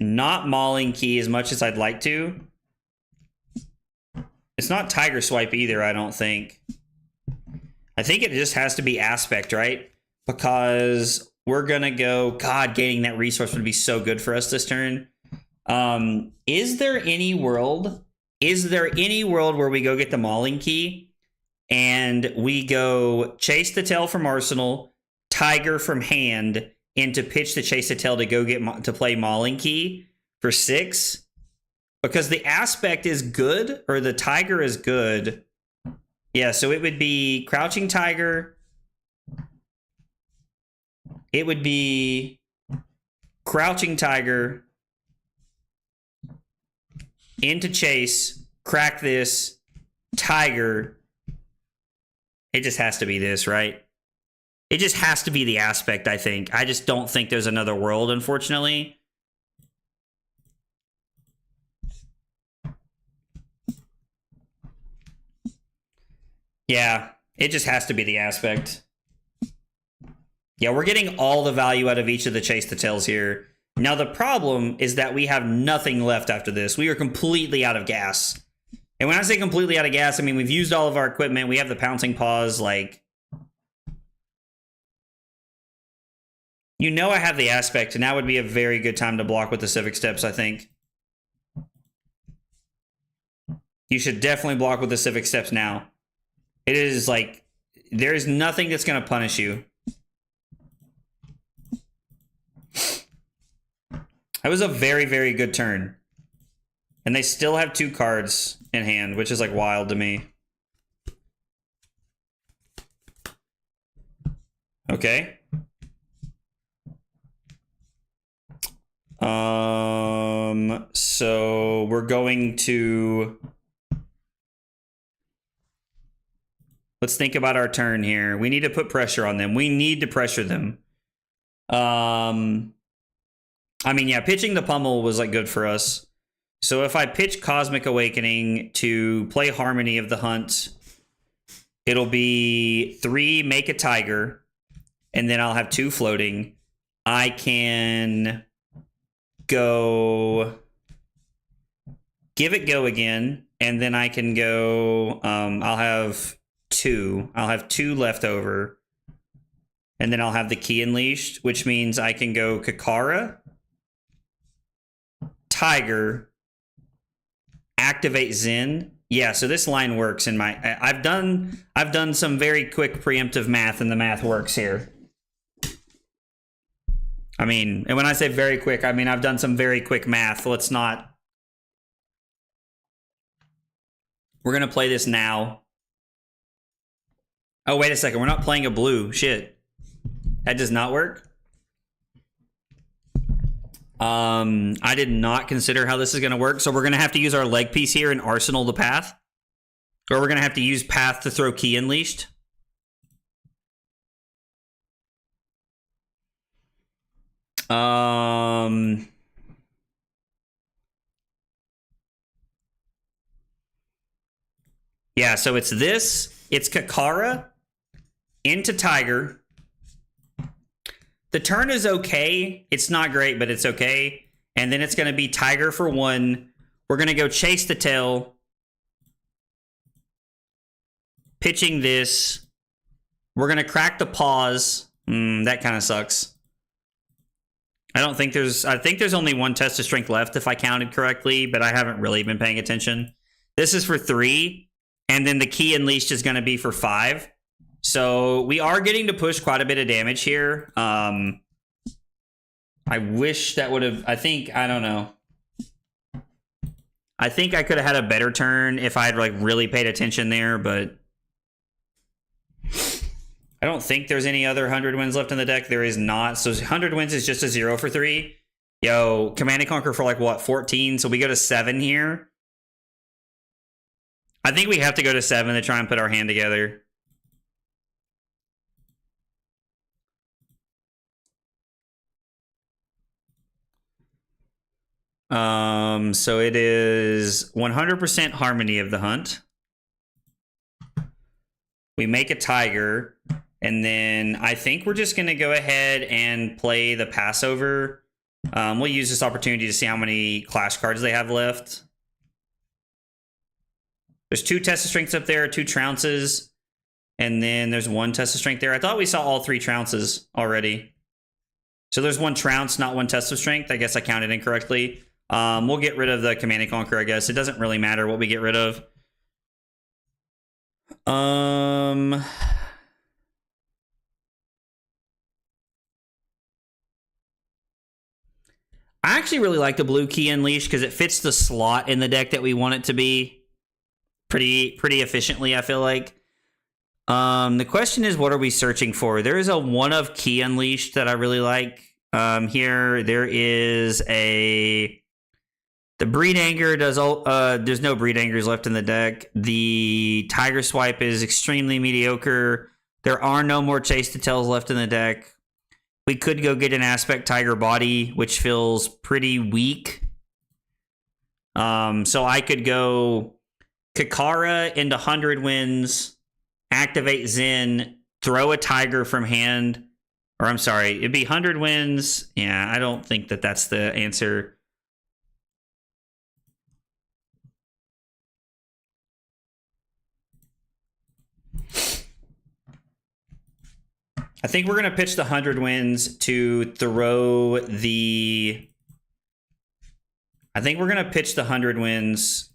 not Mauling Key as much as I'd like to. It's not Tiger Swipe either, I don't think. I think it just has to be Aspect, right? Because we're going to go... God, gaining that resource would be so good for us this turn. Is there any world where we go get the Mauling Key and we go Chase the Tail from Arsenal, Tiger from hand, and to pitch the Chase the Tail to go get to play Mauling Key for 6? Because the Aspect is good, or the Tiger is good, Yeah, so it would be Crouching Tiger. It would be Crouching Tiger into Chase, crack this, Tiger. It just has to be this, right? It just has to be the aspect, I think. I just don't think there's another world, unfortunately. Yeah, it just has to be the aspect. Yeah, we're getting all the value out of each of the Chase the Tails here. Now, the problem is that we have nothing left after this. We are completely out of gas. And when I say completely out of gas, I mean, we've used all of our equipment. We have the Pouncing Paws, like... You know I have the aspect, and now would be a very good time to block with the Civic Steps, I think. You should definitely block with the Civic Steps now. It is like, there is nothing that's going to punish you. That was a very, very good turn. And they still have 2 cards in hand, which is like wild to me. Okay. So we're going to... Let's think about our turn here. We need to put pressure on them. We need to pressure them. I mean, yeah, pitching the Pummel was like good for us. So if I pitch Cosmic Awakening to play Harmony of the Hunt, it'll be 3, make a Tiger, and then I'll have 2 floating. I can go give it go again, and then I can go, I'll have 2. I'll have 2 left over. And then I'll have the Key Unleashed, which means I can go Kakara, Tiger, activate Zen. Yeah, so this line works in my... I've done some very quick preemptive math, and the math works here. I mean, and when I say very quick, I mean I've done some very quick math. Let's not... We're going to play this now. Oh, wait a second. We're not playing a blue. Shit. That does not work. I did not consider how this is going to work. So we're going to have to use our leg piece here and arsenal the path. Or we're going to have to use path to throw Key Unleashed. Yeah, so it's this. It's Kakara into Tiger. The turn is okay. It's not great, but it's okay. And then it's going to be Tiger for 1. We're going to go Chase the Tail. Pitching this. We're going to crack the Paws. That kind of sucks. I think there's only 1 test of strength left if I counted correctly, but I haven't really been paying attention. This is for 3. And then the Key Unleashed is going to be for 5. So we are getting to push quite a bit of damage here. I wish that would have... I don't know. I think I could have had a better turn if I had like really paid attention there, but... I don't think there's any other 100 wins left in the deck. There is not. So 100 wins is just a 0 for 3. Yo, Command and Conquer for like, what, 14? So we go to 7 here. I think we have to go to 7 to try and put our hand together. So it is 100% Harmony of the Hunt. We make a Tiger, and then I think we're just going to go ahead and play the Passover. We'll use this opportunity to see how many Clash cards they have left. There's 2 Test of Strengths up there, 2 Trounces, and then there's 1 Test of Strength there. I thought we saw all 3 Trounces already. So there's 1 Trounce, not 1 Test of Strength. I guess I counted incorrectly. We'll get rid of the Command and Conquer, I guess. It doesn't really matter what we get rid of. I actually really like the blue Key Unleash because it fits the slot in the deck that we want it to be pretty efficiently, I feel like. The question is, what are we searching for? There is a one of Key Unleashed that I really like. Here there is the Breed Anger does there's no Breed Angers left in the deck. The Tiger Swipe is extremely mediocre. There are no more Chase to Tails left in the deck. We could go get an Aspect Tiger Body, which feels pretty weak. So I could go Kakara into 100 wins, activate Zen, throw a Tiger from hand. Or I'm sorry, it'd be 100 wins. Yeah, I don't think that that's the answer. I think we're going to pitch the 100 wins to throw the... I think we're going to pitch the 100 wins.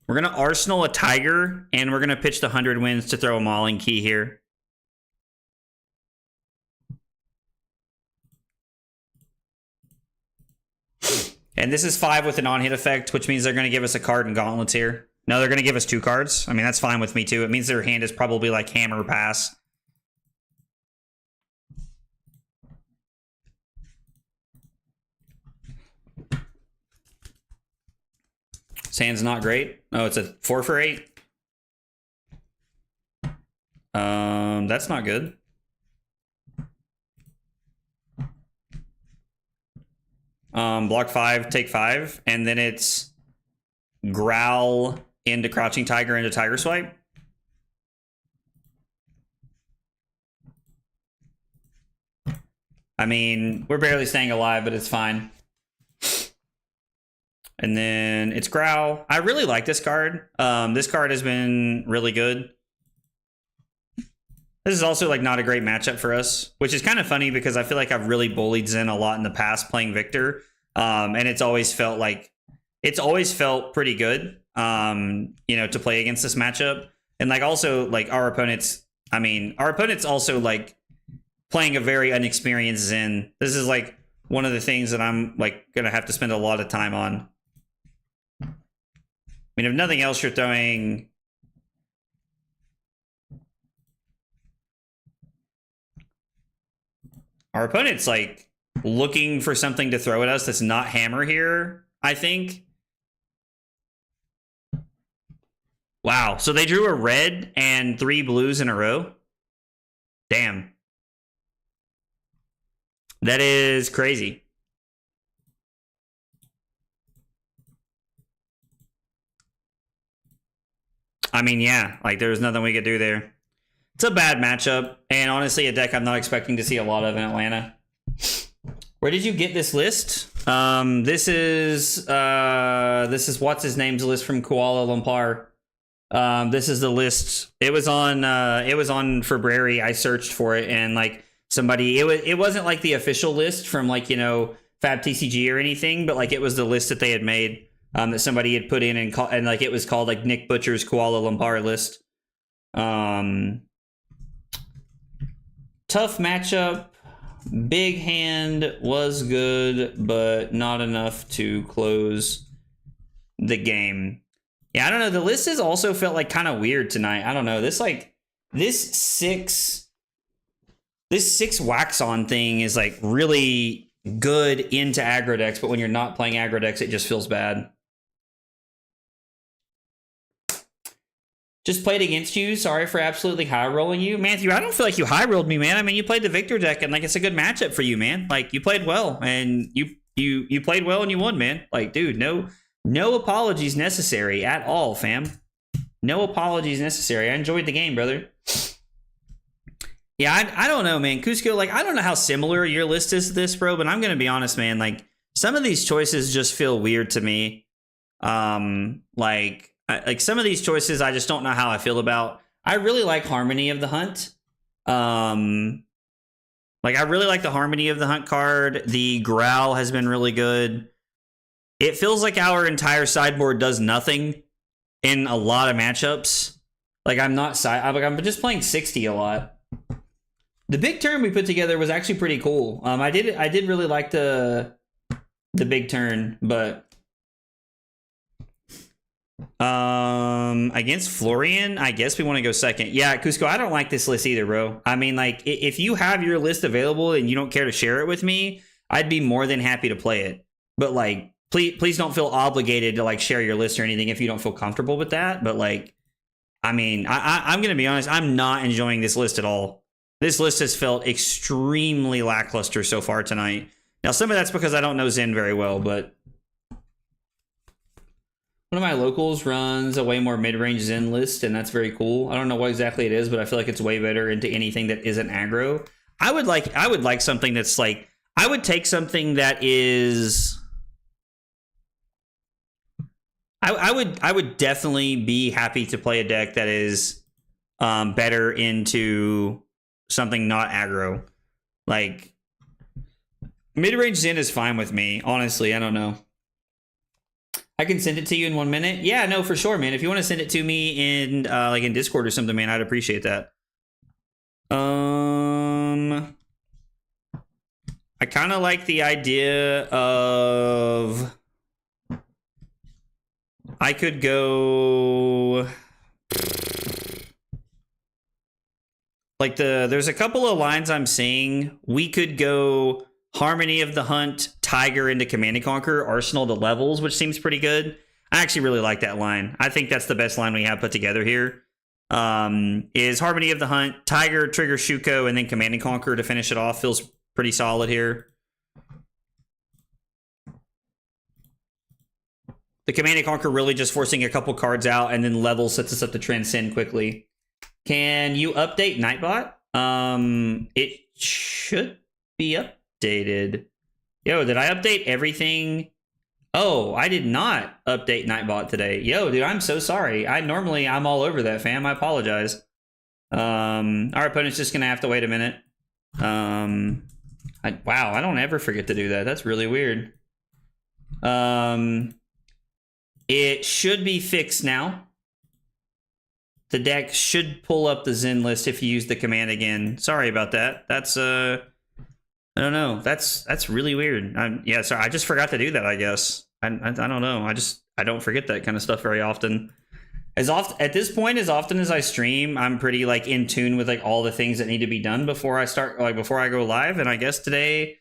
We're going to Arsenal a Tiger, and we're going to pitch the 100 wins to throw a Mauling Key here. And this is 5 with an on-hit effect, which means they're going to give us a card in Gauntlets here. No, they're going to give us 2 cards. I mean, that's fine with me, too. It means their hand is probably like Hammer Pass. This hand's not great. Oh, it's a 4 for 8. That's not good. Block 5, take 5, and then it's Growl into Crouching Tiger into Tiger Swipe. I mean, we're barely staying alive, but it's fine. And then it's Growl. I really like this card. This card has been really good. This is also like not a great matchup for us, which is kind of funny because I feel like I've really bullied Zen a lot in the past playing Victor. And it's always felt pretty good, you know, to play against this matchup. And like also like our opponents also like playing a very unexperienced Zen. This is like one of the things that I'm like going to have to spend a lot of time on. I mean, if nothing else, you're throwing... Our opponent's like looking for something to throw at us that's not Hammer here, I think. Wow, so they drew a red and 3 blues in a row? Damn. That is crazy. I mean, yeah, like there was nothing we could do there. It's a bad matchup, and honestly, a deck I'm not expecting to see a lot of in Atlanta. Where did you get this list? This is what's his name's list from Kuala Lumpur. This is the list. It was on February. I searched for it, and like somebody, it wasn't like the official list from like, you know, Fab TCG or anything, but like it was the list that they had made, that somebody had put in and like it was called like Nick Butcher's Kuala Lumpur list. Tough matchup. Big hand was good, but not enough to close the game. Yeah, I don't know. The list has also felt like kind of weird tonight. I don't know. This six wax on thing is like really good into aggro decks, but when you're not playing aggro decks, it just feels bad. Just played against you. Sorry for absolutely high rolling you. Matthew, I don't feel like you high rolled me, man. I mean, you played the Victor deck and like it's a good matchup for you, man. Like you played well and you played well and you won, man. Like, dude, no apologies necessary at all, fam. No apologies necessary. I enjoyed the game, brother. Yeah, I don't know, man. Cusco, like, I don't know how similar your list is to this, bro, but I'm going to be honest, man. Like, some of these choices just feel weird to me. Like some of these choices, I just don't know how I feel about. I really like Harmony of the Hunt. Like, I really like the Harmony of the Hunt card. The Growl has been really good. It feels like our entire sideboard does nothing in a lot of matchups. Like, I'm just playing 60 a lot. The big turn we put together was actually pretty cool. I did really like the the big turn, but against Florian, I guess we want to go second. Yeah, Cusco, I don't like this list either, bro. I mean, like, if you have your list available and you don't care to share it with me, I'd be more than happy to play it. But like, please don't feel obligated to like share your list or anything if you don't feel comfortable with that. But like, I mean, I'm gonna be honest, I'm not enjoying this list at all. This list has felt extremely lackluster so far tonight. Now, some of that's because I don't know Zen very well, but one of my locals runs a way more mid-range Zen list, and that's very cool. I don't know what exactly it is, but I feel like it's way better into anything that isn't aggro. I would like something that's like, I would take something that is, I would definitely be happy to play a deck that is better into something not aggro. Like, mid-range Zen is fine with me, honestly. I don't know. I can send it to you in 1 minute. Yeah, no, for sure, man. If you want to send it to me in like in Discord or something, man, I'd appreciate that. I kind of like the idea of, I could go like there's a couple of lines I'm seeing. We could go Harmony of the Hunt, Tiger into Command and Conquer, Arsenal to Levels, which seems pretty good. I actually really like that line. I think that's the best line we have put together here. Is Harmony of the Hunt, Tiger, Trigger Shuko, and then Command and Conquer to finish it off. Feels pretty solid here. The Command and Conquer really just forcing a couple cards out, and then Level sets us up to transcend quickly. Can you update Nightbot? It should be updated. Yo, did I update everything? Oh, I did not update Nightbot today. Yo, dude, I'm so sorry. I'm all over that, fam. I apologize. Our opponent's just gonna have to wait a minute. Wow, I don't ever forget to do that. That's really weird. It should be fixed now. The deck should pull up the Zen list if you use the command again. Sorry about that. That's I don't know. That's really weird. Yeah, sorry. I just forgot to do that, I guess. I don't know. I don't forget that kind of stuff very often. At this point, as often as I stream, I'm pretty like in tune with like all the things that need to be done before I go live. And I guess today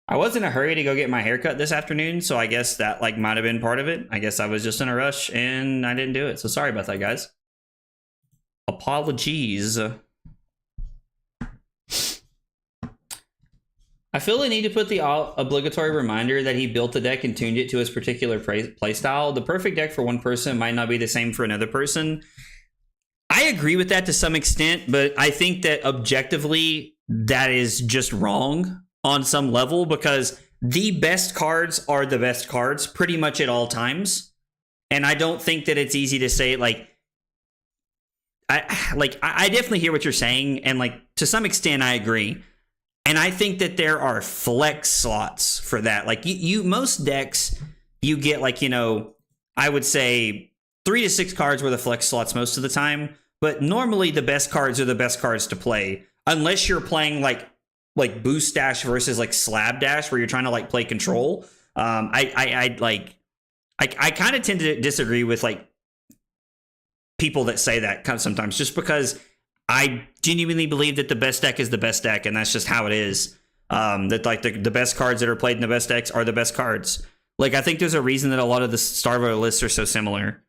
I was in a hurry to go get my haircut this afternoon, so I guess that like might have been part of it. I guess I was just in a rush and I didn't do it. So sorry about that, guys. Apologies. I feel the need to put the obligatory reminder that he built the deck and tuned it to his particular playstyle. The perfect deck for one person might not be the same for another person. I agree with that to some extent, but I think that objectively that is just wrong on some level, because the best cards are the best cards pretty much at all times. And I don't think that it's easy to say like, I definitely hear what you're saying, and like to some extent I agree. And I think that there are flex slots for that. Like most decks, you get like, you know, I would say 3 to 6 cards worth of flex slots most of the time. But normally the best cards are the best cards to play, unless you're playing like boost dash versus like slab dash, where you're trying to like play control. I kind of tend to disagree with like people that say that sometimes, just because I genuinely believe that the best deck is the best deck, and that's just how it is. That like the best cards that are played in the best decks are the best cards. Like I think there's a reason that a lot of the Starvo lists are so similar.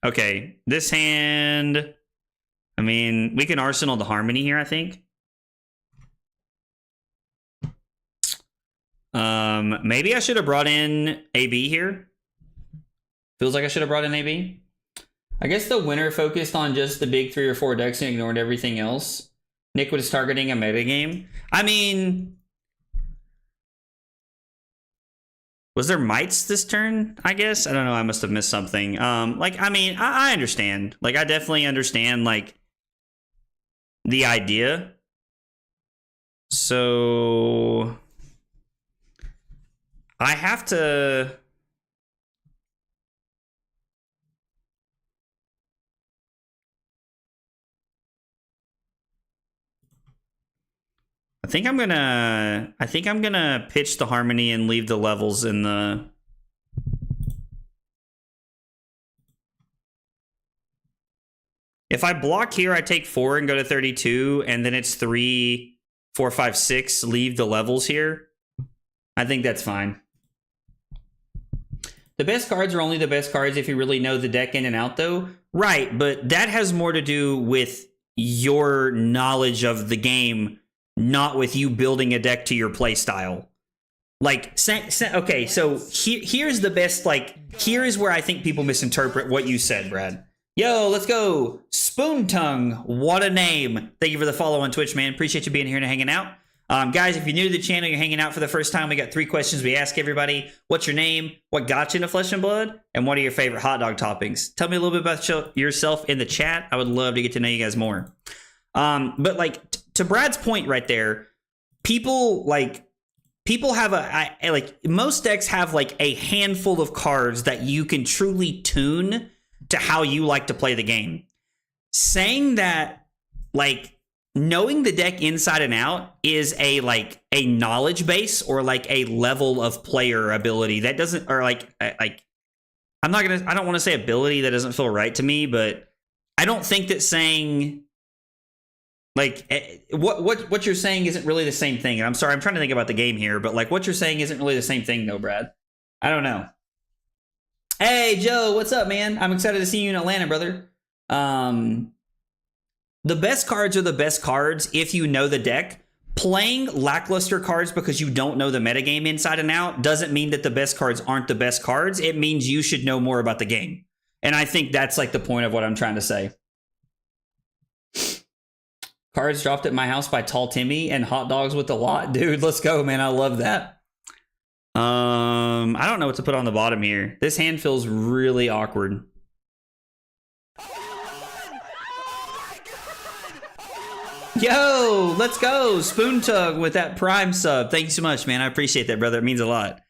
Okay, this hand, I mean, we can Arsenal the Harmony here, I think. Maybe I should have brought in AB here. Feels like I should have brought in AB. I guess the winner focused on just the big 3 or 4 decks and ignored everything else. Nick was targeting a metagame. I mean, was there mites this turn? I guess I don't know. I must have missed something. Like I mean, I understand. Like I definitely understand like the idea. So I have to. I think I'm gonna pitch the Harmony and leave the levels in the... If I block here, I take 4 and go to 32, and then it's 3, 4, 5, 6, leave the levels here. I think that's fine. The best cards are only the best cards if you really know the deck in and out, though. Right, but that has more to do with your knowledge of the game, not with you building a deck to your play style. Like, okay, so here's the best, like, here is where I think people misinterpret what you said, Brad. Yo, let's go. Spoon Tongue, what a name. Thank you for the follow on Twitch, man. Appreciate you being here and hanging out. Guys, if you're new to the channel, you're hanging out for the first time, we got 3 questions we ask everybody. What's your name? What got you into Flesh and Blood? And what are your favorite hot dog toppings? Tell me a little bit about yourself in the chat. I would love to get to know you guys more. But like, to Brad's point right there, people have most decks have like a handful of cards that you can truly tune to how you like to play the game. Saying that, like, knowing the deck inside and out is a knowledge base or like a level of player ability that doesn't, or I don't want to say ability, that doesn't feel right to me, but I don't think that saying like what you're saying isn't really the same thing. And I'm sorry, I'm trying to think about the game here, but like what you're saying isn't really the same thing though, Brad. I don't know. Hey, Joe, what's up, man? I'm excited to see you in Atlanta, brother. The best cards are the best cards if you know the deck. Playing lackluster cards because you don't know the metagame inside and out doesn't mean that the best cards aren't the best cards. It means you should know more about the game. And I think that's like the point of what I'm trying to say. Cards dropped at my house by Tall Timmy and hot dogs with a lot. Dude, let's go, man. I love that. I don't know what to put on the bottom here. This hand feels really awkward. Yo, let's go. Spoon Tug with that Prime sub. Thank you so much, man. I appreciate that, brother. It means a lot.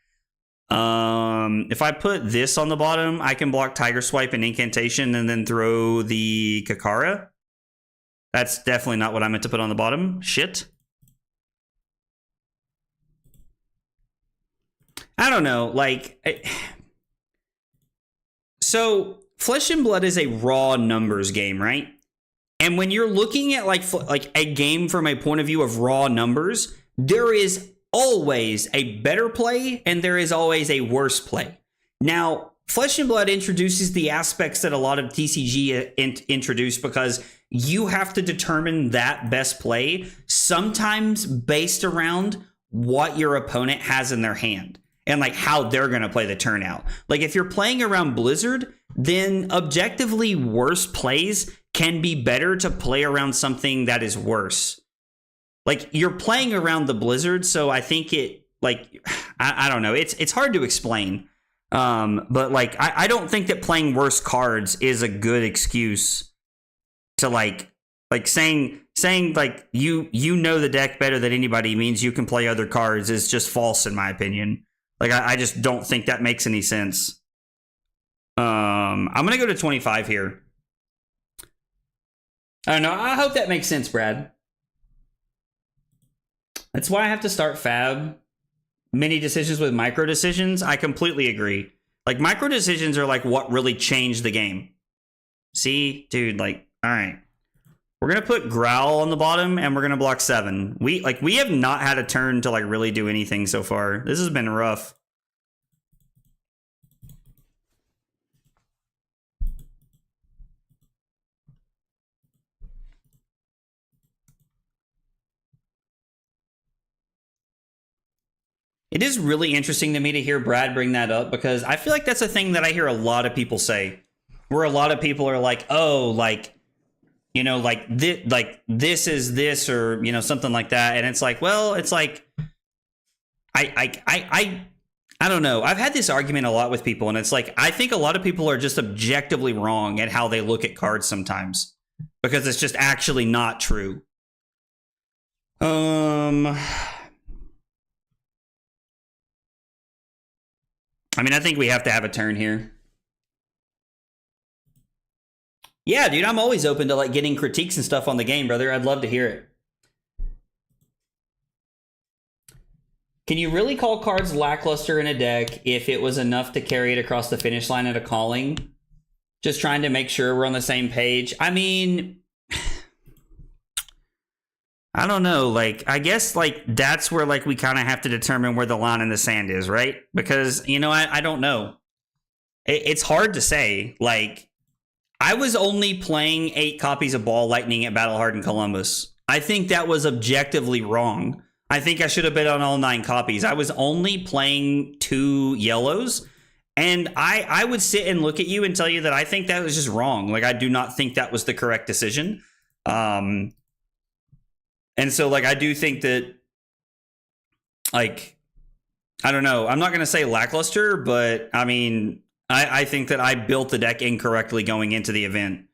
If I put this on the bottom, I can block Tiger Swipe and Incantation and then throw the Kakara. That's definitely not what I meant to put on the bottom. Shit. I don't know, so Flesh and Blood is a raw numbers game, right? And when you're looking at like a game from a point of view of raw numbers, there is always a better play and there is always a worse play. Now, Flesh and Blood introduces the aspects that a lot of TCG introduce because you have to determine that best play, sometimes based around what your opponent has in their hand and like how they're going to play the turnout. Like if you're playing around Blizzard, then objectively worse plays can be better to play around something that is worse. Like you're playing around the Blizzard, so I think it I don't know. It's hard to explain. But like I don't think that playing worse cards is a good excuse to like saying like you know the deck better than anybody means you can play other cards is just false in my opinion. Like I just don't think that makes any sense. I'm gonna go to 25 here. I don't know. I hope that makes sense, Brad. That's why I have to start Fab. Many decisions with micro decisions. I completely agree. Like micro decisions are like what really changed the game. See, dude, like, all right. We're going to put Growl on the bottom and we're going to block 7. We have not had a turn to like really do anything so far. This has been rough. It is really interesting to me to hear Brad bring that up because I feel like that's a thing that I hear a lot of people say, where a lot of people are like, oh, like, you know, like this is this, or, you know, something like that. And it's like, well, it's like, I don't know. I've had this argument a lot with people, and it's like, I think a lot of people are just objectively wrong at how they look at cards sometimes because it's just actually not true. I mean, I think we have to have a turn here. Yeah, dude, I'm always open to like getting critiques and stuff on the game, brother. I'd love to hear it. Can you really call cards lackluster in a deck if it was enough to carry it across the finish line at a calling? Just trying to make sure we're on the same page. I mean, I don't know. Like, I guess, like, that's where, like, we kind of have to determine where the line in the sand is, right? Because, you know, I don't know. It's hard to say. Like, I was only playing 8 copies of Ball Lightning at Battle Hardened Columbus. I think that was objectively wrong. I think I should have bid on all 9 copies. I was only playing 2 yellows, and I would sit and look at you and tell you that I think that was just wrong. Like, I do not think that was the correct decision. And so, like, I do think that, like, I don't know. I'm not going to say lackluster, but, I mean, I think that I built the deck incorrectly going into the event.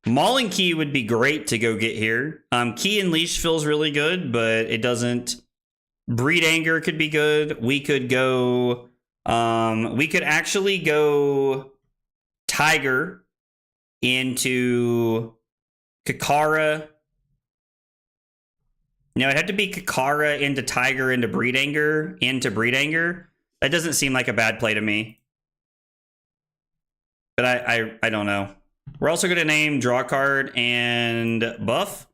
Mauling Key would be great to go get here. Key and Leash feels really good, but it doesn't. Breed Anger could be good. We could go... we could actually go Tiger into Kakara. No, it'd have to be Kakara into Tiger into Breed Anger into Breed Anger. That doesn't seem like a bad play to me. But I don't know. We're also going to name Draw Card and Buff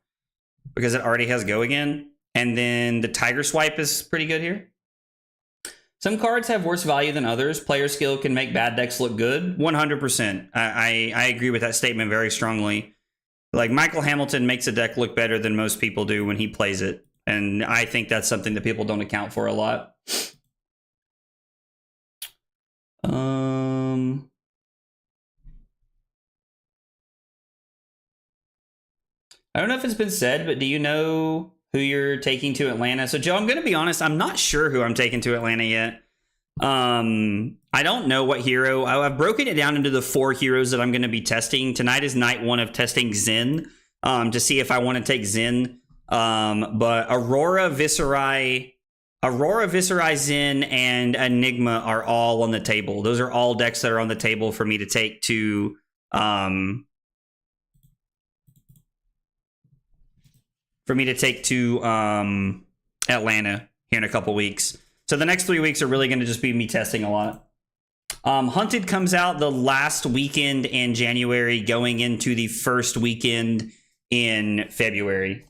because it already has Go again. And then the Tiger Swipe is pretty good here. Some cards have worse value than others. Player skill can make bad decks look good. 100%. I agree with that statement very strongly. Like, Michael Hamilton makes a deck look better than most people do when he plays it. And I think that's something that people don't account for a lot. I don't know if it's been said, but do you know who you're taking to Atlanta? So, Joe, I'm going to be honest. I'm not sure who I'm taking to Atlanta yet. I don't know what hero. I've broken it down into the 4 heroes that I'm going to be testing. Tonight is night 1 of testing Zen to see if I want to take Zen. But Aurora, Viserai, Zen, and Enigma are all on the table. Those are all decks that are on the table for me to take to... Atlanta here in a couple weeks. So the next 3 weeks are really going to just be me testing a lot. Hunted comes out the last weekend in January, going into the first weekend in February.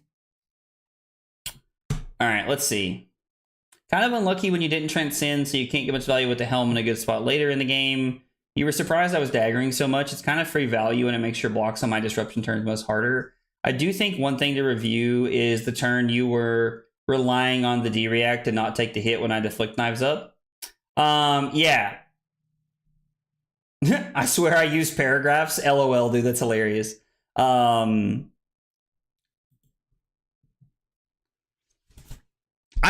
All right, let's see. Kind of unlucky when you didn't transcend, so you can't get much value with the helm in a good spot later in the game. You were surprised I was daggering so much. It's kind of free value, and it makes your blocks on my disruption turns much harder. I do think one thing to review is the turn you were relying on the D-React to not take the hit when I deflict knives up. Yeah. I swear I used paragraphs. LOL, dude, that's hilarious. I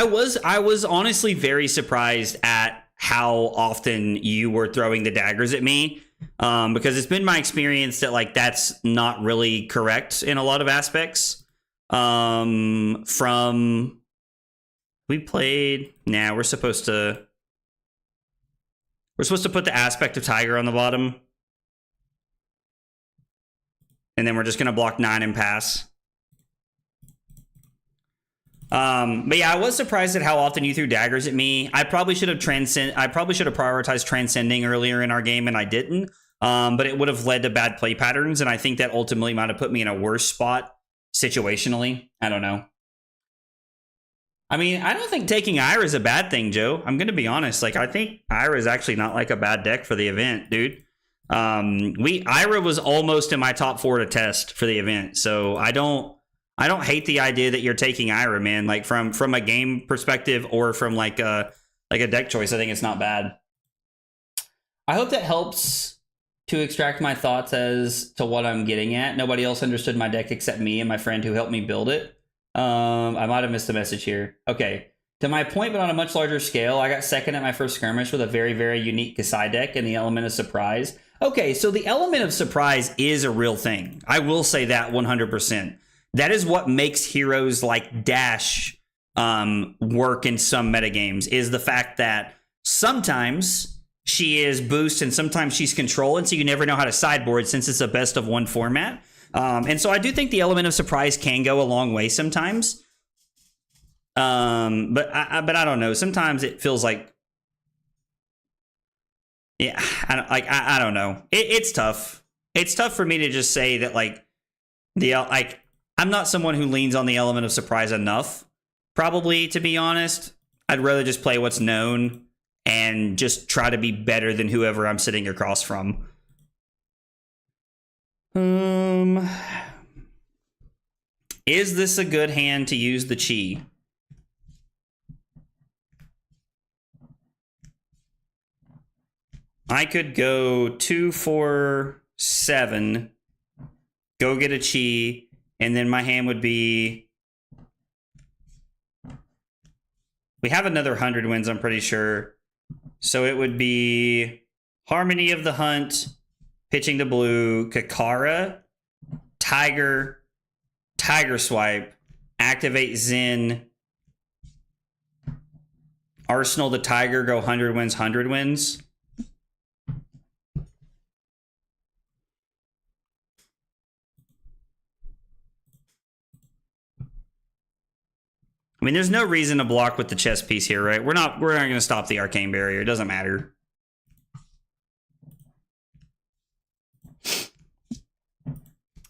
was honestly very surprised at how often you were throwing the daggers at me. Because it's been my experience that, like, that's not really correct in a lot of aspects. We played... Nah, we're supposed to put the aspect of Tiger on the bottom. And then we're just going to block 9 and pass. But yeah, I was surprised at how often you threw daggers at me. I probably should have prioritized transcending earlier in our game, and I didn't. But it would have led to bad play patterns, and I think that ultimately might have put me in a worse spot situationally. I don't know. I mean, I don't think taking Ira is a bad thing, Joe. I'm going to be honest. Like, I think Ira is actually not like a bad deck for the event, dude. Ira was almost in my top 4 to test for the event, so I don't hate the idea that you're taking Ira, man. Like, from a game perspective or from like a deck choice, I think it's not bad. I hope that helps to extract my thoughts as to what I'm getting at. Nobody else understood my deck except me and my friend who helped me build it. I might have missed a message here. Okay. To my point, but on a much larger scale, I got second at my first skirmish with a very, very unique Kasai deck and the element of surprise. Okay, so the element of surprise is a real thing. I will say that 100%. That is what makes heroes like Dash work in some metagames, is the fact that sometimes she is boost and sometimes she's control, and so you never know how to sideboard since it's a best of 1 format. And so I do think the element of surprise can go a long way sometimes. But I don't know. Sometimes it feels like, yeah, I don't know. It's tough. It's tough for me to just say that like I'm not someone who leans on the element of surprise enough. Probably, to be honest, I'd rather just play what's known and just try to be better than whoever I'm sitting across from. Is this a good hand to use the chi? I could go 2, 4, 7, go get a chi, and then my hand would be... We have another 100 wins, I'm pretty sure. So it would be Harmony of the Hunt, pitching to blue, Kakara, Tiger, Tiger Swipe, activate Zen, Arsenal the Tiger, go 100 wins, 100 wins. I mean, there's no reason to block with the chess piece here, right? We're not going to stop the arcane barrier. It doesn't matter.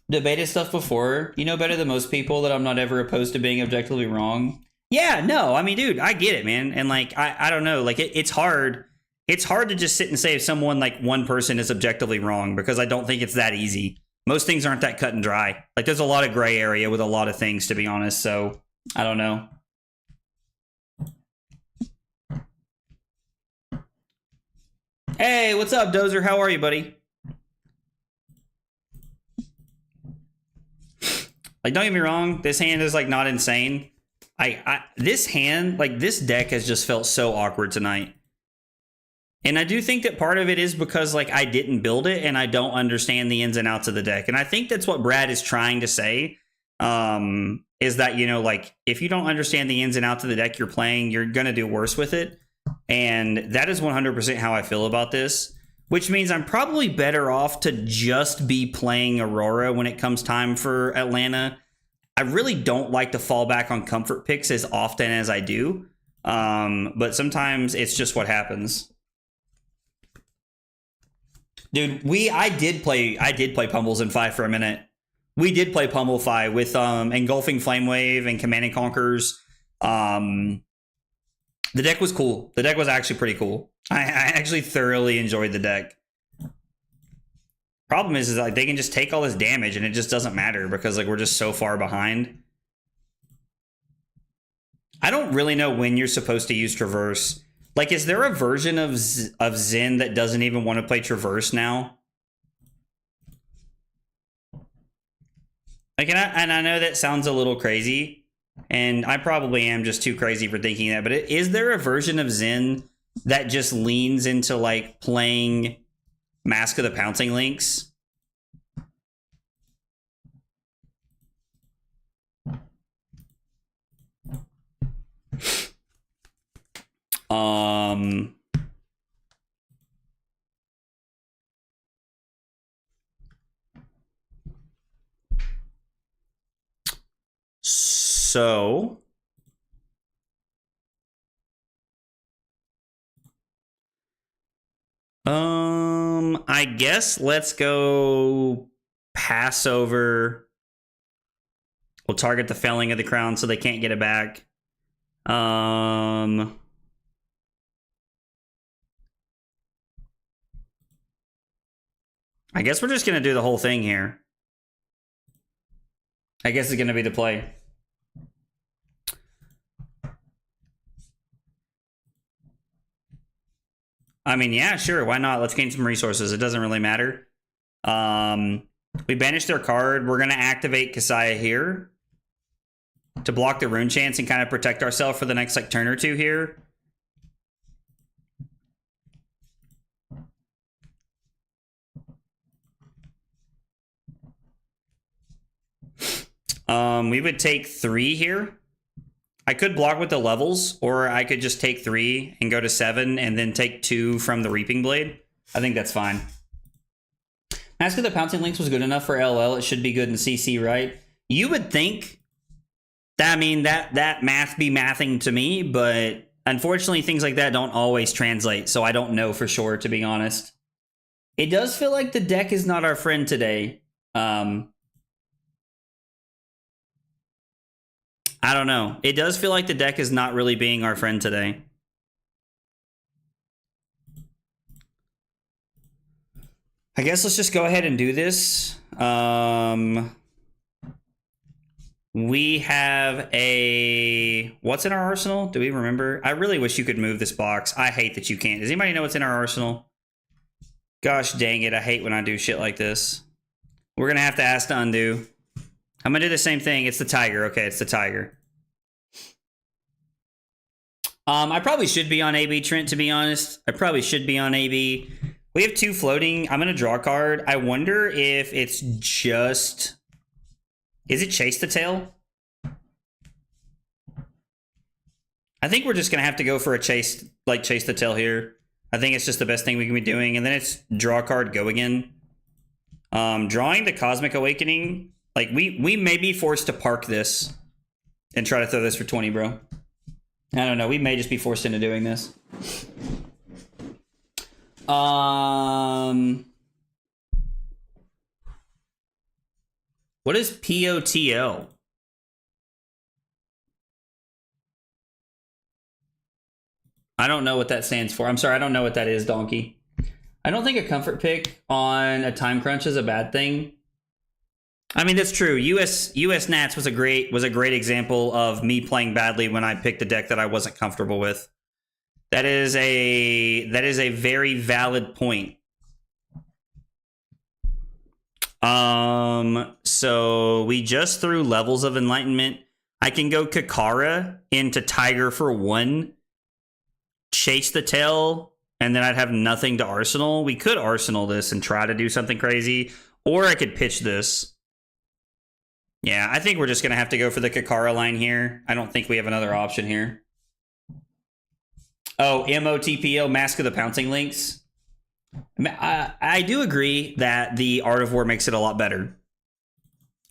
Debated stuff before. You know better than most people that I'm not ever opposed to being objectively wrong. Yeah, no, I mean, dude, I get it, man. And like, I don't know, like it's hard. It's hard to just sit and say if someone, like one person is objectively wrong, because I don't think it's that easy. Most things aren't that cut and dry. Like there's a lot of gray area with a lot of things, to be honest. So I don't know. Hey, what's up, Dozer? How are you, buddy? Like, don't get me wrong, this hand is like not insane. This hand, like this deck has just felt so awkward tonight. And I do think that part of it is because like I didn't build it and I don't understand the ins and outs of the deck. And I think that's what Brad is trying to say. Is that, you know, like if you don't understand the ins and outs of the deck you're playing, you're going to do worse with it. And that is 100% how I feel about this, which means I'm probably better off to just be playing Aurora when it comes time for Atlanta. I really don't like to fall back on comfort picks as often as I do. But sometimes it's just what happens. Dude, I did play Pummels in 5 for a minute. We did play Pummel 5 with Engulfing Flamewave and Command and Conquers. The deck was cool. The deck was actually pretty cool. I actually thoroughly enjoyed the deck. Problem is like they can just take all this damage and it just doesn't matter because like we're just so far behind. I don't really know when you're supposed to use Traverse. Like, is there a version of Zen that doesn't even want to play Traverse now? Like, and I know that sounds a little crazy. And I probably am just too crazy for thinking that, but is there a version of Zen that just leans into like playing Mask of the Pouncing Lynx? So I guess let's go Passover. We'll target the Felling of the Crown so they can't get it back. I guess we're just gonna do the whole thing here. I guess it's gonna be the play. I mean, yeah, sure. Why not? Let's gain some resources. It doesn't really matter. We banish their card. We're going to activate Kasaya here to block the Rune Chance and kind of protect ourselves for the next like turn or two here. We would take 3 here. I could block with the levels, or I could just take 3 and go to 7 and then take 2 from the Reaping Blade. I think that's fine. Mask of the Pouncing Lynx was good enough for LL. It should be good in CC, right? You would think that, I mean, that math be mathing to me, but unfortunately things like that don't always translate, so I don't know for sure, to be honest. It does feel like the deck is not our friend today. I don't know. It does feel like the deck is not really being our friend today. I guess let's just go ahead and do this. We have a... What's in our arsenal? Do we remember? I really wish you could move this box. I hate that you can't. Does anybody know what's in our arsenal? Gosh dang it. I hate when I do shit like this. We're going to have to ask to undo. I'm going to do the same thing. It's the tiger. Okay, it's the tiger. I probably should be on AB, Trent, to be honest. I probably should be on AB. We have 2 floating. I'm going to draw a card. I wonder if it's just... Is it Chase the Tail? I think we're just going to have to go for a Chase the Tail here. I think it's just the best thing we can be doing. And then it's draw a card, go again. Drawing the Cosmic Awakening. Like, we may be forced to park this and try to throw this for 20, bro. I don't know. We may just be forced into doing this. What is POTL? I don't know what that stands for. I'm sorry, I don't know what that is, Donkey. I don't think a comfort pick on a time crunch is a bad thing. I mean, that's true. US Nats was a great example of me playing badly when I picked a deck that I wasn't comfortable with. That is a very valid point. So we just threw Levels of Enlightenment. I can go Kakara into Tiger for 1, Chase the Tail, and then I'd have nothing to Arsenal. We could Arsenal this and try to do something crazy, or I could pitch this. Yeah, I think we're just going to have to go for the Kakara line here. I don't think we have another option here. Oh, MOTPO, Mask of the Pouncing Lynx. I do agree that the Art of War makes it a lot better.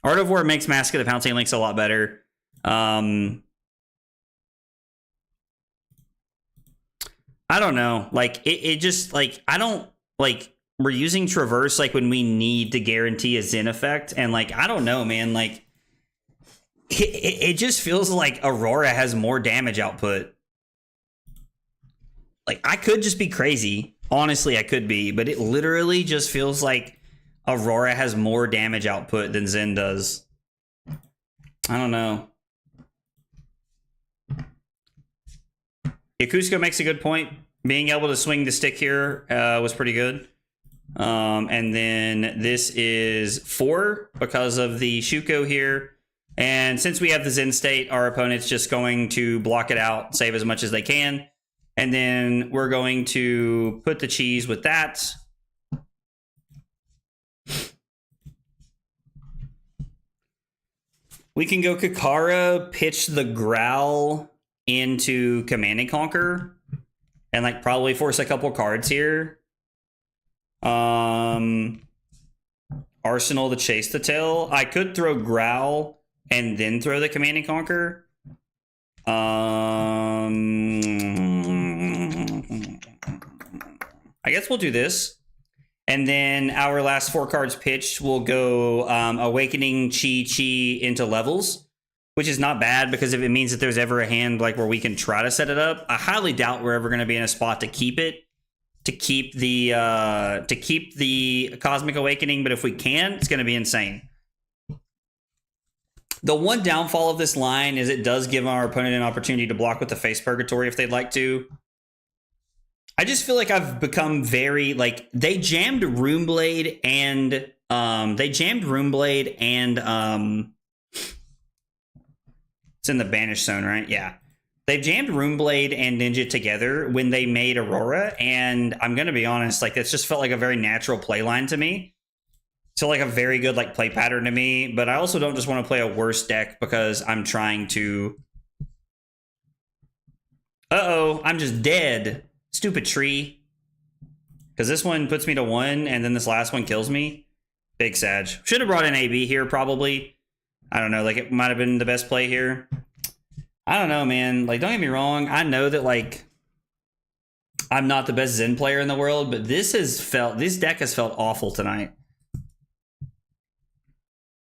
Art of War makes Mask of the Pouncing Lynx a lot better. I don't know. Like, it just, like, I don't, like, we're using Traverse, like, when we need to guarantee a Zen effect. And, like, I don't know, man. Like, it just feels like Aurora has more damage output. Like, I could just be crazy. Honestly, I could be. But it literally just feels like Aurora has more damage output than Zen does. I don't know. Yakusko makes a good point. Being able to swing the stick here was pretty good. And then this is 4 because of the Shuko here. And since we have the Zen state, our opponent's just going to block it out, save as much as they can. And then we're going to put the cheese with that. We can go Kakara, pitch the Growl into Command and Conquer, and like probably force a couple cards here. Arsenal to Chase the Tail. I could throw Growl and then throw the Command and Conquer. I guess we'll do this. And then our last 4 cards pitched will go Awakening, Chi into Levels, which is not bad because if it means that there's ever a hand like where we can try to set it up. I highly doubt we're ever going to be in a spot to keep it, to keep the Cosmic Awakening, but if we can, it's going to be insane. The one downfall of this line is it does give our opponent an opportunity to block with the Face Purgatory if they'd like to. I just feel like I've become very, like, they jammed Runeblade and, it's in the Banished Zone, right? Yeah. They've jammed Runeblade and Ninja together when they made Aurora, and I'm going to be honest, like, it's just felt like a very natural play line to me. So, like, a very good, like, play pattern to me, but I also don't just want to play a worse deck because I'm trying to... Uh-oh, I'm just dead. Stupid tree. Because this one puts me to 1, and then this last one kills me. Big Sag. Should have brought in AB here, probably. I don't know, like, it might have been the best play here. I don't know, man. Like, don't get me wrong. I know that, like, I'm not the best Zen player in the world, but this deck has felt awful tonight.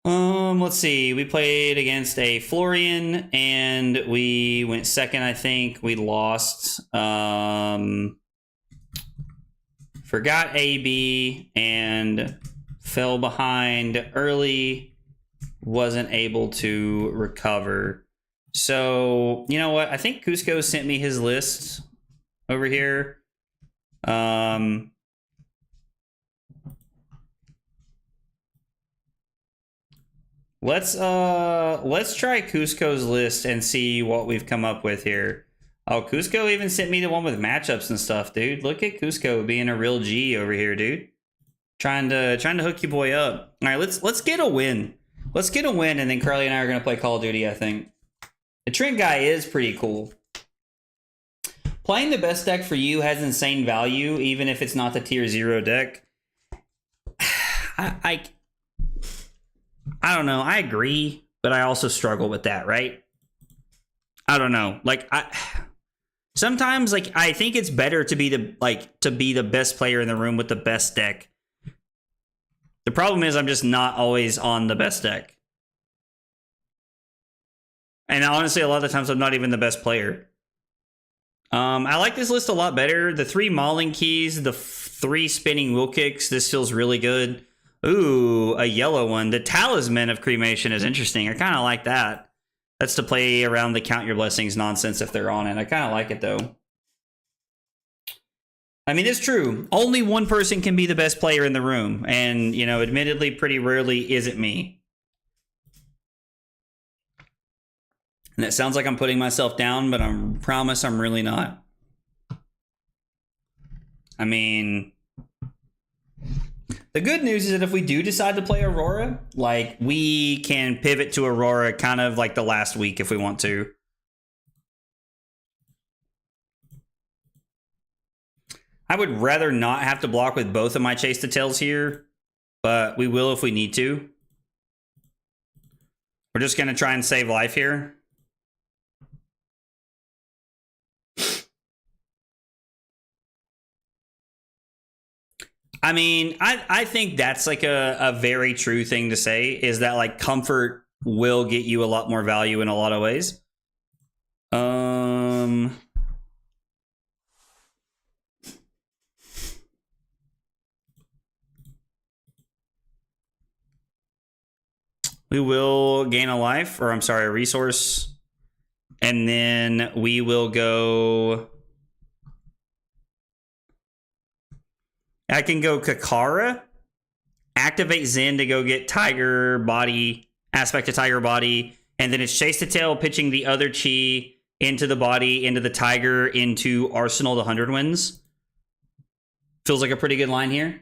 Let's see. We played against a Florian, and we went second, I think. We lost. Forgot AB and fell behind early. Wasn't able to recover. So, you know what? I think Cusco sent me his list over here. Let's try Cusco's list and see what we've come up with here. Oh, Cusco even sent me the one with matchups and stuff, dude. Look at Cusco being a real G over here, dude. Trying to hook you boy up. All right, let's get a win. Let's get a win, and then Carly and I are gonna play Call of Duty, I think. The Trent guy is pretty cool. Playing the best deck for you has insane value, even if it's not the tier 0 deck. I don't know. I agree, but I also struggle with that, right? I don't know. Like, sometimes, like, I think it's better to be the best player in the room with the best deck. The problem is I'm just not always on the best deck. And honestly, a lot of the times I'm not even the best player. I like this list a lot better. The 3 mauling keys, the 3 spinning wheel kicks. This feels really good. Ooh, a yellow one. The talisman of cremation is interesting. I kind of like that. That's to play around the count your blessings nonsense if they're on it. I kind of like it, though. I mean, it's true. Only one person can be the best player in the room. And, you know, admittedly, pretty rarely is it me. And that sounds like I'm putting myself down, but I promise I'm really not. I mean, the good news is that if we do decide to play Aurora, like, we can pivot to Aurora kind of like the last week if we want to. I would rather not have to block with both of my Chase the Tails here, but we will if we need to. We're just going to try and save life here. I mean, I think that's like a very true thing to say, is that like comfort will get you a lot more value in a lot of ways. We will gain a life, or I'm sorry, a resource. And then we will go... I can go Kakara, activate Zen to go get Tiger Body, Aspect to Tiger Body, and then it's Chase the Tail, pitching the other Chi into the body, into the Tiger, into Arsenal, the 100 wins. Feels like a pretty good line here.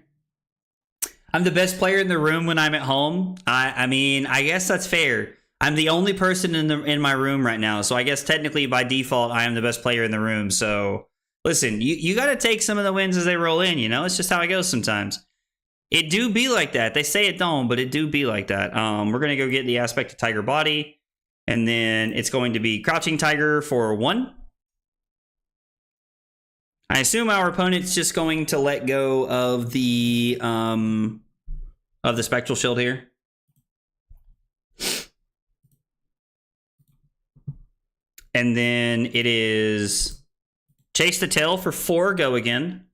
I'm the best player in the room when I'm at home. I mean, I guess that's fair. I'm the only person in my room right now, so I guess technically by default I am the best player in the room. So listen, you got to take some of the wins as they roll in. You know, it's just how it goes sometimes. It do be like that. They say it don't, but it do be like that. We're gonna go get the Aspect of Tiger Body, and then it's going to be Crouching Tiger for 1. I assume our opponent's just going to let go of the Spectral Shield here. And then it is Chase the Tail for 4, go again.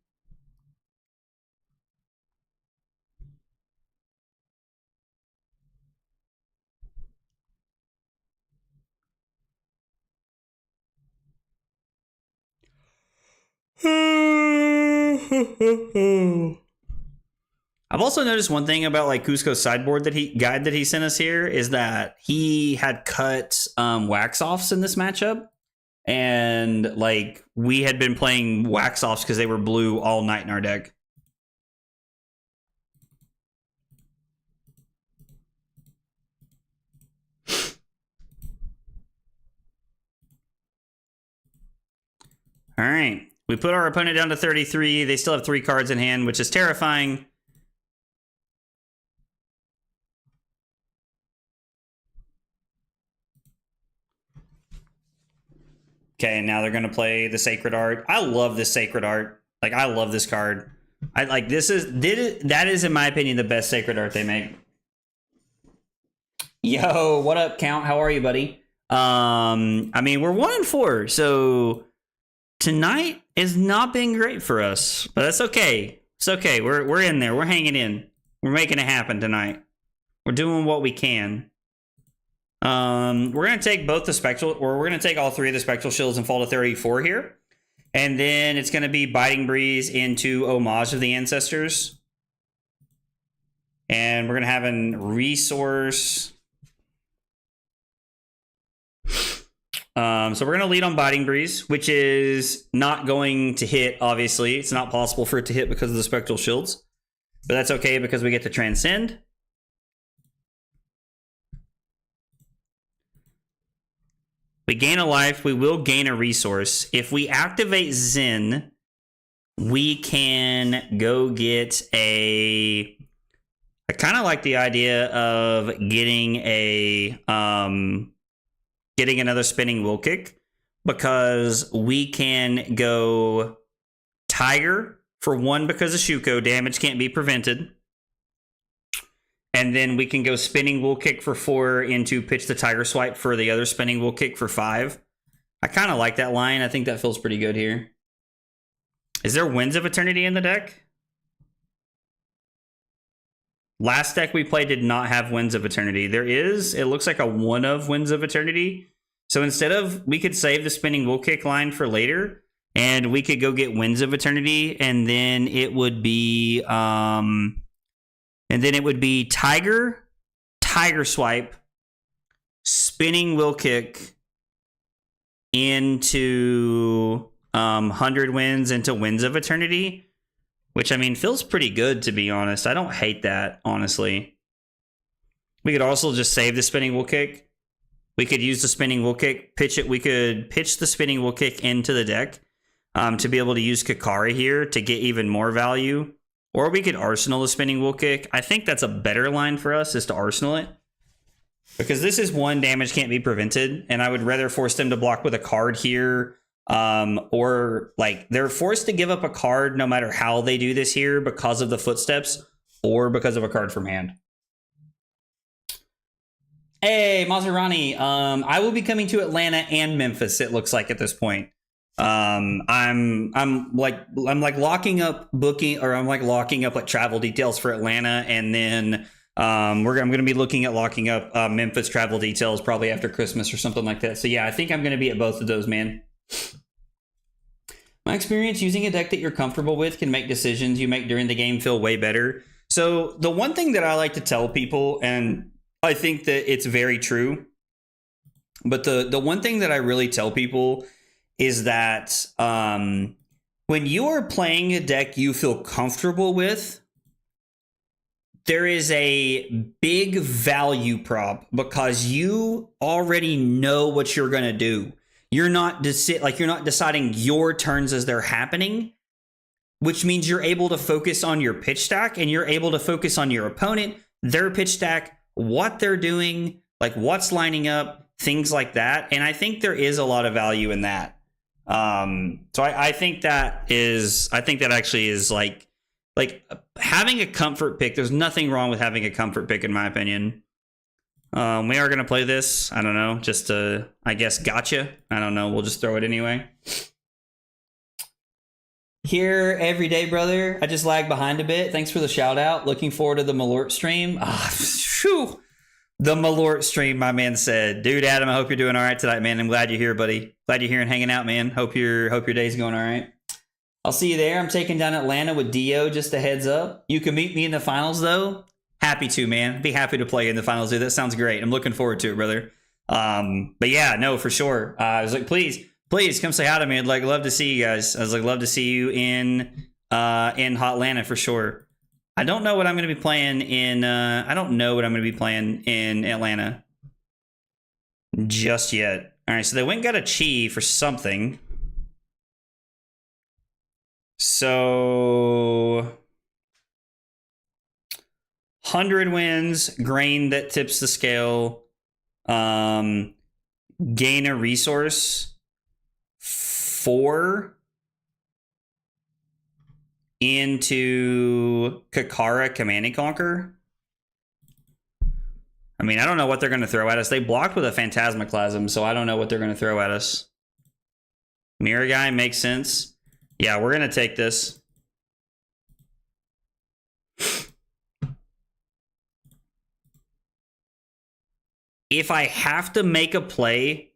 I've also noticed one thing about like Cusco's sideboard guide that he sent us here is that he had cut wax offs in this matchup, and like we had been playing wax offs because they were blue all night in our deck. All right, we put our opponent down to 33. They still have 3 cards in hand, which is terrifying. Okay, now they're gonna play the Sacred Art. I love this Sacred Art. Like, I love this card. I like that is in my opinion the best Sacred Art they make. Yo, what up, Count? How are you, buddy? I mean, we're 1-4, so tonight has not been great for us, but that's okay. It's okay. We're in there. We're hanging in. We're making it happen tonight. We're doing what we can. We're gonna take both the spectral, or we're gonna take all three of the spectral shields and fall to 34 here, and then it's gonna be Biting Breeze into Homage of the Ancestors, and we're gonna have a resource. So we're going to lead on Biting Breeze, which is not going to hit, obviously. It's not possible for it to hit because of the Spectral Shields. But that's okay because we get to Transcend. We gain a life. We will gain a resource. If we activate Zen, we can go get a... I kind of like the idea of getting a... getting another Spinning Will Kick, because we can go Tiger for 1 because of Shuko, damage can't be prevented. And then we can go Spinning Will Kick for 4 into Pitch the Tiger Swipe for the other Spinning Will Kick for 5. I kind of like that line. I think that feels pretty good here. Is there Winds of Eternity in the deck? Last deck we played did not have Winds of Eternity. There is, it looks like a 1 of Winds of Eternity. So instead of, we could save the Spinning Will Kick line for later, and we could go get Winds of Eternity, and then it would be, Tiger, Tiger Swipe, Spinning Will Kick into 100 Winds into Winds of Eternity. Which, I mean, feels pretty good, to be honest. I don't hate that, honestly. We could also just save the Spinning Will Kick. We could use the Spinning Will Kick, pitch it. We could pitch the Spinning Will Kick into the deck to be able to use Kakari here to get even more value. Or we could Arsenal the Spinning Will Kick. I think that's a better line for us, is to Arsenal it. Because this is 1, damage can't be prevented. And I would rather force them to block with a card here. Or like they're forced to give up a card no matter how they do this here because of the footsteps or because of a card from hand. Hey, Maserati, I will be coming to Atlanta and Memphis, it looks like at this point. I'm like locking up booking, or I'm like locking up like travel details for Atlanta, and then I'm going to be looking at locking up Memphis travel details probably after Christmas or something like that. So yeah, I think I'm going to be at both of those, man. My experience using a deck that you're comfortable with can make decisions you make during the game feel way better. So the one thing that I like to tell people, and I think that it's very true, but the one thing that I really tell people is that when you are playing a deck you feel comfortable with, there is a big value prop because you already know what you're going to do. You're not deciding your turns as they're happening, which means you're able to focus on your pitch stack and you're able to focus on your opponent, their pitch stack, what they're doing, like what's lining up, things like that. And I think there is a lot of value in that. So I think that actually is like having a comfort pick. There's nothing wrong with having a comfort pick, in my opinion. We are going to play this. I don't know. Just to, I guess, gotcha. I don't know. We'll just throw it anyway. Here every day, brother. I just lagged behind a bit. Thanks for the shout out. Looking forward to the Malort stream. Phew. The Malort stream, my man said. Dude, Adam, I hope you're doing all right tonight, man. I'm glad you're here, buddy. Glad you're here and hanging out, man. Hope your day's going all right. I'll see you there. I'm taking down Atlanta with Dio, just a heads up. You can meet me in the finals, though. Happy to, man. Be happy to play in the finals, dude. That sounds great. I'm looking forward to it, brother. But yeah, no, for sure. I was like, please come say hi to me. I'd like love to see you guys. I was like, love to see you in Hotlanta for sure. I don't know what I'm going to be playing in. I don't know what I'm going to be playing in Atlanta just yet. All right, so they went and got a Chi for something. So 100 wins, grain that tips the scale, gain a resource 4 into Kakara Command and Conquer. I mean, I don't know what they're going to throw at us. They blocked with a Phantasmaclasm, so I don't know what they're going to throw at us. Mirror Guy makes sense. Yeah, we're going to take this. If I have to make a play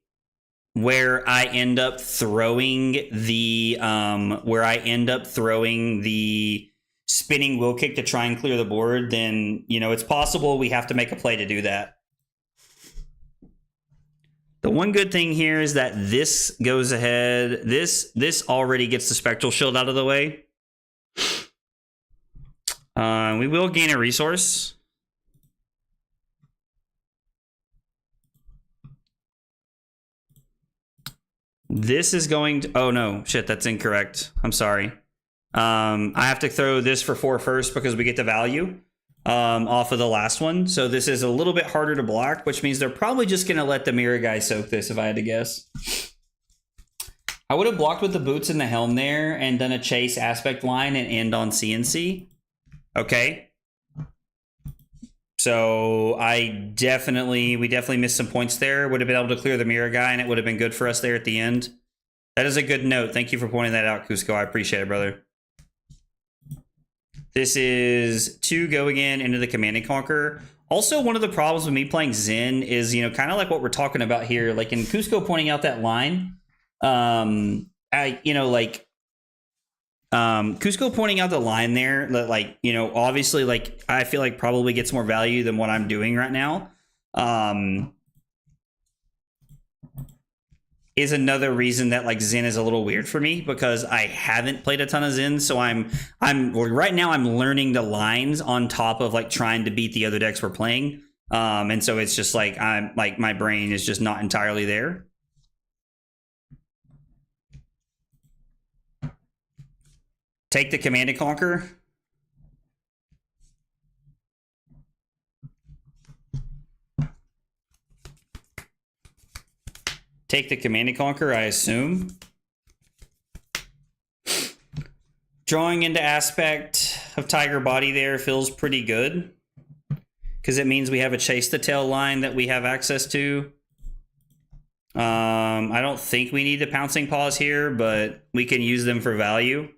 where I end up throwing the spinning will kick to try and clear the board, then, you know, it's possible we have to make a play to do that. The one good thing here is that this goes ahead. This already gets the Spectral Shield out of the way. We will gain a resource. This is going to... Oh, no. Shit, that's incorrect. I'm sorry. I have to throw this for 4 first because we get the value off of the last one. So this is a little bit harder to block, which means they're probably just going to let the Mirror Guy soak this, if I had to guess. I would have blocked with the Boots and the Helm there and done a Chase Aspect line and end on CNC. Okay. So we definitely missed some points there. Would have been able to clear the Mirror Guy, and it would have been good for us there at the end. That is a good note. Thank you for pointing that out, Cusco. I appreciate it, brother. This is 2 go again into the Command and Conquer. Also, one of the problems with me playing Zen is, you know, kind of like what we're talking about here. Like in Cusco pointing out that line, Cusco pointing out the line there, that, like, you know, obviously, like, I feel like probably gets more value than what I'm doing right now. Is another reason that, like, Zen is a little weird for me, because I haven't played a ton of Zen, so I'm right now I'm learning the lines on top of, like, trying to beat the other decks we're playing. And so it's just like my brain is just not entirely there. Take the Command and Conquer. Take the Command and Conquer, I assume. Drawing into Aspect of Tiger Body there feels pretty good, because it means we have a Chase the Tail line that we have access to. I don't think we need the Pouncing Paws here, but we can use them for value.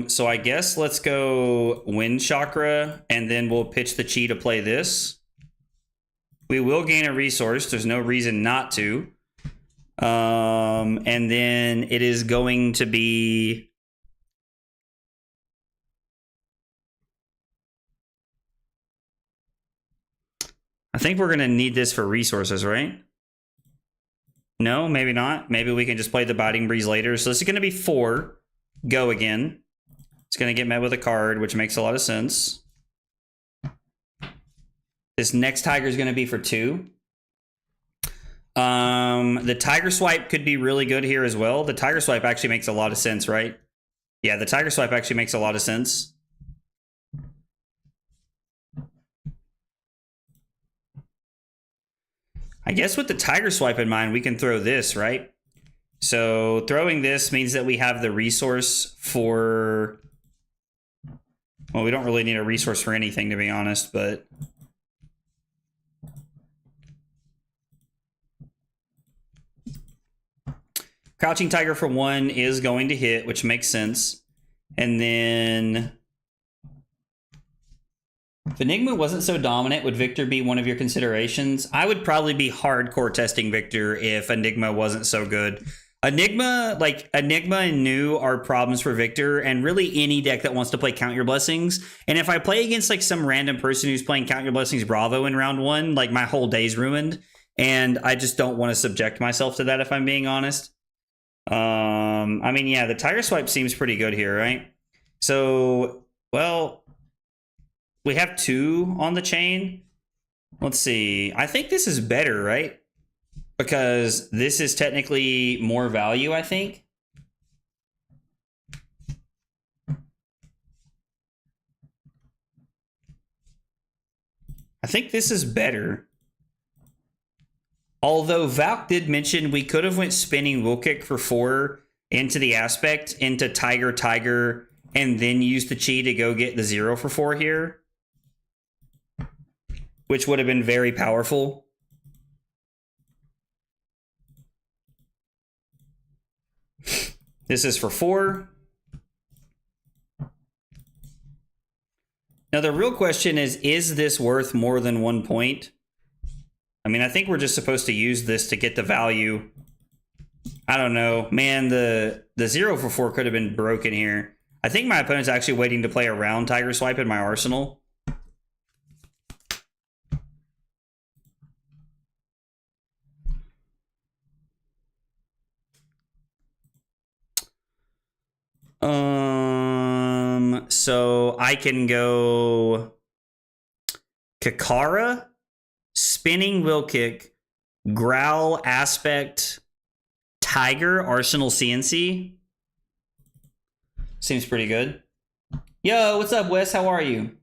So I guess let's go Wind Chakra, and then we'll pitch the Chi to play this. We will gain a resource. There's no reason not to. And then it is going to be... I think we're going to need this for resources, right? No, maybe not. Maybe we can just play the Biting Breeze later. So this is going to be 4. Go again. It's going to get met with a card, which makes a lot of sense. This next Tiger is going to be for 2. The Tiger Swipe could be really good here as well. The Tiger Swipe actually makes a lot of sense, right? Yeah, the Tiger Swipe actually makes a lot of sense. I guess with the Tiger Swipe in mind, we can throw this, right? So throwing this means that we have the resource for... Well, we don't really need a resource for anything, to be honest, but... Crouching Tiger for 1 is going to hit, which makes sense. And then... If Enigma wasn't so dominant, would Victor be one of your considerations? I would probably be hardcore testing Victor if Enigma wasn't so good. Enigma and New are problems for Victor, and really any deck that wants to play Count Your Blessings. And if I play against like some random person who's playing Count Your Blessings Bravo in round 1, like my whole day's ruined. And I just don't want to subject myself to that, if I'm being honest. I mean, yeah, the Tiger Swipe seems pretty good here, right? So, well, we have 2 on the chain. Let's see. I think this is better, right? Because this is technically more value, I think. think this is better. Although Valk did mention we could have went spinning Will Kick for 4 into the aspect, into Tiger, Tiger, and then used the Chi to go get the 0 for 4 here. Which would have been very powerful. This is for 4. Now the real question is this worth more than 1 point? I mean, I think we're just supposed to use this to get the value. I don't know. Man, the 0 for 4 could have been broken here. I think my opponent's actually waiting to play around Tiger Swipe in my arsenal. So I can go Kakara, spinning Will Kick, Growl, Aspect, Tiger, Arsenal, CNC. Seems pretty good. Yo, what's up, Wes? How are you?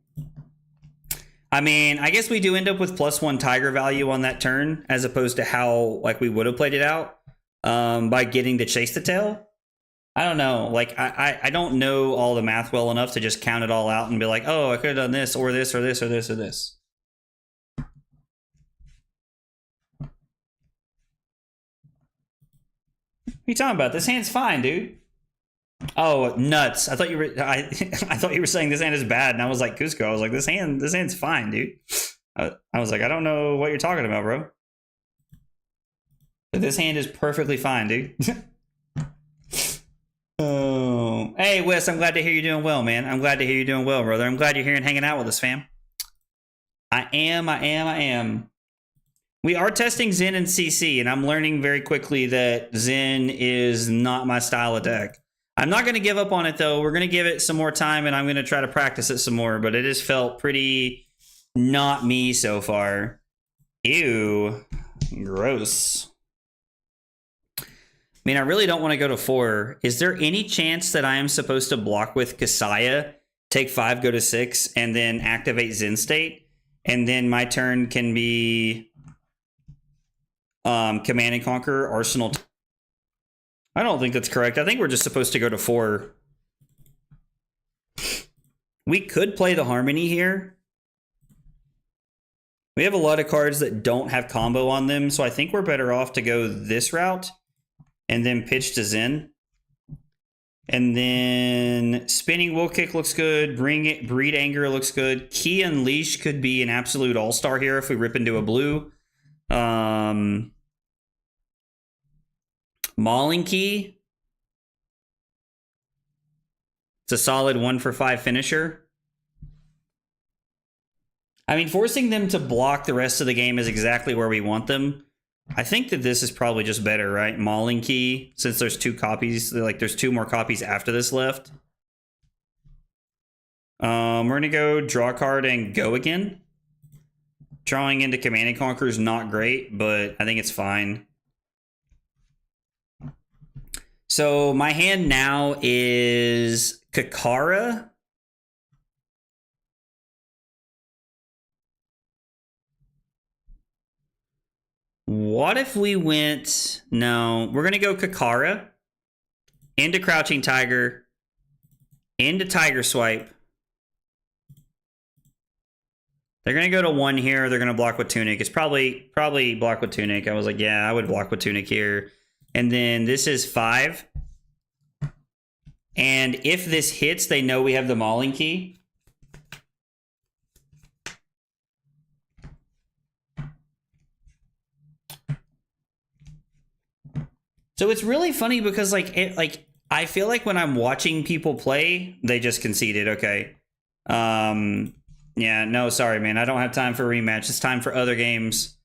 I mean, I guess we do end up with +1 Tiger value on that turn, as opposed to how like we would have played it out by getting to chase the tail. I don't know. Like, I don't know all the math well enough to just count it all out and be like, oh, I could have done this or this or this or this or this. What are you talking about? This hand's fine, dude. Oh, nuts. I thought you were I thought you were saying this hand is bad, and I was like, Cusco, I was like, this hand's fine, dude. I was like, I don't know what you're talking about, bro. But this hand is perfectly fine, dude. Oh, hey, Wes, I'm glad to hear you're doing well, man. I'm glad to hear you're doing well, brother. I'm glad you're here and hanging out with us, fam. I am. We are testing Zen and CC, and I'm learning very quickly that Zen is not my style of deck. I'm not going to give up on it, though. We're going to give it some more time, and I'm going to try to practice it some more, but it has felt pretty not me so far. Ew. Gross. I mean, I really don't want to go to 4. Is there any chance that I am supposed to block with Kasaya, take 5, go to 6, and then activate Zen State? And then my turn can be Command and Conquer, Arsenal. I don't think that's correct. I think we're just supposed to go to 4. We could play the Harmony here. We have a lot of cards that don't have combo on them, so I think we're better off to go this route. And then pitch to Zen. And then spinning Will Kick looks good. Breed Anger looks good. Key Unleash could be an absolute all-star here if we rip into a blue. Mauling Key. It's a solid 1 for 5 finisher. I mean, forcing them to block the rest of the game is exactly where we want them. I think that this is probably just better, right? Mauling Key, since there's 2 copies, like there's 2 more copies after this left. We're gonna go draw a card and go again. Drawing into Command and Conquer is not great, but I think it's fine. So my hand now is Kakara. What if we went... No, we're going to go Kakara, into Crouching Tiger, into Tiger Swipe. They're going to go to 1 here. They're going to block with Tunic. It's probably block with Tunic. I was like, yeah, I would block with Tunic here. And then this is 5. And if this hits, they know we have the Mauling Key. So it's really funny because I feel like when I'm watching people play, they just conceded. Okay. Yeah, no, sorry, man. I don't have time for a rematch. It's time for other games.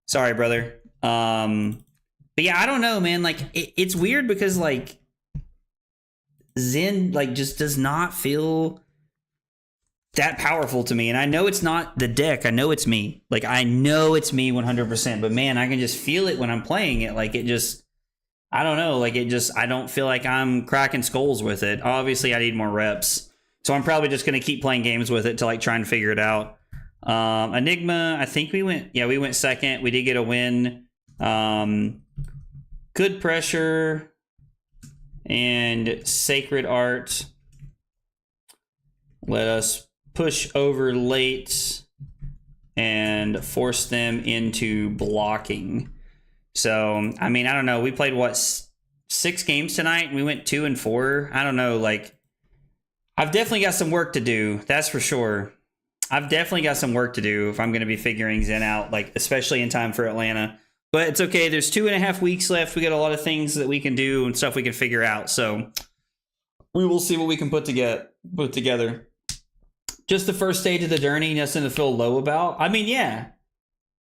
Sorry, brother. But yeah, I don't know, man. Like it's weird because like Zen just does not feel that powerful to me. And I know it's not the deck. I know it's me. Like I know it's me 100%, but man, I can just feel it when I'm playing it. Like it just, I don't know, like it just, I don't feel like I'm cracking skulls with it. Obviously, I need more reps. So I'm probably just going to keep playing games with it to like try and figure it out. Enigma, I think we went second. We did get a win. Good Pressure and Sacred Art. Let us push over late and force them into blocking. So, I mean, I don't know. We played, what, 6 games tonight? We went 2 and 4. I don't know. Like, I've definitely got some work to do. That's for sure. I've definitely got some work to do if I'm going to be figuring Zen out, like, especially in time for Atlanta. But it's okay. There's 2.5 weeks left. We got a lot of things that we can do and stuff we can figure out. So we will see what we can put together. Just the first stage of the journey, nothing to feel low about. I mean, yeah.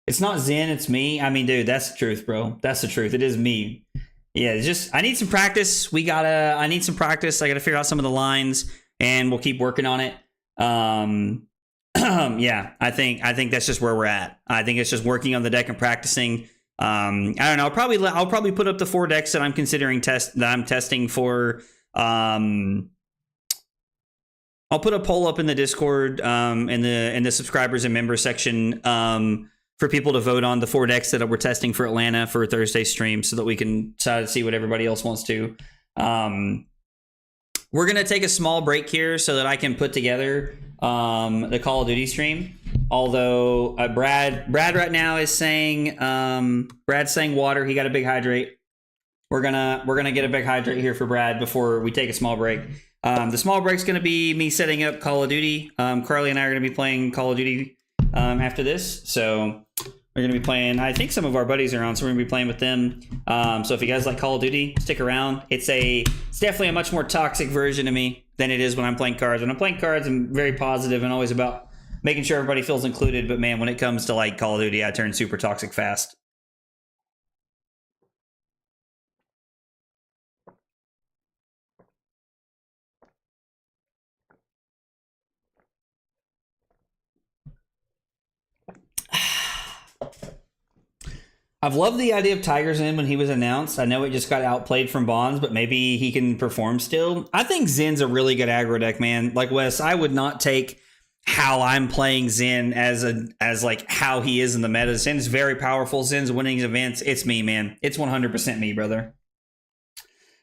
It's not Zen, it's me. I mean, dude, that's the truth, bro. That's the truth. It is me. Yeah, it's just, I need some practice. I need some practice. I got to figure out some of the lines, and we'll keep working on it. Yeah, I think that's just where we're at. I think it's just working on the deck and practicing. I don't know. I'll probably put up the 4 decks that I'm considering testing for. I'll put a poll up in the Discord, in the subscribers and members section, for people to vote on the 4 decks that we're testing for Atlanta for Thursday stream, so that we can try to see what everybody else wants to. We're gonna take a small break here so that I can put together the Call of Duty stream. Although Brad right now is saying Brad's saying water. He got a big hydrate. We're gonna get a big hydrate here for Brad before we take a small break. The small break's gonna be me setting up Call of Duty. Carly and I are gonna be playing Call of Duty after this, so we're gonna be playing. I think some of our buddies are on, so we're gonna be playing with them. So if you guys like Call of Duty, stick around. It's definitely a much more toxic version of me than it is when I'm playing cards. When I'm playing cards, I'm very positive and always about making sure everybody feels included. But man, when it comes to like Call of Duty, I turn super toxic fast. I've loved the idea of Tiger's Inn when he was announced. I know it just got outplayed from Bonds, but maybe he can perform still. I think Zen's a really good aggro deck, man. Like Wes, I would not take how I'm playing Zen as like how he is in the meta. Zen's very powerful. Zen's winning events. It's me, man. It's 100% me, brother.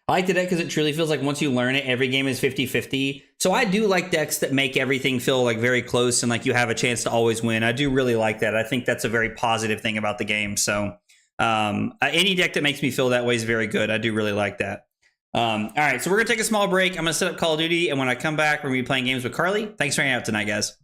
I like the deck because it truly feels like once you learn it, every game is 50-50. So I do like decks that make everything feel like very close and like you have a chance to always win. I do really like that. I think that's a very positive thing about the game. So any deck that makes me feel that way is very good. I do really like that. All right, so we're gonna take a small break. I'm gonna set up Call of Duty, and when I come back, we're gonna be playing games with Carly. Thanks for hanging out tonight, guys.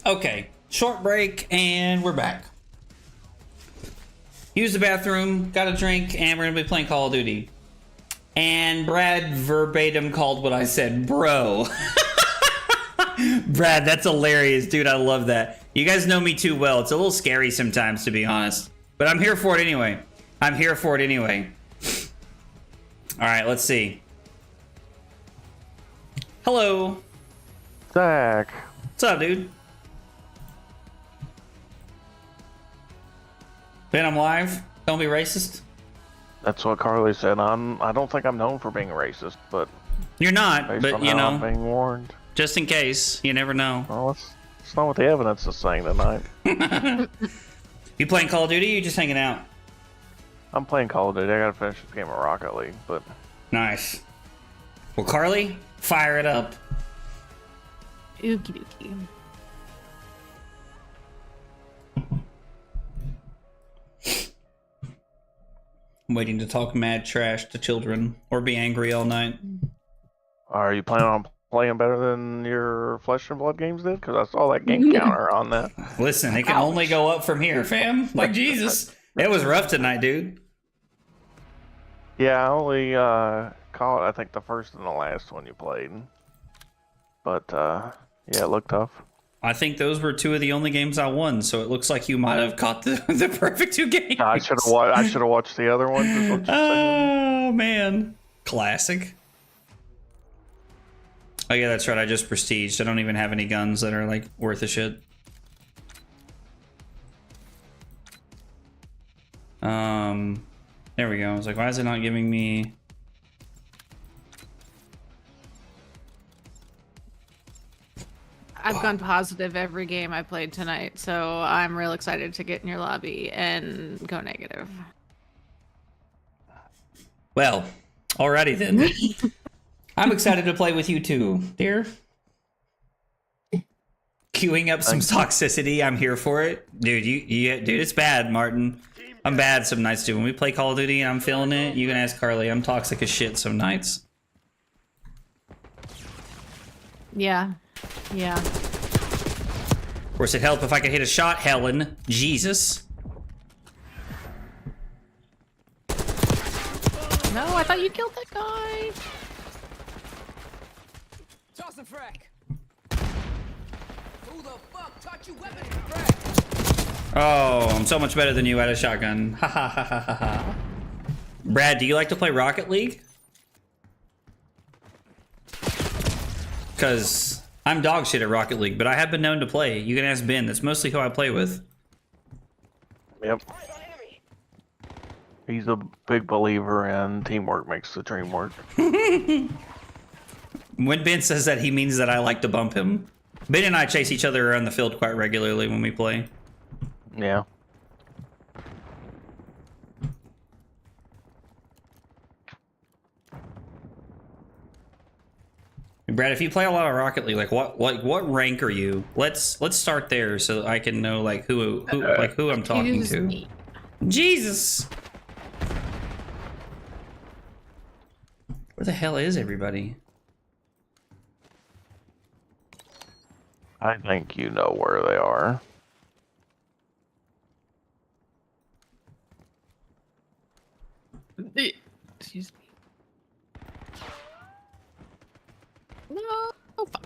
Okay, short break, and we're back. Use the bathroom, got a drink, and we're gonna be playing Call of Duty. And Brad verbatim called what I said, bro. Brad, that's hilarious, dude. I love that. You guys know me too well. It's a little scary sometimes, to be honest. But I'm here for it anyway. I'm here for it anyway. All right, let's see. Hello. Zach. What's up, dude? Ben, I'm live. Don't be racist. That's what Carly said. I don't think I'm known for being racist, but You're not, based but on you how I'm know, being warned. just in case, you never know. Well, it's not what the evidence is saying tonight. You playing Call of Duty or you just hanging out? I'm playing Call of Duty. I gotta finish this game of Rocket League, but Nice. Well, Carly, fire it up. Ookie dookie. I'm waiting to talk mad trash to children or be angry all night. are you planning on playing better than your Flesh and Blood games did? Because I saw that game counter on that. Listen, it can only go up from here, fam. Like Jesus. It was rough tonight, dude. Yeah, I only caught, I think, the first and the last one you played. But, yeah, it looked tough. I think those were two of the only games I won, so it looks like you might have caught the perfect two games. I should have watched the other ones. Is what you're saying. Oh, man. Classic. Oh, yeah, that's right. I just prestiged. I don't even have any guns that are, like, worth a shit. There we go. I was like, why is it not giving me... I've gone positive every game I played tonight, so I'm real excited to get in your lobby and go negative. Well, alrighty then. I'm excited to play with you too, dear. Queuing up some toxicity. I'm here for it. Dude, dude, it's bad, Martin. I'm bad some nights, dude. When we play Call of Duty and I'm feeling it, you can ask Carly. I'm toxic as shit some nights. Yeah. Yeah. Of course, it'd help if I could hit a shot, Helen. Jesus. No, I thought you killed that guy. Toss and frack. Who the fuck taught you weapons to frack? Oh, I'm so much better than you at a shotgun. Ha ha ha ha ha ha. Brad, do you like to play Rocket League? Because I'm dog shit at Rocket League, but I have been known to play. You can ask Ben. That's mostly who I play with. Yep. He's a big believer in teamwork makes the dream work. When Ben says that, he means that I like to bump him. Ben and I chase each other around the field quite regularly when we play. Yeah. Brad, if you play a lot of Rocket League, like what rank are you? Let's start there so I can know like who I'm talking Excuse to. me. Jesus. Where the hell is everybody? I think you know where they are. Excuse me. No. Oh, fuck.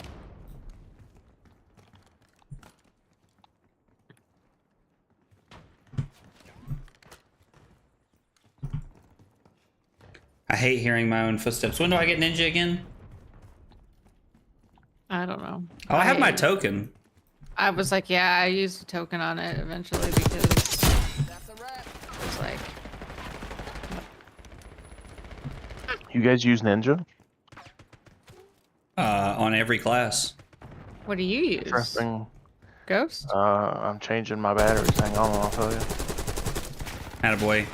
I hate hearing my own footsteps. When do I get ninja again? I don't know. Oh, I have my token. I was like, yeah, I used a token on it eventually because That's a wrap. it's like, You guys use Ninja? On every class. what do you use? Interesting. Ghost? I'm changing my batteries. Hang on, I'll tell you. Attaboy.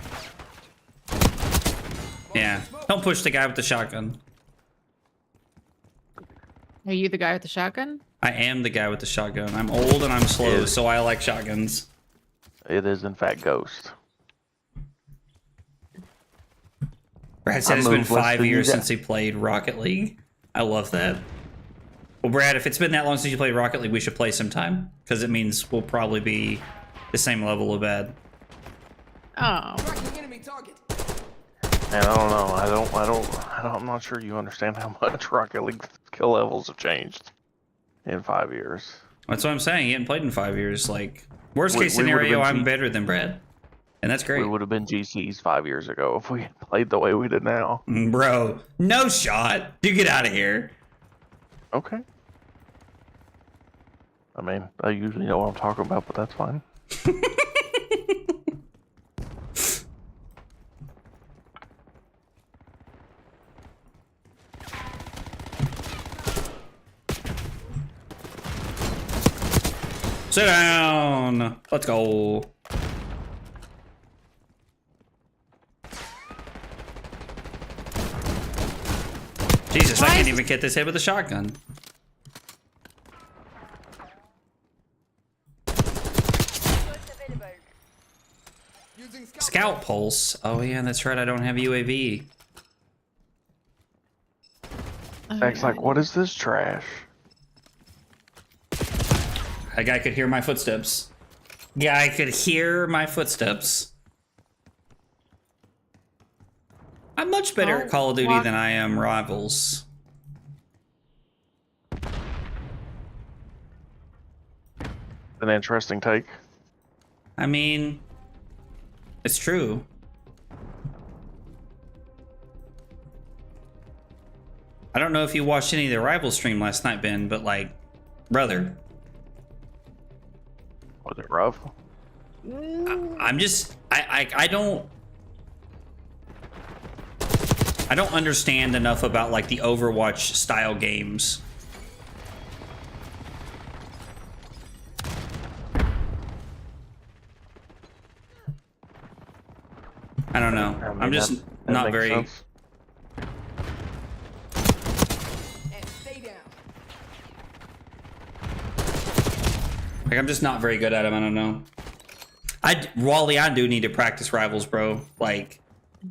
Yeah. Don't push the guy with the shotgun. Are you the guy with the shotgun? I am the guy with the shotgun. I'm old and I'm slow, so I like shotguns. It is, in fact, Ghost. Brad said I it's been moved less 5 than you years got. since he played Rocket League. I love that. Well, Brad, if it's been that long since you played Rocket League, we should play sometime. Because it means we'll probably be the same level of bad. Oh. Tracking enemy target. And I don't know. I'm not sure you understand how much Rocket League skill levels have changed in 5 years. That's what I'm saying. You hadn't played in 5 years. Like, worst We case would've scenario, been I'm better than Brad. And that's great. We would have been GCs 5 years ago if we had played the way we did now. Bro, no shot. You get out of here. Okay. I mean, I usually know what I'm talking about, but that's fine. Sit down. Let's go. Jesus, I can't even get this hit with a shotgun. Using Scout pulse. Oh yeah, that's right. I don't have UAV. Zach's like, what is this trash? That guy could hear my footsteps. Guy could hear my footsteps. I'm much better at Call of Duty than I am Rivals. An interesting take. I mean, it's true. I don't know if you watched any of the Rivals stream last night, Ben, but like, brother. Was it rough? I'm just, I don't understand enough about like the Overwatch style games. I don't know. I mean, I'm just that not makes very. sense. and stay down. Like, I'm just not very good at them. I don't know. Wally, I do need to practice Rivals, bro. Like,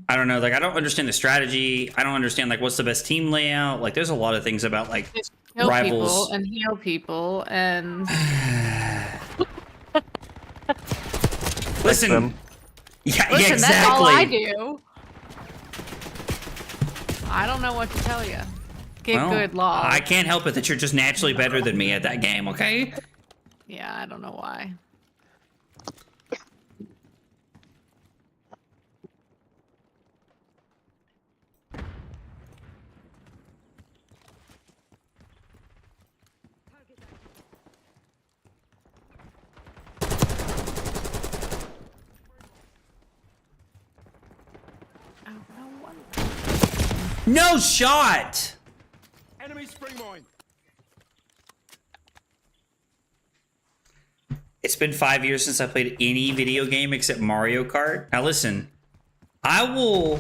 I don't know. Like, I don't understand the strategy. I don't understand, like, what's the best team layout. Like, there's a lot of things about, like, Just kill Rivals. people and heal people and Listen. Yeah, listen. exactly. That's all I do. I don't know what to tell you. Get Well, good, law. I can't help it that you're just naturally better than me at that game, okay? Yeah, I don't know why. No shot! Enemy spring mine. It's been 5 years since I played any video game except Mario Kart. Now listen, I will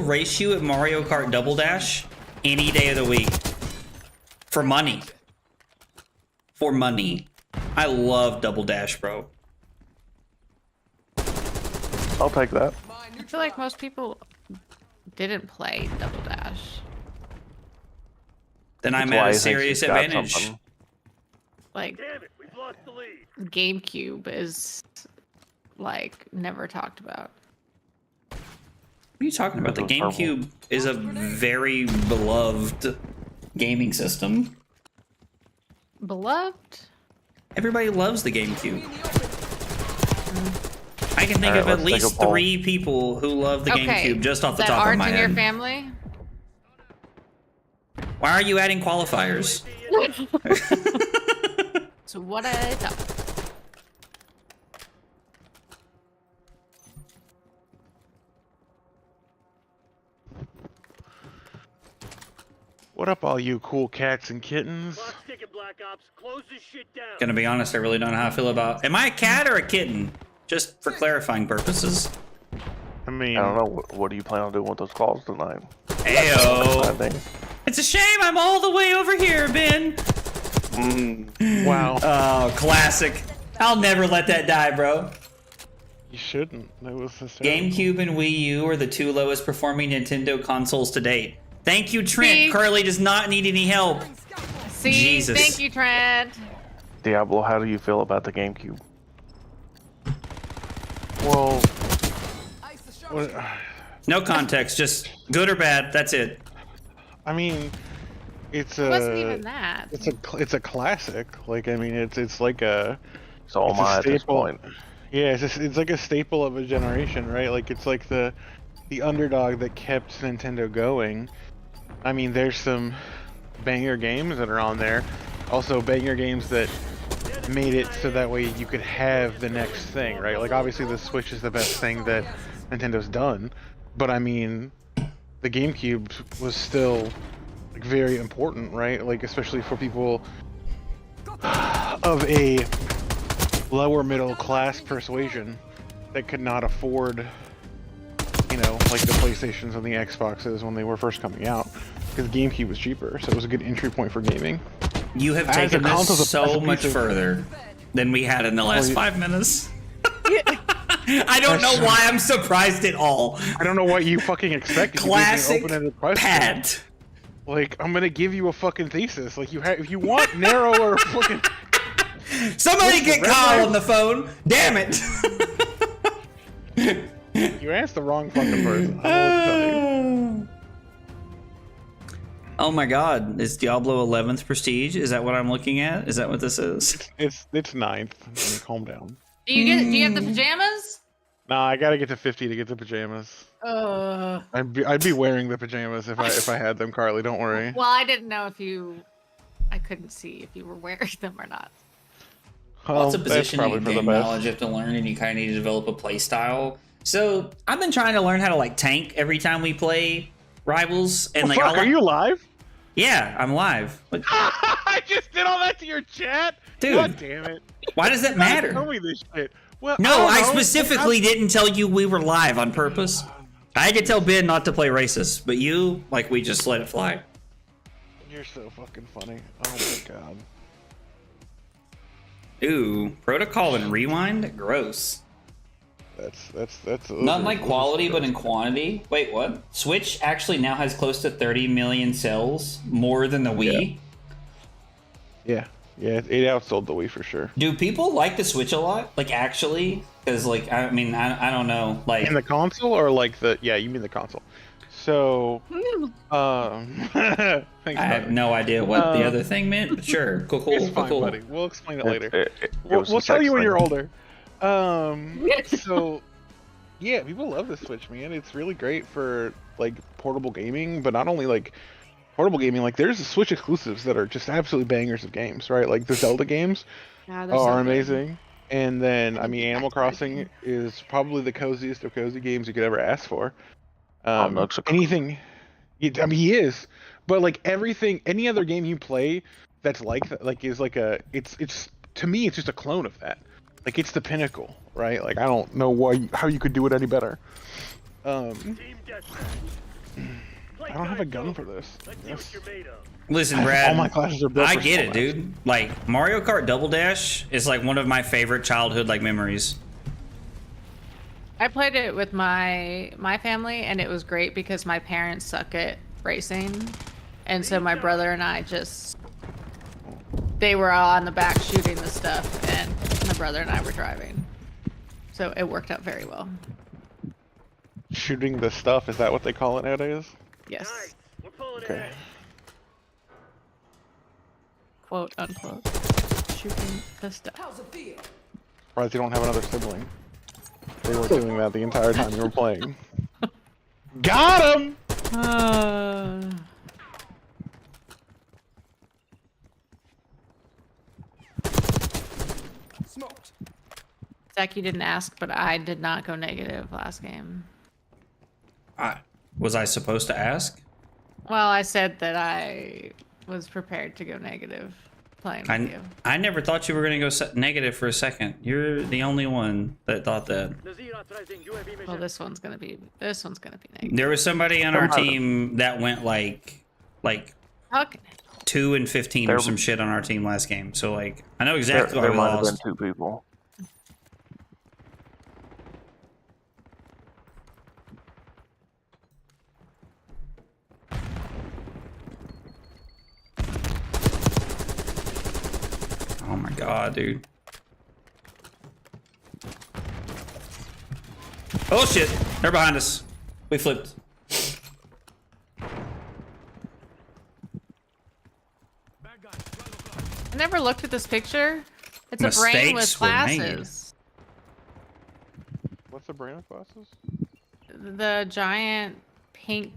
race you at Mario Kart Double Dash any day of the week. For money. For money. I love Double Dash, bro. I'll take that. I feel like most people didn't play Double Dash. Then I'm That's at why a he thinks serious he's got advantage. something. Like, Damn it, we've lost the lead. GameCube is like never talked about. What are you talking about? The It was purple. GameCube is a very beloved gaming system. Beloved? Everybody loves the GameCube. I can think Alright, of at let's take a least poll. 3 people who love the Okay. GameCube just off the is that top of Art my in your head. family? Why are you adding qualifiers? So what I thought. What up, all you cool cats and kittens? Clock's ticking, Black Ops. Close this shit down. Gonna be honest, I really don't know how I feel about. Am I a cat or a kitten? Just for clarifying purposes. I mean, I don't know. What do you plan on doing with those calls tonight? I Ayo. think. It's a shame I'm all the way over here, Ben. wow, Oh, classic. I'll never let that die, bro. you shouldn't. That was hysterical. GameCube and Wii U are the 2 lowest performing Nintendo consoles to date. Thank you, Trent. See? Curly does not need any help. See, Jesus. thank you, Trent. Diablo, how do you feel about the GameCube? Well, Ice the what, sharpshooter. No context, just good or bad. That's it. I mean, it's It wasn't a even that. it's a classic. Like, I mean, it's like a So am it's a I at this staple. point. Yeah, it's like a staple of a generation, right? Like, it's like the underdog that kept Nintendo going. I mean, there's some banger games that are on there. Also, banger games that made it so that way you could have the next thing, right? Like, obviously, the Switch is the best thing that Nintendo's done, but I mean, the GameCube was still like very important, right? Like, especially for people of a lower middle class persuasion that could not afford, you know, like the PlayStations and the Xboxes when they were first coming out, because GameCube was cheaper, so it was a good entry point for gaming. You have As a taken console, this as a so piece much of- further than we had in the last you- 5 minutes. I don't know why I'm surprised at all. I don't know what you fucking expected. Classic You gave me an open-ended question. Pat. Like, I'm gonna give you a fucking thesis. Like, if you want narrower fucking. Somebody get Red Kyle light. on the phone. Damn it. You asked the wrong fucking person. I don't know what to tell you. Oh my god, is Diablo 11th Prestige? Is that what I'm looking at? Is that what this is? It's ninth. I mean, calm down. Do you have the pajamas? Nah, I gotta get to 50 to get the pajamas. I'd be wearing the pajamas if I had them, Carly. Don't worry. Well, I didn't know if you. I couldn't see if you were wearing them or not. Lots of That's positioning probably and for the game best. knowledge you have to learn, and you kind of need to develop a play style. So I've been trying to learn how to like tank every time we play Rivals, and like, Fuck, are you live? Yeah, I'm live. What- I just did all that to your chat, Dude. God damn it! Why does that Tell matter? me this shit. Well, No, don't I know. specifically didn't tell you we were live on purpose. I could tell Ben not to play racist, but you, like, we just let it fly. You're so fucking funny. Oh my god. Ooh, protocol and rewind? Gross. That's Not in like quality, but in quantity. Wait, what? Switch actually now has close to 30 million sales, more than the Wii. Yeah, it outsold the Wii for sure. Do people like the Switch a lot? Like, actually? Because, like, I mean, I don't know. Like, In the console or like the you mean the console? So thanks, I have buddy. no idea what the other thing meant, but sure. Cool. It's fine, Cool. buddy. We'll explain it later. It We'll was a tell sex you when thing. you're older. So yeah, people love the Switch, man. It's really great for like portable gaming, but not only like portable gaming. Like there's the Switch exclusives that are just absolutely bangers of games, right? Like the Zelda games Yeah, they're so are good. amazing. And then I mean, Animal Crossing is probably the coziest of cozy games you could ever ask for. Nook's a- Anything, I mean, he is, but like everything, any other game you play that's like that, like is like it's to me, it's just a clone of that. Like it's the pinnacle, right? Like I don't know how you could do it any better. Team deathmatch. I don't have a gun for this. Let's see what you're made of. Listen, Brad. All my classes are built I for get small it, maps. dude. Like, Mario Kart Double Dash is like one of my favorite childhood like memories. I played it with my family, and it was great because my parents suck at racing, and so my brother and I they were all on the back shooting the stuff, and my brother and I were driving, so it worked out very well. Shooting the stuff, is that what they call it nowadays? Yes, Nice. We're pulling Okay. ahead. quote unquote, shooting the stuff. How's it feel? Surprised you don't have another sibling. They were doing that the entire time you were playing. Got him! Smoked. Zach, you didn't ask, but I did not go negative last game. Was I supposed to ask? Well, I said that I was prepared to go negative playing with you. I never thought you were going to go negative for a second. You're the only one that thought that. Nazir authorizing UAV mission. Well, this one's gonna be negative. There was somebody on our team that went like Okay. 2 and 15 There- or some shit on our team last game. So like, I know There, exactly why there we might have been lost. 2 people. god, dude. Oh shit, they're behind us. We flipped. I never looked at this picture. It's a brain with Mistakes were made. glasses. What's the brain of glasses? The giant pink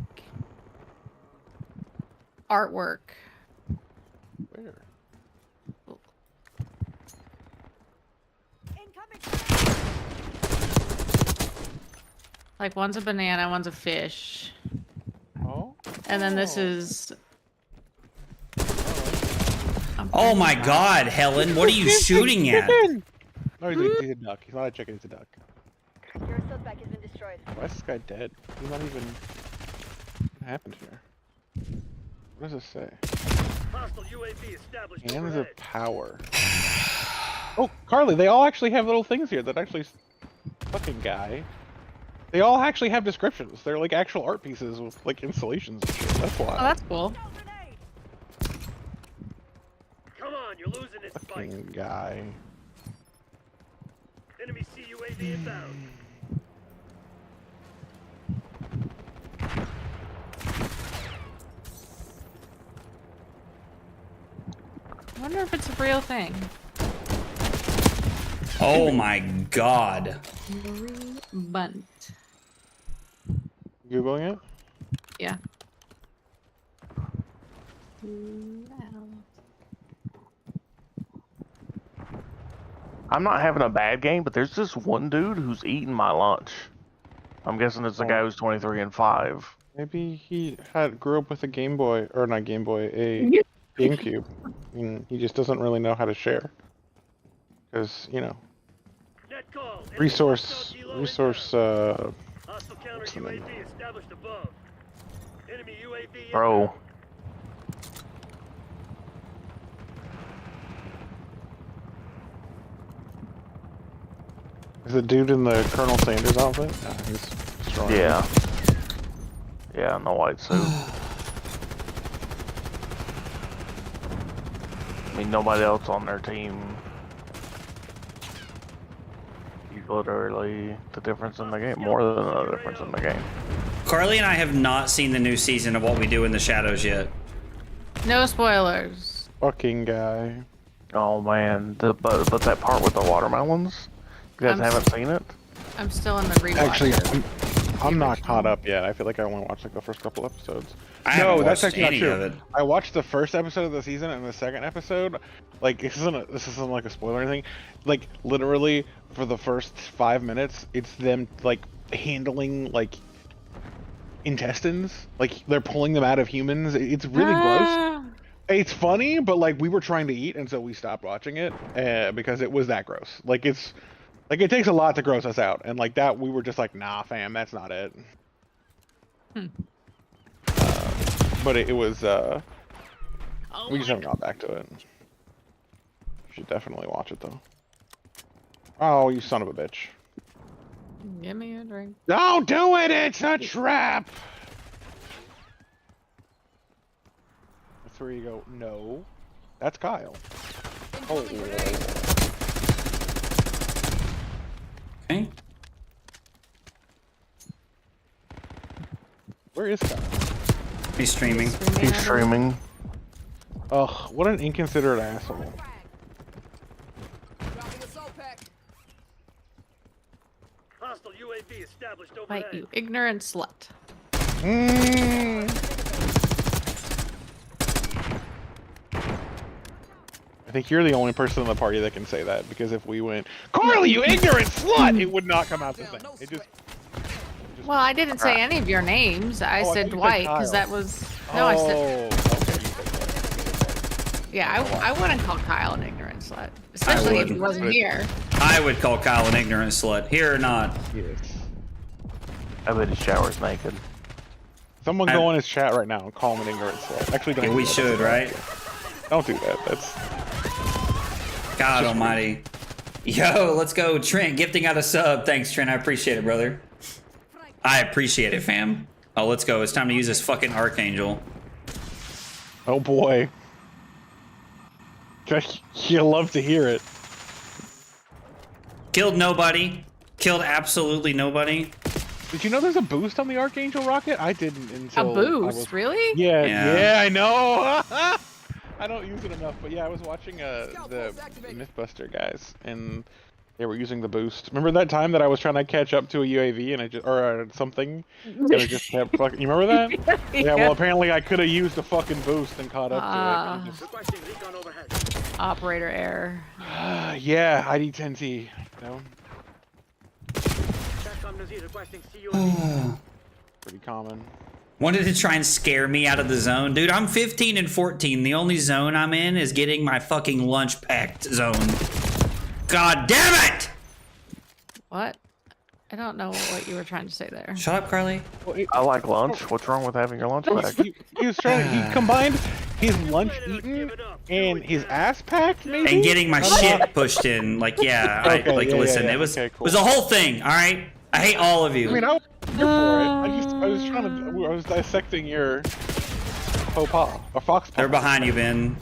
artwork. Where? Like one's a banana, one's a fish. Oh. And then this is... Oh my god, Helen, what are you shooting at? No, he's a duck. He's not a chicken, he's a duck. Your suspect has been destroyed. Why is this guy dead? He's not even... What happened here? What does it say? Hostile UAV established Hands overhead. of power. Oh, Carly, they all actually have little things here that actually... Fucking guy. They all actually have descriptions. They're like actual art pieces with like installations and shit. That's why. Oh, that's cool. Come on, you're losing this fight. Fucking guy. Enemy CUAV inbound. I wonder if it's a real thing. Oh my god. Marie Bunt. Googling it? Yeah. I'm not having a bad game, but there's this one dude who's eating my lunch. I'm guessing it's the guy who's 23 and 5. Maybe he grew up with a Game Boy, or not Game Boy, a GameCube. And he just doesn't really know how to share. Because, you know, Net call. Enemy resource, hostile hostile counter what's the name? UAV established above. Enemy UAV Bro. inbound. Is the dude in the Colonel Sanders outfit? No, he's strong. Yeah. Yeah, in the white suit. I mean, nobody else on their team. He's literally the difference in the game, more than the difference in the game. Carly and I have not seen the new season of What We Do in the Shadows yet. No spoilers. Fucking guy. Oh man, but that part with the watermelons, you guys I'm haven't seen it? I'm still in the rewatch. Actually, I'm not caught up yet. I feel like I only watched like the first couple episodes. I haven't No, that's watched actually not any true. of it. I watched the first episode of the season and the second episode. Like this isn't like a spoiler or anything. Like literally for the first 5 minutes, it's them like handling like intestines. Like they're pulling them out of humans. It's really gross. It's funny, but like we were trying to eat, and so we stopped watching it because it was that gross. Like it's like it takes a lot to gross us out, and like that we were just like, nah, fam, that's not it. But it was we just haven't got back to it. You should definitely watch it though. Oh, you son of a bitch! Give me a drink. Don't do it! It's a trap. That's where you go. No, that's Kyle. Oh. Okay. Where is Kyle? He's streaming. He's streaming. Ugh, what an inconsiderate asshole. Dropping assault pack. Hostile UAV established Fight overhead. you, ignorant slut. I think you're the only person in the party that can say that, because if we went, Carly, you ignorant slut, it would not come out the same. It just. Well, I didn't say any of your names. I Oh, I said thought you said Dwight because Kyle. that was. No, I said. Okay, you said that. Yeah, I wouldn't call Kyle an ignorant slut, especially if he wouldn't. wasn't here. I would call Kyle an ignorant slut. Here or not. Yes. I bet he showers naked. Someone go in his chat right now and call him an ignorant slut. Actually, don't. Yeah, do we that. should, right? Don't do that. That's. God almighty. Yo, let's go. Trent, gifting out a sub. Thanks, Trent. I appreciate it, brother. I appreciate it, fam. Oh, let's go. It's time to use this fucking Archangel. Oh boy. You love to hear it. Killed nobody. Killed absolutely nobody. Did you know there's a boost on the Archangel rocket? I didn't A until I boost, was... really? Yeah, Yeah. yeah, I know. I don't use it enough, but yeah, I was watching the Mythbuster guys, and they were using the boost. Remember that time that I was trying to catch up to a UAV and I just or something, and it just kept fucking. You remember that? Yeah. Well, apparently I could have used a fucking boost and caught up to it. Requesting recon overhead. Operator error. Yeah, ID10T. You know, SATCOM Nazir requesting CUAV. pretty common. Wanted to try and scare me out of the zone. Dude, I'm 15 and 14. The only zone I'm in is getting my fucking lunch packed zone. God damn it! What? I don't know what you were trying to say there. Shut up, Carly. Well, it, I like lunch. What's wrong with having your lunch back? he was trying. He combined his lunch eaten and his ass packed, maybe. And getting my shit pushed in. Like, yeah. Okay, like, yeah, listen, yeah. it was Okay, it cool. was a whole thing, alright? I hate all of you. I mean, I was here for it. I was trying to. I was dissecting your faux pas or fox paw. They're behind you, Ben.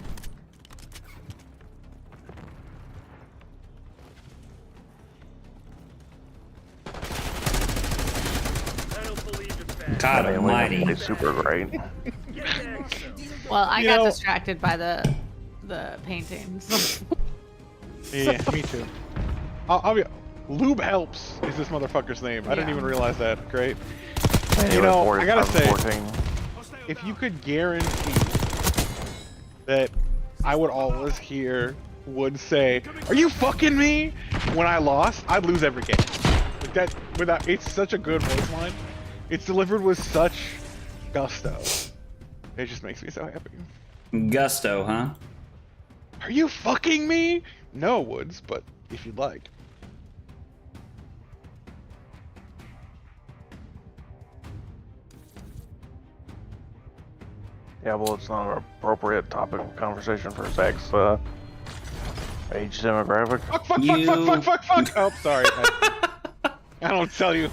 I don't believe it's bad. God I mean, almighty. it's super great. Get back. Well, I You got know- distracted by the paintings. Yeah, me too. I'll be. Lube helps is this motherfucker's name. I didn't Yeah. even realize that. Great. Anyway, You know, I gotta say, 14. if you could guarantee that I would always hear Wood say, "Are you fucking me?" when I lost, I'd lose every game. Like that, without, it's such a good voice line. It's delivered with such gusto. It just makes me so happy. Gusto, huh? Are you fucking me? No, Woods, but if you'd like. Yeah, well, it's not an appropriate topic of conversation for sex. Age demographic. Fuck, You- fuck. Oh, sorry. I don't tell you.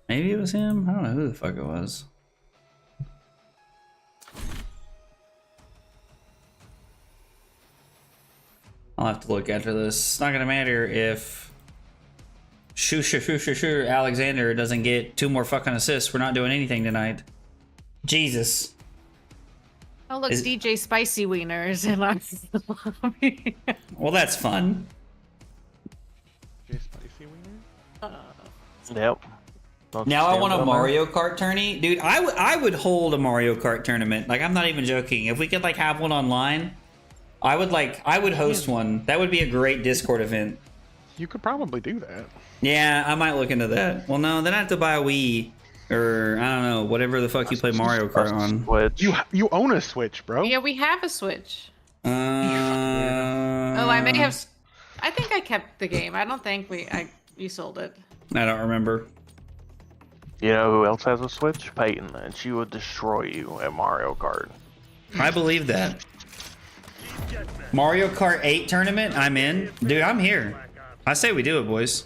Maybe it was him? I don't know who the fuck it was. I'll have to look after this. It's not gonna matter if Alexander doesn't get 2 more fucking assists. We're not doing anything tonight. Jesus. Oh, look, Is- DJ Spicy Wieners in our lobby. Well, that's fun. Just spicy wiener? Yep. Don't Now I stand want a down there. Mario Kart tourney. Dude, I would hold a Mario Kart tournament. Like, I'm not even joking. If we could, like, have one online, I would host one. That would be a great Discord event. You could probably do that. Yeah, I might look into that. Well, no, then I have to buy a Wii. Or, I don't know, whatever the fuck you play Mario Kart on. Switch. You own a Switch, bro. Yeah, we have a Switch. Oh, Oh, I may have. I think I kept the game. I don't think you sold it. I don't remember. You know who else has a Switch? Peyton, and she would destroy you at Mario Kart. I believe that. Mario Kart 8 tournament? I'm in. Dude, I'm here. I say we do it, boys.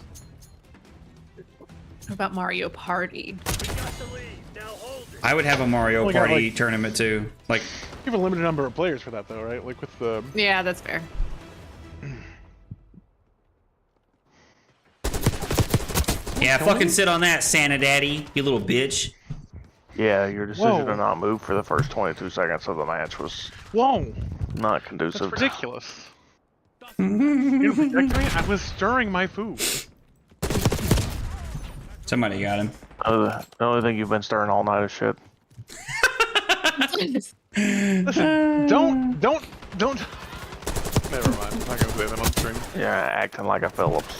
What about Mario Party? We got the lead. Now hold it. I would have a Mario Only got, Party like- tournament too. Like, You have a limited number of players for that, though, right? Like with the. Yeah, that's fair. yeah, fucking sit on that, Santa Daddy, you little bitch. Yeah, your decision Whoa. to not move for the first 22 seconds of the match was Whoa! not That's conducive. ridiculous. You protect me? I was stirring my food. Somebody got him. The only thing you've been stirring all night is shit. Listen, don't. Never mind. I'm not gonna say that on stream. Yeah, acting like a Phillips.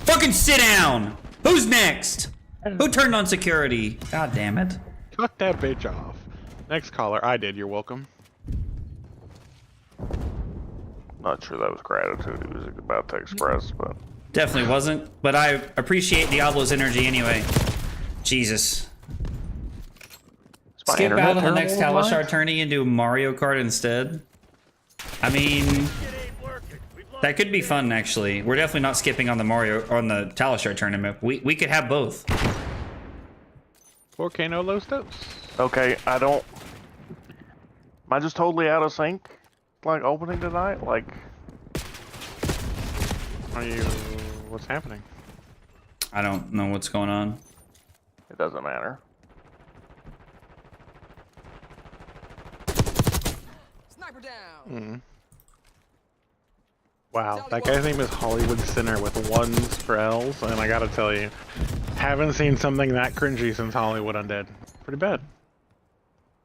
Fucking sit down! Who's next? Who turned on security? God damn it. Cut that bitch off. Next caller. I did. You're welcome. Not sure that was gratitude he was about to express, but Definitely wasn't, but I appreciate Diablo's energy anyway. Jesus. is my Skip internet out on the next terrible Talishar tonight? tourney and do Mario Kart instead. I mean, It ain't working. We've That could be fun, actually. We're definitely not skipping on the Mario on the Talisker tournament. We could have both. Volcano Los Dos. Okay, I don't. Am I just totally out of sync? Like opening tonight? Like, Are you? What's happening? I don't know what's going on. it doesn't matter. Sniper down. Mm. Wow, that guy's name is Hollywood Sinner with ones for L's, and I gotta tell you, haven't seen something that cringy since Hollywood Undead. Pretty bad.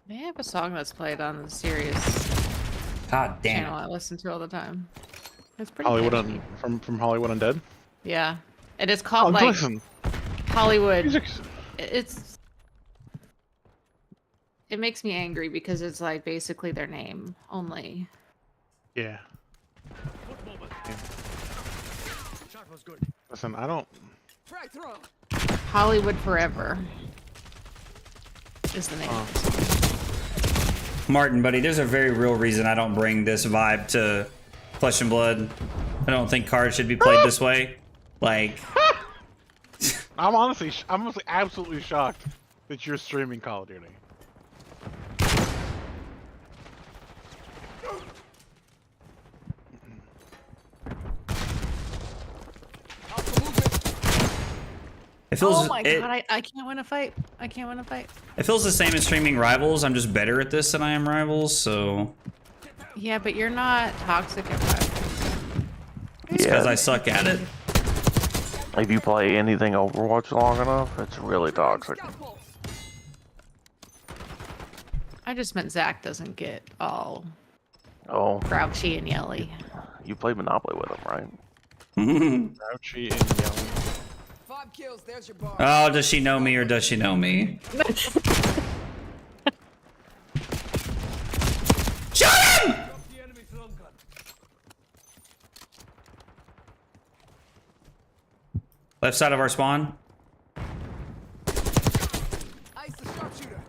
They have a song that's played on the Sirius God damn channel it. I listen to all the time. It's pretty Hollywood catchy. from Hollywood Undead. Yeah. And it's Oh, called like listen, Hollywood. music's It makes me angry because it's like basically their name only. yeah. Shot was good. Listen, I don't. Frag throw. Hollywood Forever is the name. of the song. Martin, buddy, there's a very real reason I don't bring this vibe to Flesh and Blood. I don't think cards should be played this way. Like, I'm honestly absolutely shocked that you're streaming Call of Duty. Alpha movement. it feels Oh my it, god, I can't win a fight. I can't win a fight. it feels the same as streaming Rivals. I'm just better at this than I am Rivals, so Yeah, but you're not toxic at Rivals. it's because I suck at it. If you play anything Overwatch long enough, it's really toxic. Scout pulse. I just meant Zach doesn't get all Oh, grouchy and yelly. you played Monopoly with him, right? Grouchy and yelling. 5 kills. There's your bar. Oh, does she know me or does she know me? Shut him! Drop the enemy's long gun. Left side of our spawn. Ice the sharpshooter.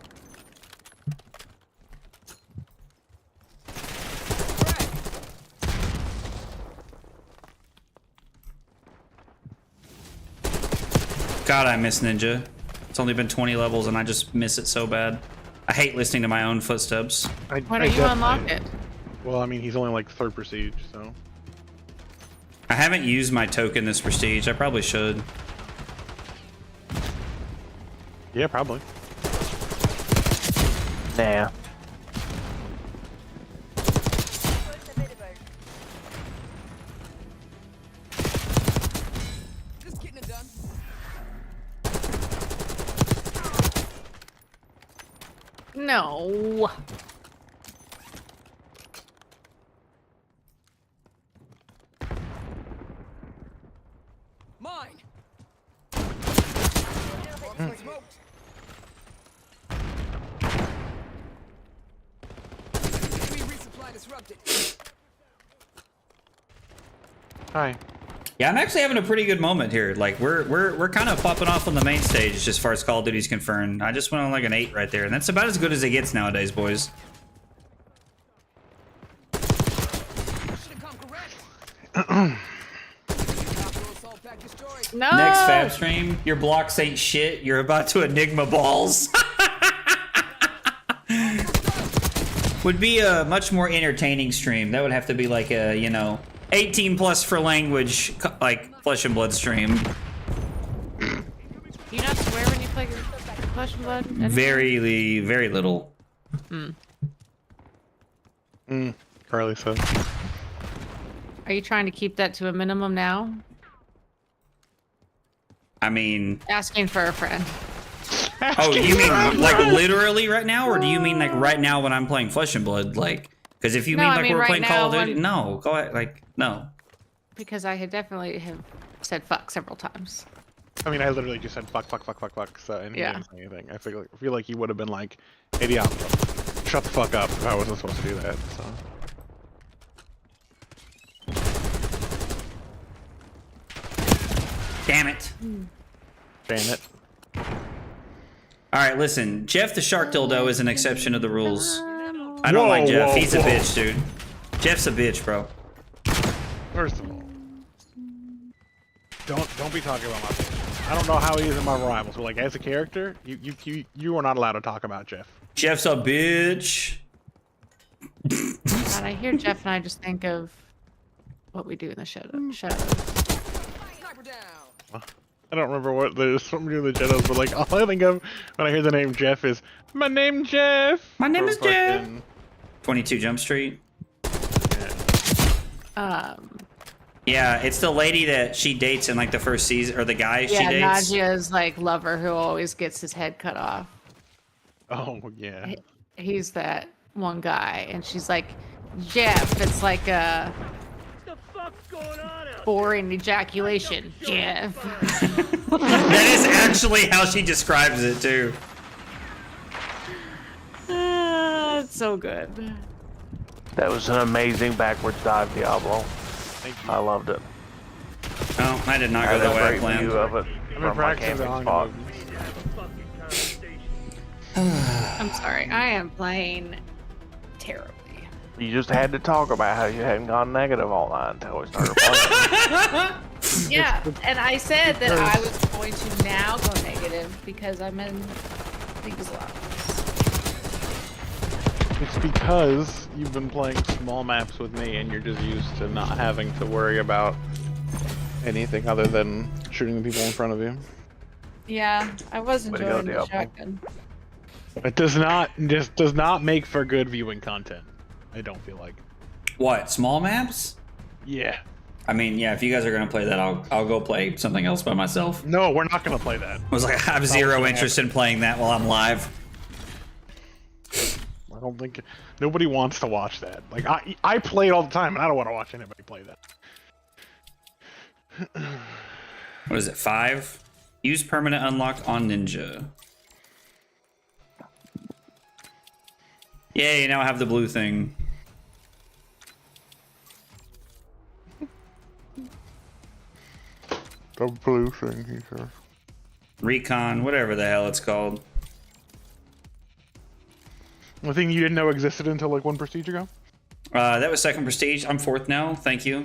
Frag. God, I miss Ninja. It's only been 20 levels and I just miss it so bad. I hate listening to my own footsteps. Why don't you unlock it? Well, I mean, he's only like 3rd prestige, so. I haven't used my token this prestige. I probably should. Yeah, probably. Nah. Just getting it done. No. Mine. Smoked. Enemy resupply disrupted. Hi. Yeah, I'm actually having a pretty good moment here. Like we're kind of popping off on the main stage as far as Call of Duty's concerned. I just went on like an 8 right there, and that's about as good as it gets nowadays, boys. Should've come correct. Assault pack destroyed. No. Next Fab stream, your blocks ain't shit. You're about to Enigma balls. Would be a much more entertaining stream. That would have to be like a, you know, 18 plus for language, like Flesh and Blood stream. Do you not swear when you play Flesh and Blood? Anything? Very little. Carly says. Are you trying to keep that to a minimum now? I mean, Asking for a friend. oh, you mean like literally right now, or do you mean like right now when I'm playing Flesh and Blood? Like, because if you No, mean I like mean we're right playing Call of now Duty, when- no, go ahead, like no. Because I had definitely have said fuck several times. I mean, I literally just said fuck, so and he Yeah. didn't say anything. I feel like he would have been like, hey, Diablo, shut the fuck up if I wasn't supposed to do that, so. Damn it. Ban it. All right, listen. Jeff the Shark Dildo is an exception to the rules. I don't Whoa, like Jeff. whoa, He's a whoa. bitch, dude. Jeff's a bitch, bro. First of all, don't be talking about my favorite. I don't know how he is in my rivals, but like as a character, you are not allowed to talk about Jeff. Jeff's a bitch. God, I hear Jeff and I just think of what we do in the shadows. Sniper down. I don't remember what there's something to do with the Shadows, but like all I think of when I hear the name Jeff is my name Jeff. My name Or is Jeff. fucking- 22 Jump Street. Yeah. Yeah, it's the lady that she dates in like the first season, or the guy she Yeah, dates. Najia's like lover who always gets his head cut off. Oh yeah. He's that one guy, and she's like, Jeff. It's like a What the fuck's going on out boring ejaculation, Jeff. That is actually how she describes it too. It's so good. That was an amazing backwards dive, Diablo. Thank you. I loved it. Oh, I did not I go had the a way I great planned. view of it I've been from my practicing camping the spot. Hanga movie. there? Have a fucking conversation. I'm sorry. I am playing terribly. You just had to talk about how you hadn't gone negative all night until we started playing. Yeah, and I said that I was going to now go negative because I'm in these levels. It's because you've been playing small maps with me, and you're just used to not having to worry about anything other than shooting the people in front of you. Yeah, I was Way to go, enjoying the Diablo. shotgun. It does not make for good viewing content. I don't feel like. What, small maps? Yeah. I mean, yeah, if you guys are gonna play that, I'll go play something else by myself. No, we're not gonna play that. I was like, I have zero interest in playing that while I'm live. I don't think nobody wants to watch that. Like I play it all the time, and I don't want to watch anybody play that. What is it, 5? Use permanent unlock on Ninja. Yay, now I have the blue thing. The blue thing, he says. Recon, whatever the hell it's called. The thing you didn't know existed until like one prestige ago. That was 2nd prestige. I'm 4th now. Thank you.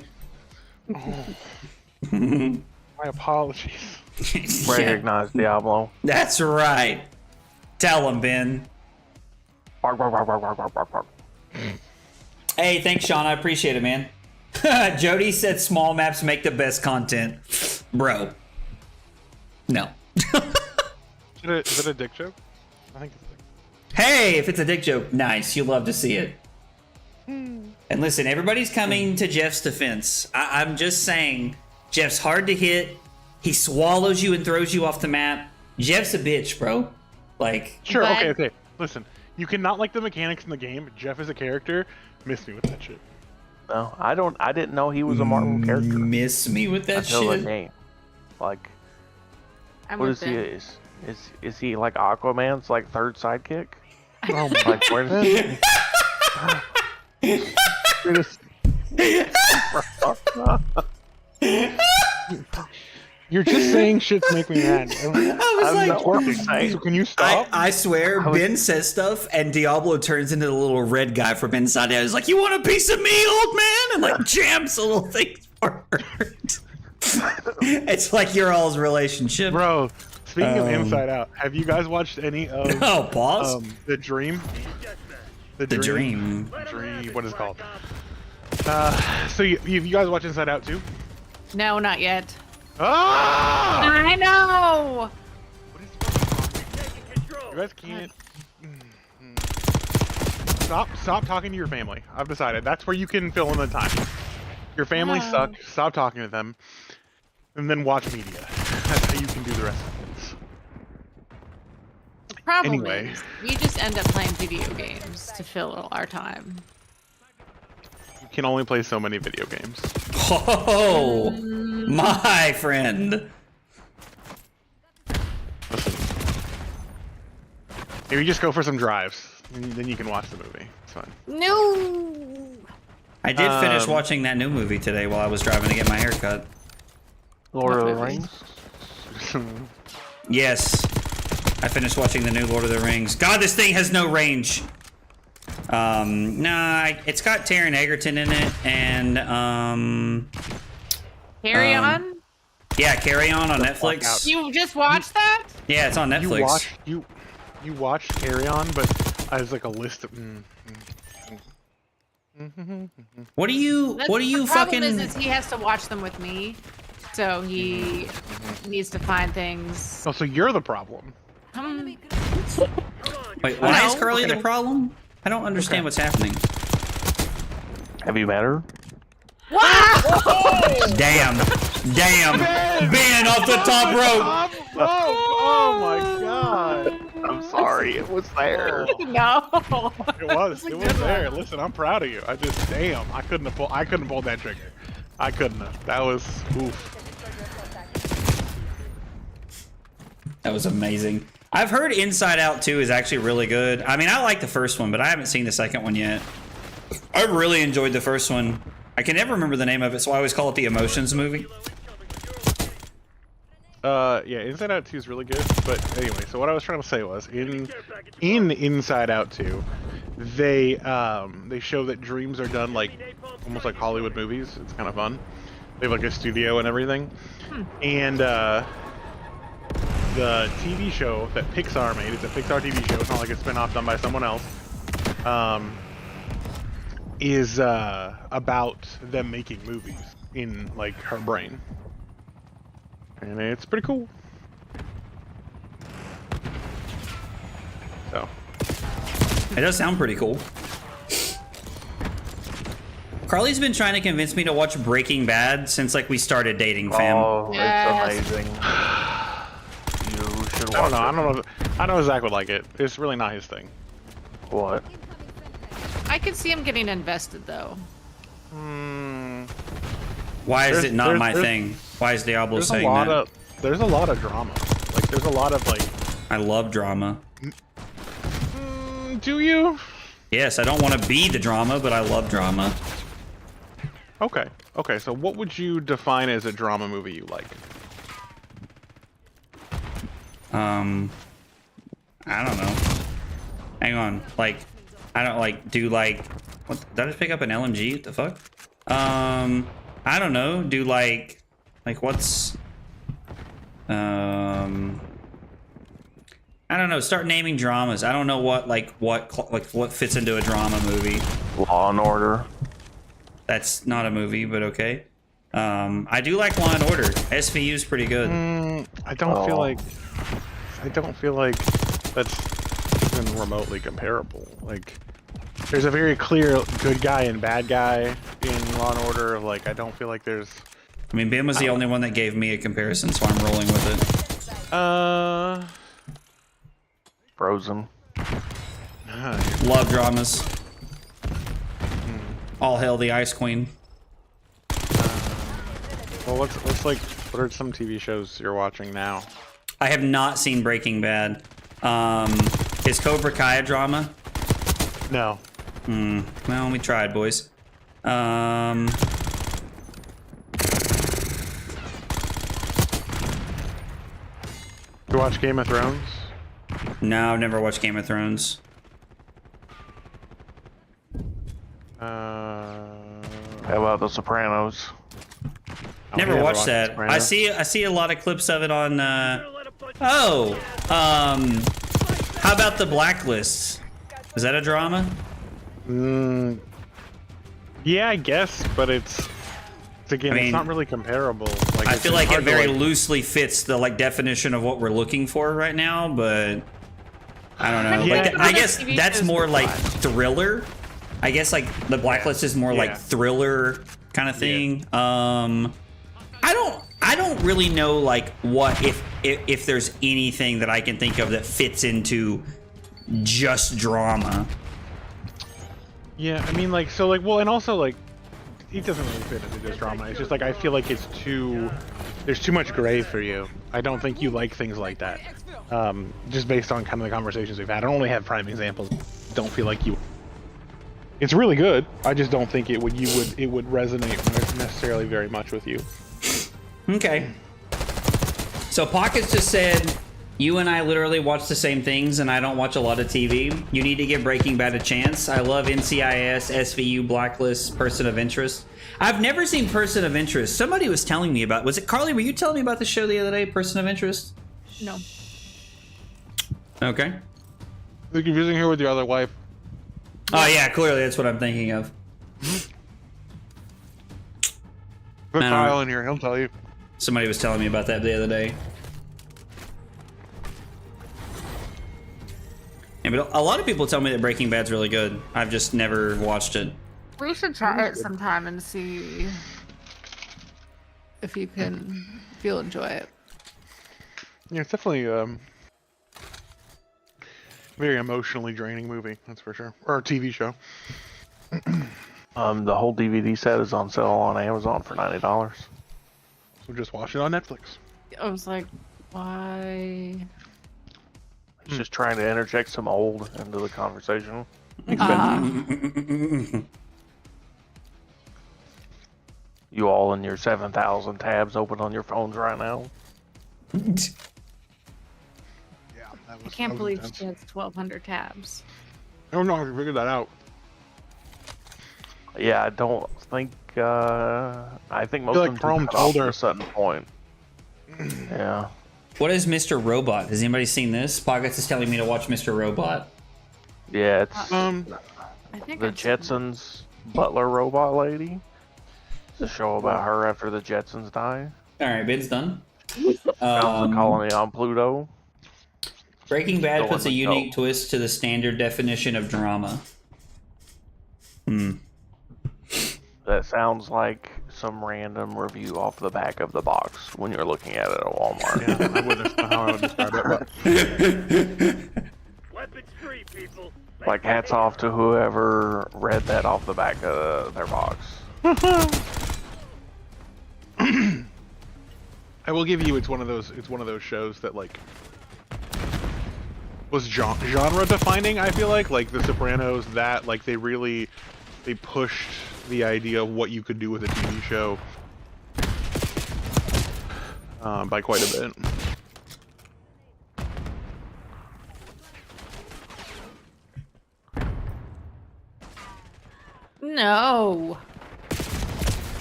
My apologies. Yeah, Recognize Diablo. that's right. Tell him, Ben. Bark, bark, bark, bark, bark, bark, bark, bark. Hey, thanks, Sean. I appreciate it, man. Jody said small maps make the best content. Bro. No. Is it a dick joke? I think it's a dick. Hey, if it's a dick joke, nice. You love to see it. And listen, everybody's coming to Jeff's defense. I'm just saying, Jeff's hard to hit. He swallows you and throws you off the map. Jeff's a bitch, bro. Like, Sure, But- okay. Listen, you cannot like the mechanics in the game. Jeff is a character. Miss me with that shit. No, I didn't know he was a Marvel character miss me with that until the shit. game. Like, I'm what with is he? Ben. Is he like Aquaman's like third sidekick? Oh my Like, where does You're just saying shit to make me mad. I was I'm like, not working, saying. So can you stop? I swear, Ben says stuff, and Diablo turns into the little red guy from inside out. He's like, "You want a piece of me, old man?" And like jams the little things forward. It's like your all's relationship. Bro, speaking of Inside Out, have you guys watched any of Oh, pause. The Dream? The Dream. What is it called? So you guys watch Inside Out too? No, not yet. Ah! I know. What is you guys can't. Stop talking to your family. I've decided that's where you can fill in the time. Your family Wow. suck. Stop talking to them, and then watch media. That's how you can do the rest of things. The problem Anyway. is we just end up playing video games to fill our time. You can only play so many video games. Oh, my friend. Maybe just go for some drives, and then you can watch the movie. It's fine. No. I did finish watching that new movie today while I was driving to get my hair cut. Lord of the What movie? Rings? Yes, I finished watching the new Lord of the Rings. God, this thing has no range. Nah, it's got Taron Egerton in it, and Carry on. yeah, Carry On Out. Netflix. You just watched that? Yeah, it's on Netflix. You watched Carry On, but as like a list of. What do you The fucking? problem is he has to watch them with me, so he needs to find things. Oh, so you're the problem. Wait, why is No. Carly the problem? I don't understand what's happening. Have you met her? Damn, Ben off the top rope. Oh my god! I'm sorry, it was there. No. It was there. Listen, I'm proud of you. Damn, I couldn't have pulled that trigger. I couldn't have. That was oof. That was amazing. I've heard Inside Out 2 is actually really good. I mean, I like the first one, but I haven't seen the second one yet. I really enjoyed the first one. I can never remember the name of it, so I always call it the Emotions movie. Yeah, Inside Out 2 is really good. But anyway, so what I was trying to say was in Inside Out 2, they show that dreams are done like almost like Hollywood movies. It's kind of fun. They have like a studio and everything. And the TV show that Pixar made, it's a Pixar TV show, it's not like a spin-off done by someone else, is about them making movies in like her brain. And it's pretty cool. So. It does sound pretty cool. Carly's been trying to convince me to watch Breaking Bad since like we started dating, fam. Oh, Yes. it's amazing. You should I watch don't know. I know Zach would like it. It's really not his thing. What? I could see him getting invested though. Why is it not there's- my there's- thing? Why is Diablo saying that? There's a lot of drama. Like there's a lot of like. I love drama. Do you? Yes, I don't want to be the drama, but I love drama. Okay. Okay. So what would you define as a drama movie you like? I don't know. Hang on. Like, I don't like do like. What? Did I just pick up an LMG? What the fuck? I don't know. Do like what's? I don't know. Start naming dramas. I don't know what what fits into a drama movie. Law and Order. That's not a movie, but okay. I do like Law and Order. SVU is pretty good. I don't feel Oh. like. I don't feel like that's even remotely comparable. Like, there's a very clear good guy and bad guy in Law and Order. Like, I don't feel like there's. I mean, Ben was the only one that gave me a comparison, so I'm rolling with it. Frozen. Love dramas. All hail the Ice Queen. Well, what's like? What are some TV shows you're watching now? I have not seen Breaking Bad. Is Cobra Kai a drama? No. Well, we tried, boys. You watch Game of Thrones? No, I've never watched Game of Thrones. How about The Sopranos? Never never watched watched that. Sopranos. I see a lot of clips of it on. How about The Blacklist? Is that a drama? Yeah, I guess, but it's again, I mean, it's not really comparable. Like, I it's feel like it hard to, very like- loosely fits the definition of what we're looking for right now, but I don't know. Yeah. Like, I Other guess TV that's shows more we like watch. thriller. I guess like The Blacklist is more Yeah. like thriller kind of thing. I don't really know like what if there's anything that I can think of that fits into just drama. Yeah, I mean, like, so, like, well, and also, like, it doesn't really fit into this drama. It's just, like, I feel like there's too much gray for you. I don't think you like things like that. Just based on kind of the conversations we've had. I don't only have prime examples. Don't feel like you. It's really good. I just don't think it would resonate necessarily very much with you. Okay. So Pockets just said You and I literally watch the same things, and I don't watch a lot of TV. You need to give Breaking Bad a chance. I love NCIS, SVU, Blacklist, Person of Interest. I've never seen Person of Interest. Somebody was telling me about. Was it Carly? Were you telling me about the show the other day, Person of Interest? No. Okay. You're confusing her with your other wife. Oh yeah, clearly that's what I'm thinking of. Put I don't Kyle know. in here, he'll tell you. Somebody was telling me about that the other day. Yeah, but a lot of people tell me that Breaking Bad's really good. I've just never watched it. We should try it sometime and see if you'll enjoy it. Yeah, it's definitely very emotionally draining movie, that's for sure. Or a TV show. The whole DVD set is on sale on Amazon for $90. So just watch it on Netflix. I was like, why? It's just trying to interject some old into the conversation. You all in your 7,000 tabs open on your phones right now? Yeah, that was, I can't that was believe intense. she has 1,200 tabs. I don't know how to figure that out. Yeah, I don't think. I think most feel of like them Chrome took it off told at her. a certain point. Yeah. What is Mr. Robot? Has anybody seen this? Pockets is telling me to watch Mr. Robot. Yeah, it's I think the I've seen it. Jetsons butler robot lady. It's a show about her after the Jetsons die. All right, bid's done. Founds a colony on Pluto. Breaking Bad Go puts a on, unique go. twist to the standard definition of drama. That sounds like some random review off the back of the box when you're looking at it at Walmart. Yeah, I wouldn't know how I would describe it, but Weapons free, people. Like, hats off to whoever read that off the back of their box. I will give you it's one of those shows that like was genre defining. I feel like The Sopranos, that like they pushed the idea of what you could do with a TV show by quite a bit. No.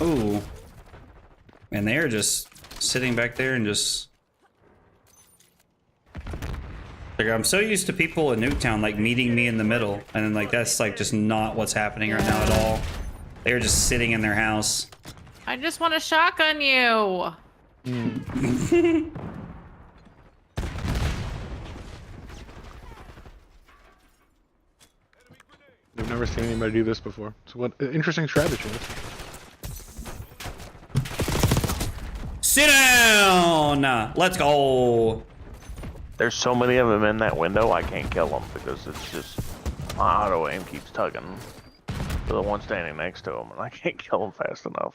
Ooh. And they're just sitting back there and just... Like, I'm so used to people in Nuketown, like, meeting me in the middle. And then, like, that's, like, just not what's happening right now at all. They're just sitting in their house. I just want to shotgun you. I've never seen anybody do this before. So what interesting strategy. Sit down! Let's go! There's so many of them in that window, I can't kill them because it's just my auto aim keeps tugging to the one standing next to them, and I can't kill them fast enough.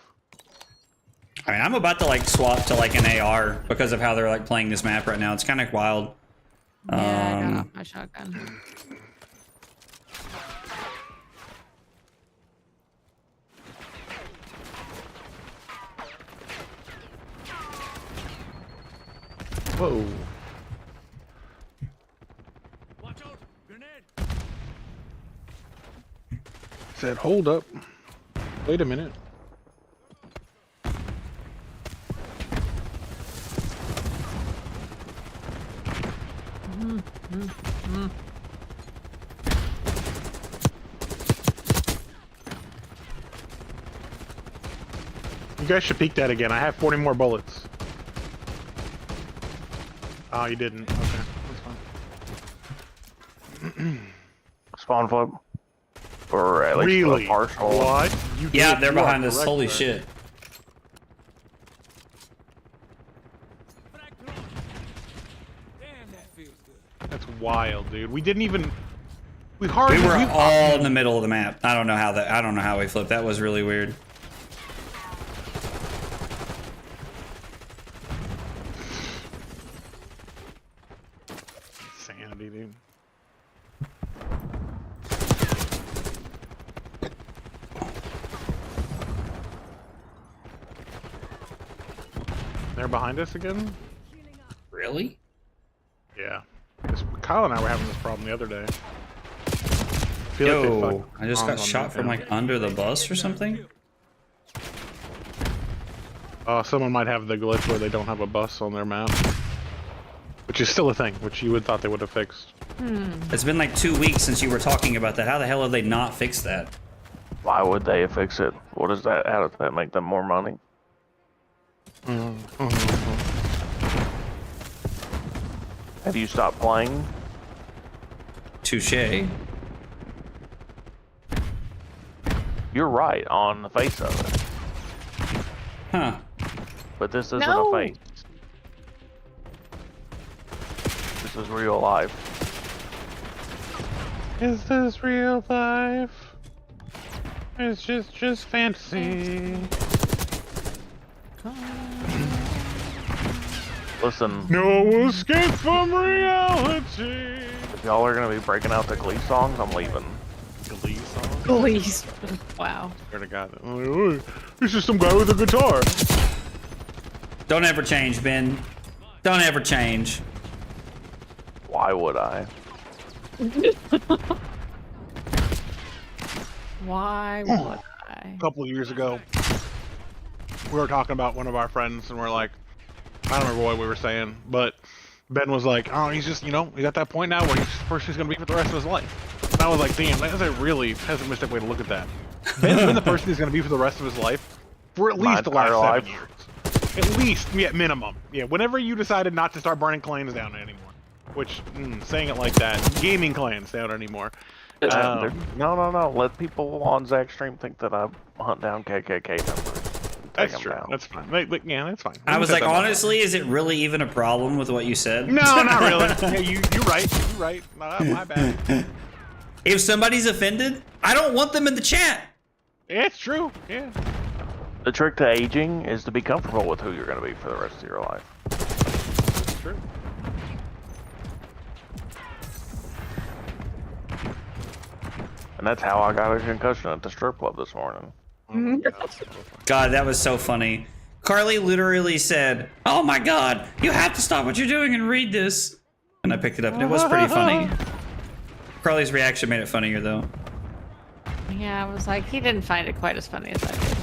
I mean, I'm about to, like, swap to, like, an AR because of how they're, like, playing this map right now. It's kind of wild. Yeah, I got off my shotgun. Whoa. Watch out! Grenade! Said hold up. Wait a minute. You guys should peek that again. I have 40 more bullets. Oh, you didn't. Okay, that's fine. Spawn flip. Or at least Really? a partial. What? You Yeah, did- they're you are behind us. correct, Holy sir. shit. Frag thrown. Damn, that feels good. That's wild, dude. We didn't even. We hardly. We were all in the middle of the map. I don't know how we flipped. That was really weird. Sanity, dude. They're behind us again? Really? Yeah, Kyle and I were having this problem the other day. I feel like they Yo, fucked I just got on shot from like under the bus or something. Someone might have the glitch where they don't have a bus on their map, which is still a thing, which you would thought they would have fixed. It's been like 2 weeks since you were talking about that. How the hell have they not fixed that? Why would they fix it? What is that? How does that make them more money? Have you stopped playing? Touche. You're right on the face of it, Huh. but this isn't No. a face. This is real life. Is this real life? It's just fantasy. Listen, No escape from reality. if y'all are gonna be breaking out the Glee songs, I'm leaving. Glee song? Please. Wow. Swear to God. Oh, this is some guy with a guitar. Don't ever change, Ben. Don't ever change. Why would I? Why would I? A couple of years ago, we were talking about one of our friends, and we're like, I don't remember what we were saying, but Ben was like, oh, he's just, he's at that point now where he's going to be for the rest of his life. And I was like, damn, that's a really pessimistic way to look at that. Ben's been the person he's going to be for the rest of his life for at least the last 7 years. At least, yeah, minimum. Yeah, whenever you decided not to start burning clans down anymore. Which, saying it like that, gaming clans down anymore. No. Let people on Zach's stream think that I hunt down KKK members. That's true. That's fine. Yeah, that's fine. I was like, honestly, is it really even a problem with what you said? No, not really. Yeah, you're right. You're right. No, my bad. If somebody's offended, I don't want them in the chat. Yeah, it's true. Yeah. The trick to aging is to be comfortable with who you're going to be for the rest of your life. It's true. And that's how I got a concussion at the strip club this morning. God, that was so funny. Carly literally said, "Oh my God, you have to stop what you're doing and read this." And I picked it up, and it was pretty funny. Carly's reaction made it funnier, though. Yeah, I was like, he didn't find it quite as funny as I did.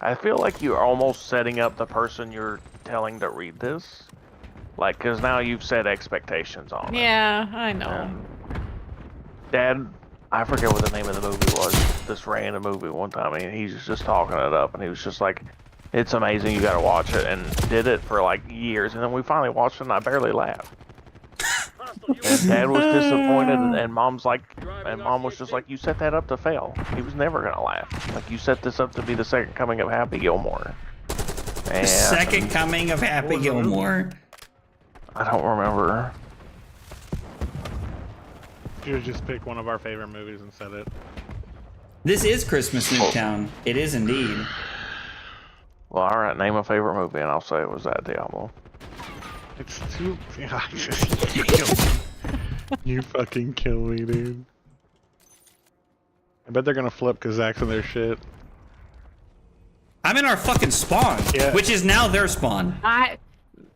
I feel like you're almost setting up the person you're telling to read this. Like, because now you've set expectations on it. Yeah, I know. And Dad, I forget what the name of the movie was. This random movie one time, and he's just talking it up, and he was just like, "It's amazing, you gotta watch it," and did it for like years, and then we finally watched it, and I barely laughed. And Dad was disappointed, and Mom's like, and Mom was just like, "You set that up to fail. He was never gonna laugh. Like, you set this up to be the second coming of Happy Gilmore." The second coming of Happy Gilmore. I don't remember. You just pick one of our favorite movies and said it. This is Christmas Nuketown. It is indeed. Well, all right, name a favorite movie, and I'll say it was that Diablo. It's too. You kill me. You fucking kill me, dude. I bet they're gonna flip because Zach's in their shit. I'm in our fucking spawn, Yeah. which is now their spawn.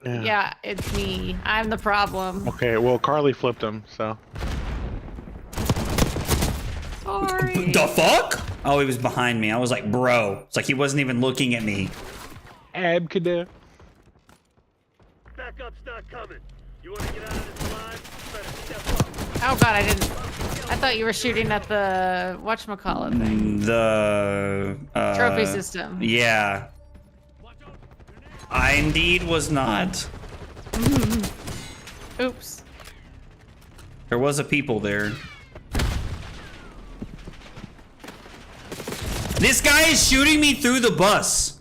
Yeah, it's me. I'm the problem. Okay, well, Carly flipped him, so. Sorry. The fuck? Oh, he was behind me. I was like, bro. It's like he wasn't even looking at me. Abcada. Backup's not coming. You want to get out of this alive? Better step up. Oh god, I didn't. I thought you were shooting at the whatchamacallit thing. The Trophy system. Yeah. I indeed was not. Oops. There was a people there. This guy is shooting me through the bus.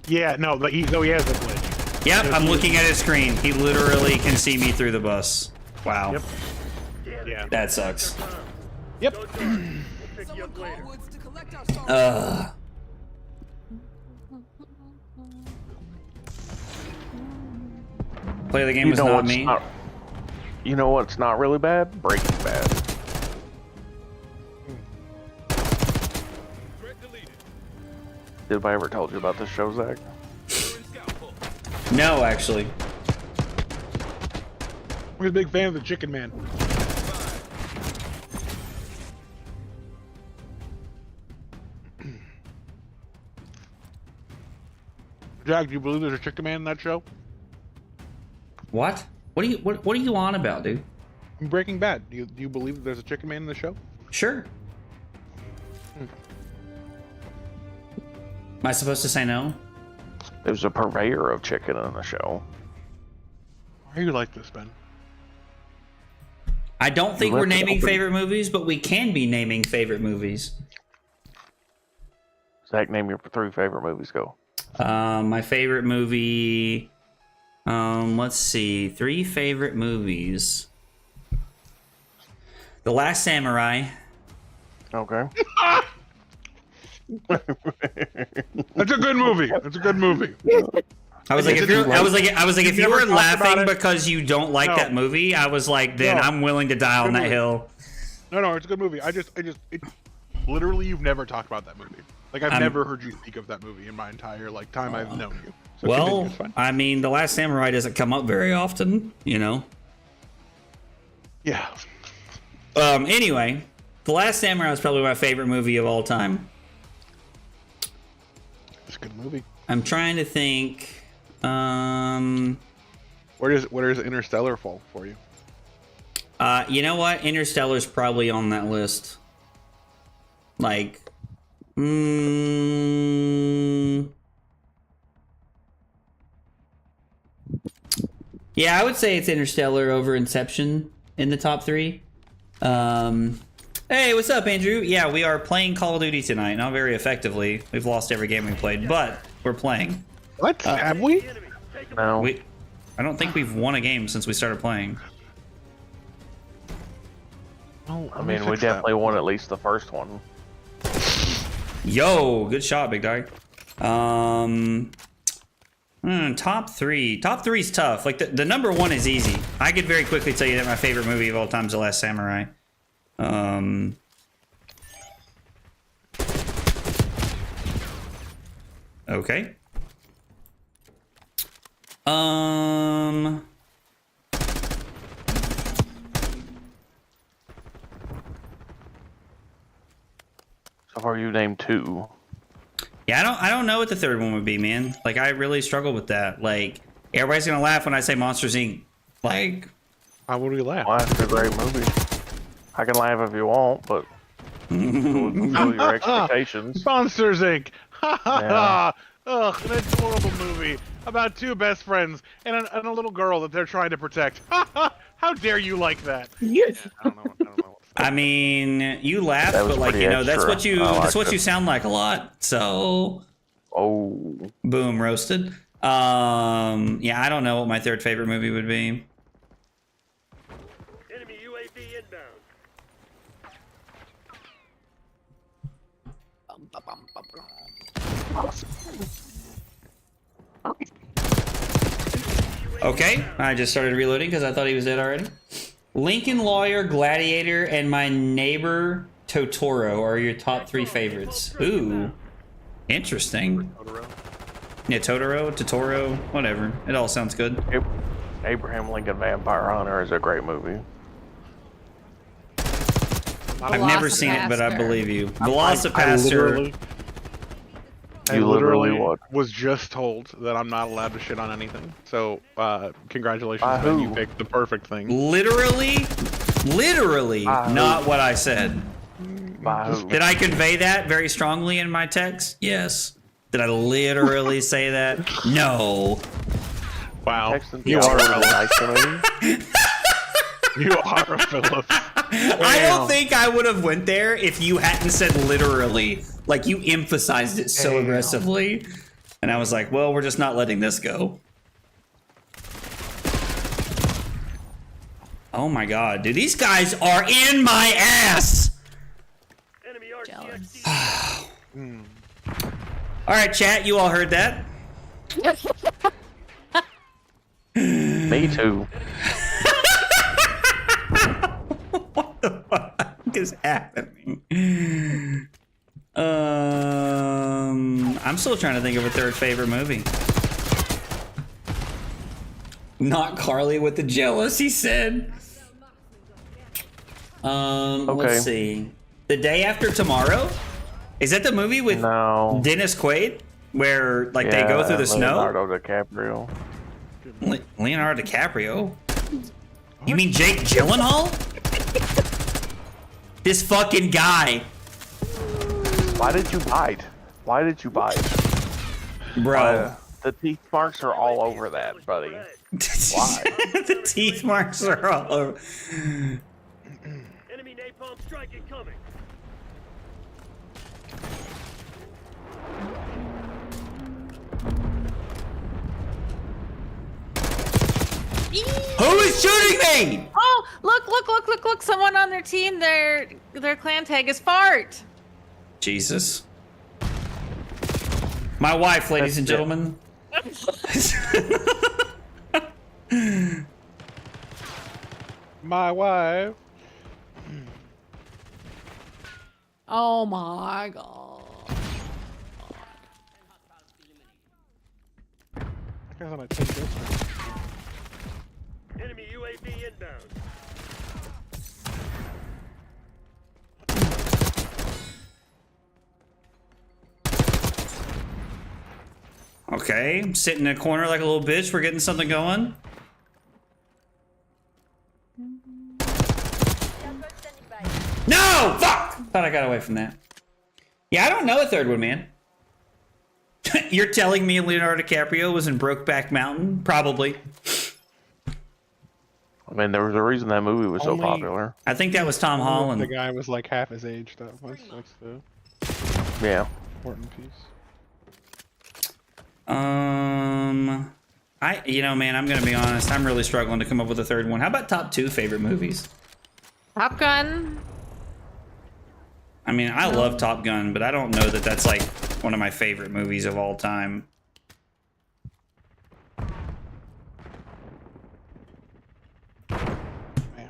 Yeah, no, he has the glitch. Yep, I'm looking at his screen. He literally can see me through the bus. Wow. Yep. Yeah. That sucks. Yep. We'll pick you up later. Woods to collect our stolen Play the game was not me. You know what's not really bad? Breaking Bad. Threat deleted. Did I ever told you about this show, Zach? No, actually. I'm a big fan of the Chicken Man. Jack, do you believe there's a Chicken Man in that show? What? What are you on about, dude? In Breaking Bad, do you believe that there's a Chicken Man in the show? Sure. Am I supposed to say no? There's a purveyor of chicken in the show. Why are you like this, Ben? I don't think You we're left it naming open. favorite movies, but we can be naming favorite movies. Zach, name your 3 favorite movies. Go. My favorite movie. Let's see. 3 favorite movies. The Last Samurai. Okay. That's a good movie. That's a good movie. I was like, if you're, I was like, if you never were talked about laughing it? because you don't like No. that movie, I was like, then No. I'm willing to die on Good that movie. hill. No, it's a good movie. Literally, you've never talked about that movie. Like, I've never heard you speak of that movie in my entire, like, time I've known you. So Well, continue, it's fine. I mean, The Last Samurai doesn't come up very often, you know. Yeah. Anyway, The Last Samurai is probably my favorite movie of all time. It's a good movie. I'm trying to think. Where does Interstellar fall for you? You know what? Interstellar's probably on that list. Like, yeah, I would say it's Interstellar over Inception in the top 3. Hey, what's up, Andrew? Yeah, we are playing Call of Duty tonight. Not very effectively. We've lost every game we played, but we're playing. What? Have we? Enemy. Take him No. I don't think we've won a game since we started playing. Oh, I mean, we definitely won at least the first one. Yo, good shot, big dog. Top 3. Top 3 is tough. Like, the number 1 is easy. I could very quickly tell you that my favorite movie of all time is The Last Samurai. Okay. So far, you named 2. Yeah, I don't know what the third one would be, man. Like, I really struggle with that. Like, everybody's gonna laugh when I say Monsters Inc. Like, How would we laugh? Well, that's a great movie. I can laugh if you want, but fulfill your expectations. Monsters Inc. Ha ha Yeah. ha! Ugh, an adorable movie about 2 best friends and a little girl that they're trying to protect. Ha ha! How dare you like that? Yes. I don't know. I mean, you laugh, That was but like, pretty you know, that's extra. what you I that's liked what you it. sound like a lot. So, Oh, boom, roasted. Yeah, I don't know what my third favorite movie would be. Enemy UAV inbound. Okay, I just started reloading because I thought he was dead already. Lincoln Lawyer, Gladiator, and My Neighbor Totoro are your top 3 favorites. Ooh, interesting. Yeah, Totoro, whatever. It all sounds good. Abraham Lincoln Vampire Hunter is a great movie. I've never seen it, but I Velocipaster. believe you. I Velocipaster. You literally would. was just told that I'm not allowed to shit on anything. So, congratulations, By Ben. You who? picked the perfect thing. Literally, not what I said. By who? Did I convey that very strongly in my text? Yes. Did I literally say that? No. Wow. Texting You people are really a nice to me. You are a Philip. I don't think I would have went there if you hadn't said literally. Like, you emphasized it so Damn. aggressively. And I was like, well, we're just not letting this go. Oh my god, dude. These guys are in my ass! Enemy Jealous. RCXD. Alright, chat, you all heard that. Me too. What the fuck is happening? I'm still trying to think of a third favorite movie. Not Carly with the jealous, he said. Okay. Let's see. The Day After Tomorrow? Is that the movie with No. Dennis Quaid? Where, like, they go through the snow? Leonardo DiCaprio. Leonardo DiCaprio? You mean Jake Gyllenhaal? This fucking guy. Why did you bite? Why did you bite? Bro. The teeth marks are all over that, buddy. Why? The teeth marks are all over. Enemy napalm strike incoming. Who is shooting me? Oh, look! Someone on their team, their clan tag is fart. Jesus. My wife, ladies and gentlemen. My wife. Oh my god. I guess I'm gonna take this one. Enemy UAV inbound. Okay, I'm sitting in a corner like a little bitch. We're getting something going. Gunboat standing by. No! Fuck! Thought I got away from that. Yeah, I don't know a third one, man. You're telling me Leonardo DiCaprio was in Brokeback Mountain? Probably. I mean, there was a reason that movie was so Only- popular. I think that was Tom The Holland. guy was like half his age. That was that's the Yeah. important piece. You know, man, I'm gonna be honest. I'm really struggling to come up with a third one. How about top 2 favorite movies? Top Gun. I mean, I love Top Gun, but I don't know that that's like one of my favorite movies of all time. Man.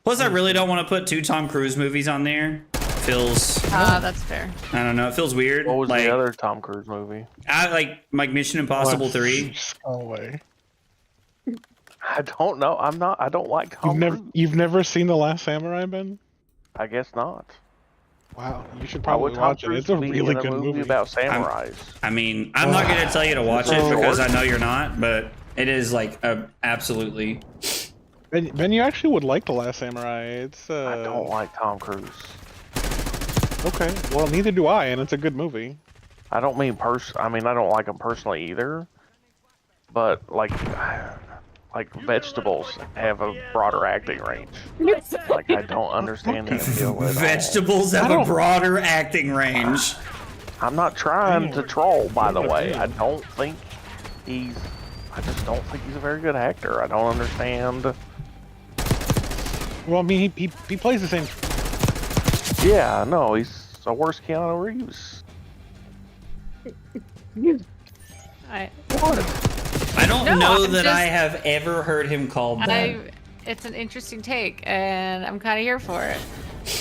Plus, I really don't want to put 2 Tom Cruise movies on there. Feels, That's fair. I don't know, it feels weird. What was like, the other Tom Cruise movie? I like Mission Impossible 3. No way. I don't know. I don't like Tom Cruise. You've never seen The Last Samurai, Ben? I guess not. Wow, you should Why would probably Tom watch it. Cruise It's a be really in good movie. about samurais? I mean, I'm not going to tell you to watch it because I know you're not, but it is like absolutely. Ben, you actually would like The Last Samurai. It's I don't like Tom Cruise. Okay, well, neither do I, and it's a good movie. I don't mean I mean, I don't like him personally either. But like vegetables have a broader acting range. Like I don't understand the appeal at all. Vegetables have a broader acting range. I'm not trying to troll, by the way. I just don't think he's a very good actor. I don't understand. Well, I mean, he plays the same. Yeah, no, he's a worse Keanu Reeves. I don't No, know I'm that I just- have ever heard him called that. It's an interesting take, and I'm kind of here for it.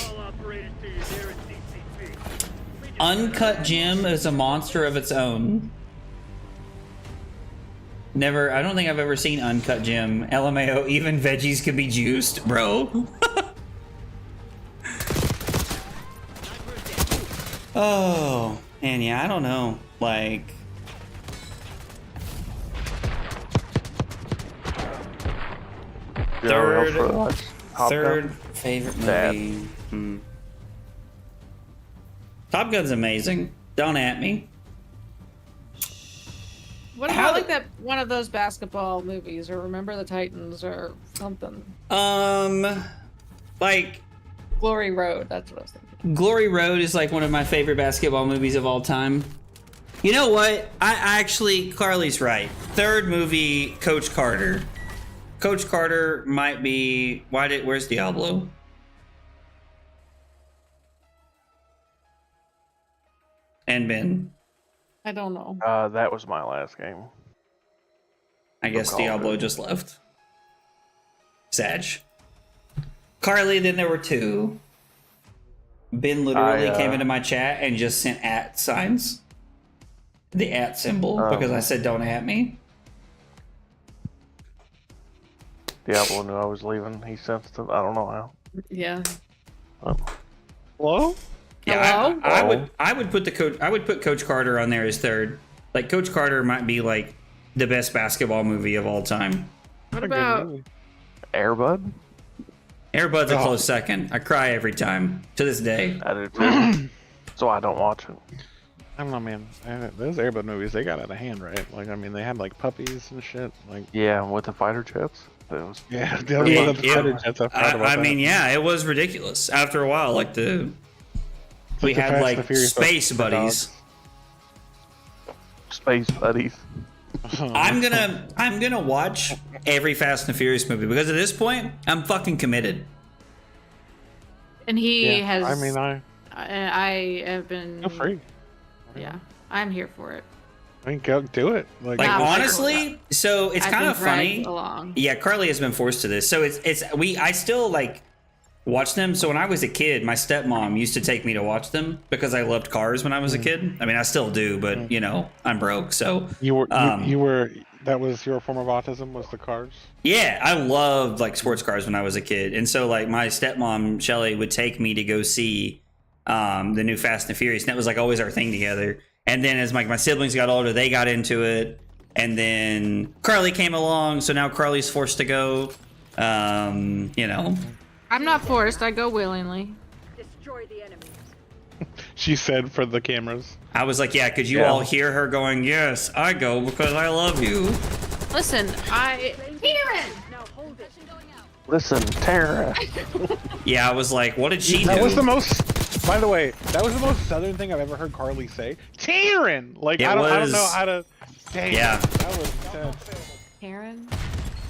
All operators to your nearest DCP. Uncut Gem is a monster of its own. Never, I don't think I've ever seen Uncut Gem. LMAO, even veggies can be juiced, bro. Oh, and yeah, I don't know. Like, third favorite movie. Top Gun's amazing. Don't at me. What How about the- like that one of those basketball movies, or Remember the Titans, or something? Like Glory Road. That's what I was thinking. Glory Road is like one of my favorite basketball movies of all time. You know what? I actually, Carly's right. Third movie, Coach Carter. Coach Carter might be. Where's Diablo? And Ben. I don't know. That was my last game. I guess Call of Diablo Duty. just left. Sag. Carly, then there were 2. Ben literally came into my chat and just sent @ signs. The @ symbol, because I said don't at me. Diablo knew I was leaving. He sensed it. I don't know how. Yeah. Hello? Yeah, Hello? I would put Coach Carter on there as third. Like Coach Carter might be like the best basketball movie of all time. What about Airbud? Air Bud's a close second. I cry every time to this day. I do too. So I don't watch it. I don't know, man. Those Airbud movies, they got out of hand, right? Like, I mean, they had like puppies and shit. Like, Yeah, with the fighter jets. It was yeah, I mean, yeah, it was ridiculous. After a while, like we the had Fast like and Furious space for buddies. Space Buddies. I'm gonna watch every Fast and Furious movie because at this point, I'm fucking committed. And he has. I mean, I have been. feel free. Yeah, I'm here for it. I mean, go do it. Like Like Nah, honestly, so it's I've kind been of funny. dragged along. Yeah, Carly has been forced to this. So I still like watch them. So when I was a kid, my stepmom used to take me to watch them because I loved cars when I was a kid. I mean, I still do, but you know, I'm broke. So you were that was your form of autism, was the cars? yeah, I loved like sports cars when I was a kid. And so like my stepmom, Shelly, would take me to go see the new Fast and Furious. And that was like always our thing together. And then as my siblings got older, they got into it. And then Carly came along. So now Carly's forced to go. You know. I'm not forced. I go willingly. Destroy the enemy. She said for the cameras. I was like, yeah, could you all hear her going, yes, I go because I love you. Listen, Kieran! Now hold it. Listen, Tara. Yeah, I was like, what did she do? That was the most. By the way, that was the most southern thing I've ever heard Carly say. Tyrion. Like I don't know how to. Dang, Yeah. That was intense. Karen?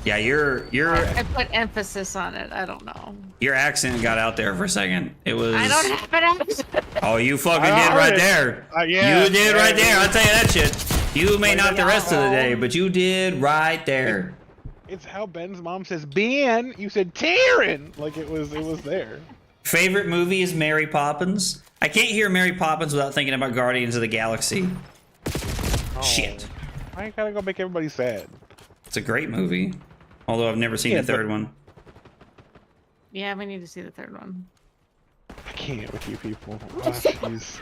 Yeah, I put emphasis on it. I don't know. your accent got out there for a second. It was. I don't have an accent. Oh, you fucking I did heard right it. there. Yeah, You did right there. yeah. I'll tell you that shit. You may not the rest of the day, but you did right there. It's how Ben's mom says Ben. You said Tyrion. Like it was there. Favorite movie is Mary Poppins. I can't hear Mary Poppins without thinking about Guardians of the Galaxy. Shit. I ain't gotta go make everybody sad. It's a great movie. Although I've never seen Yeah, the third one. Yeah, we need to see the third one. I can't with you people. Oh, jeez.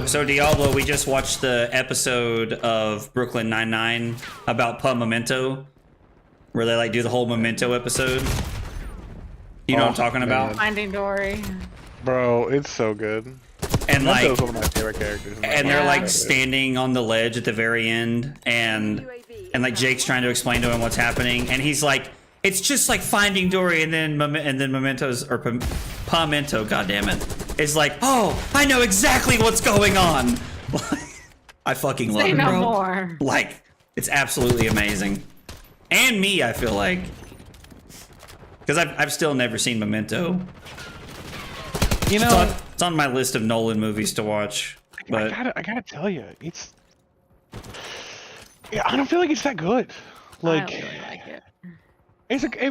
So Diablo, we just watched the episode of Brooklyn Nine-Nine about Memento, where they like do the whole Memento episode. You know what I'm talking about? Finding Dory. Bro, it's so good. And like, Mento's one of my favorite characters. and they're like standing on the ledge at the very end, and like Jake's trying to explain to him what's happening, and he's like, "It's just like Finding Dory," and then Memento's or Pimento, goddammit, is like, "Oh, I know exactly what's going on." I fucking love Say it, no bro. more. Like, it's absolutely amazing, and me, I feel like, because I've still never seen Memento. You know, It's on my list of Nolan movies to watch, but I gotta tell you, it's. Yeah, I don't feel like it's that good. Like, I don't really like it.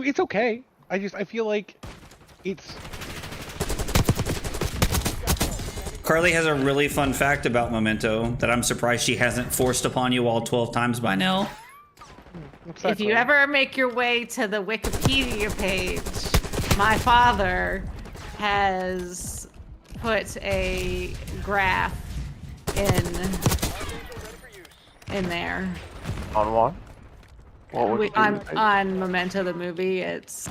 it's okay. I feel like it's. Carly has a really fun fact about Memento that I'm surprised she hasn't forced upon you all 12 times by now. What's that If you called? ever make your way to the Wikipedia page, my father has put a graph in there. On what? What would On Memento the movie, it's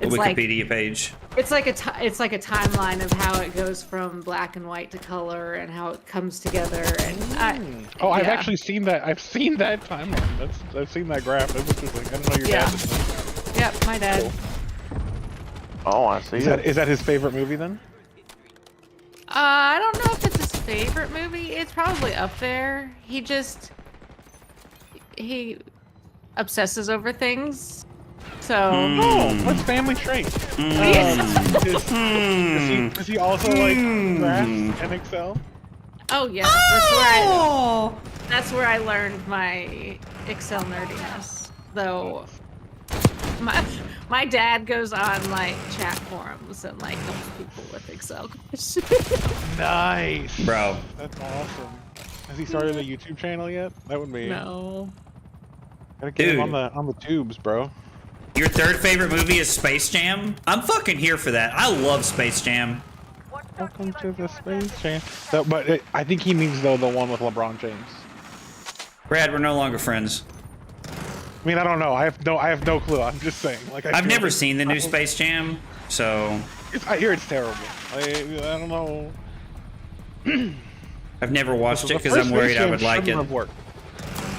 The Wikipedia page. it's like a timeline of how it goes from black and white to color and how it comes together. And I've yeah. actually seen that. I've seen that timeline. I've seen that graph. That's interesting. I didn't know your dad did that. Yep, my dad. Oh, I see. Is that his favorite movie then? I don't know if it's his favorite movie. It's probably up there. He obsesses over things. So Oh, what's family trait? Does he also like graph and Excel? Oh yeah, that's where I learned my Excel nerdiness. Though my dad goes on like chat forums and like helps people with Excel questions. Nice, Bro. That's awesome. Has he started a YouTube channel yet? That would be. No. Gotta get him Dude. on the tubes, bro. Your third favorite movie is Space Jam? I'm fucking here for that. I love Space Jam. Welcome to the Space Jam. I think he means though the one with LeBron James. Brad, we're no longer friends. I mean, I don't know. I have no clue. I'm just saying. Like, I've never seen the new Space Jam, so I hear it's terrible. I don't know. I've never watched it The because first I'm worried Space I Jam would like shouldn't it. have worked.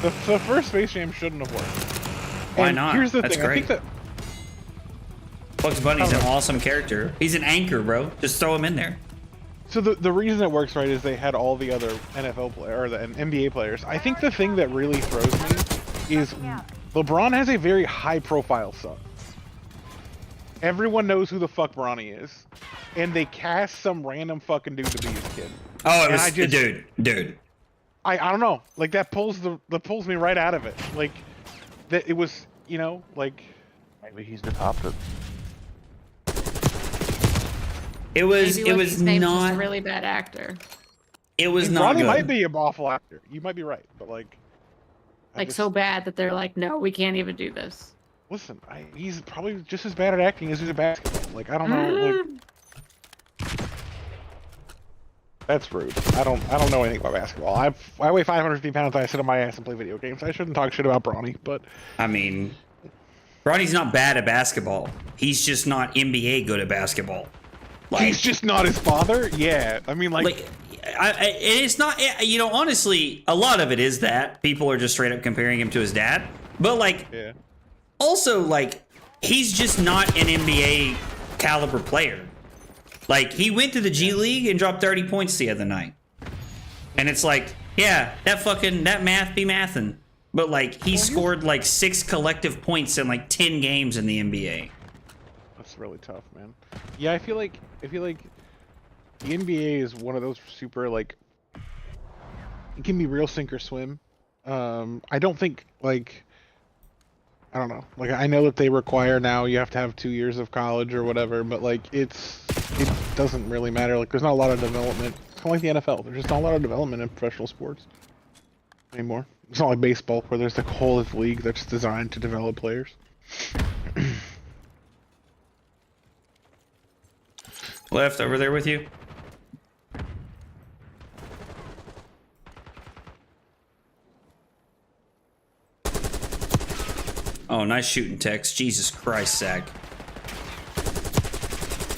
The first Space Jam shouldn't have worked. Why And not? Here's the That's thing. great. I think that Bugs Bunny's an awesome character. He's an anchor, bro. Just throw him in there. so the reason it works right is they had all the other NFL or the NBA players. I think the thing that really throws me is LeBron has a very high profile son. Everyone knows who the fuck Bronny is, and they cast some random fucking dude to be his kid. Oh, it And was dude. I don't know. Like that pulls me right out of it. Like that it was, like Maybe he's adopted. It was Maybe what's his name's just not a really bad actor. it was not Bronny good. might be an awful actor. You might be right, but like Like so bad that they're like, no, we can't even do this. Listen, he's probably just as bad at acting as he's at basketball. Like I don't know. Like, that's rude. I don't know anything about basketball. I weigh 550 pounds. And I sit on my ass and play video games. I shouldn't talk shit about Bronny, but I mean, Bronny's not bad at basketball. He's just not NBA good at basketball. Like, he's just not his father. Yeah, I mean, it's not. Honestly, a lot of it is that people are just straight up comparing him to his dad. But like, yeah. also like, he's just not an NBA caliber player. Like, he went to the G League and dropped 30 points the other night. And it's like, yeah, that math be mathin'. But like, he scored like 6 collective points in like 10 games in the NBA. That's really tough, man. Yeah, I feel like the NBA is one of those super like it can be real sink or swim. I don't think like I don't know. Like I know that they require now you have to have 2 years of college or whatever, but like it doesn't really matter. Like there's not a lot of development. It's kind of like the NFL. There's just not a lot of development in professional sports anymore. It's not like baseball where there's like a whole league that's designed to develop players. Left over there with you. Oh, nice shooting, Tex. Jesus Christ, Zach.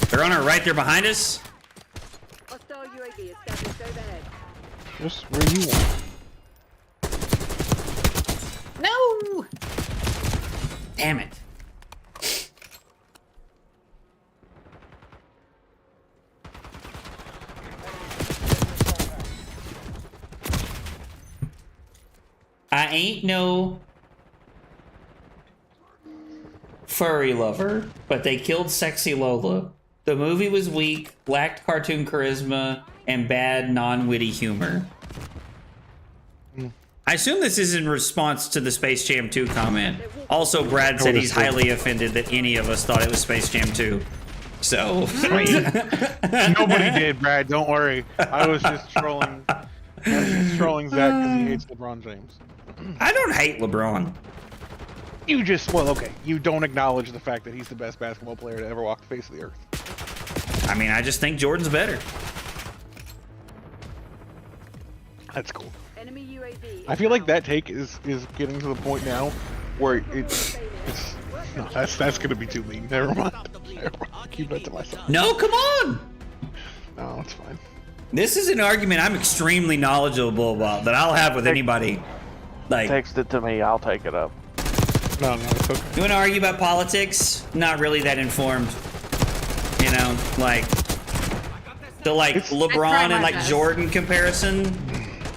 They're on our right there behind us. Hostile UAV established overhead. Just where you want. No! Damn it. I ain't no furry lover, but they killed Sexy Lola. The movie was weak, lacked cartoon charisma, and bad non-witty humor. I assume this is in response to the Space Jam 2 comment. Also, Brad said he's highly offended that any of us thought it was Space Jam 2. So... Nobody did, Brad. Don't worry. I was just trolling. I was just trolling Zach because he hates LeBron James. I don't hate LeBron. You don't acknowledge the fact that he's the best basketball player to ever walk the face of the earth. I mean, I just think Jordan's better. That's cool. Enemy UAV. I feel like that take is getting to the point now where it's no, that's gonna be too mean. Never mind. Keep that to myself. No, come on! No, it's fine. This is an argument I'm extremely knowledgeable about that I'll have with anybody. Like, Text it to me, I'll take it up. No, it's okay. you want to argue about politics? Not really that informed. You know, like the LeBron and like best. Jordan comparison.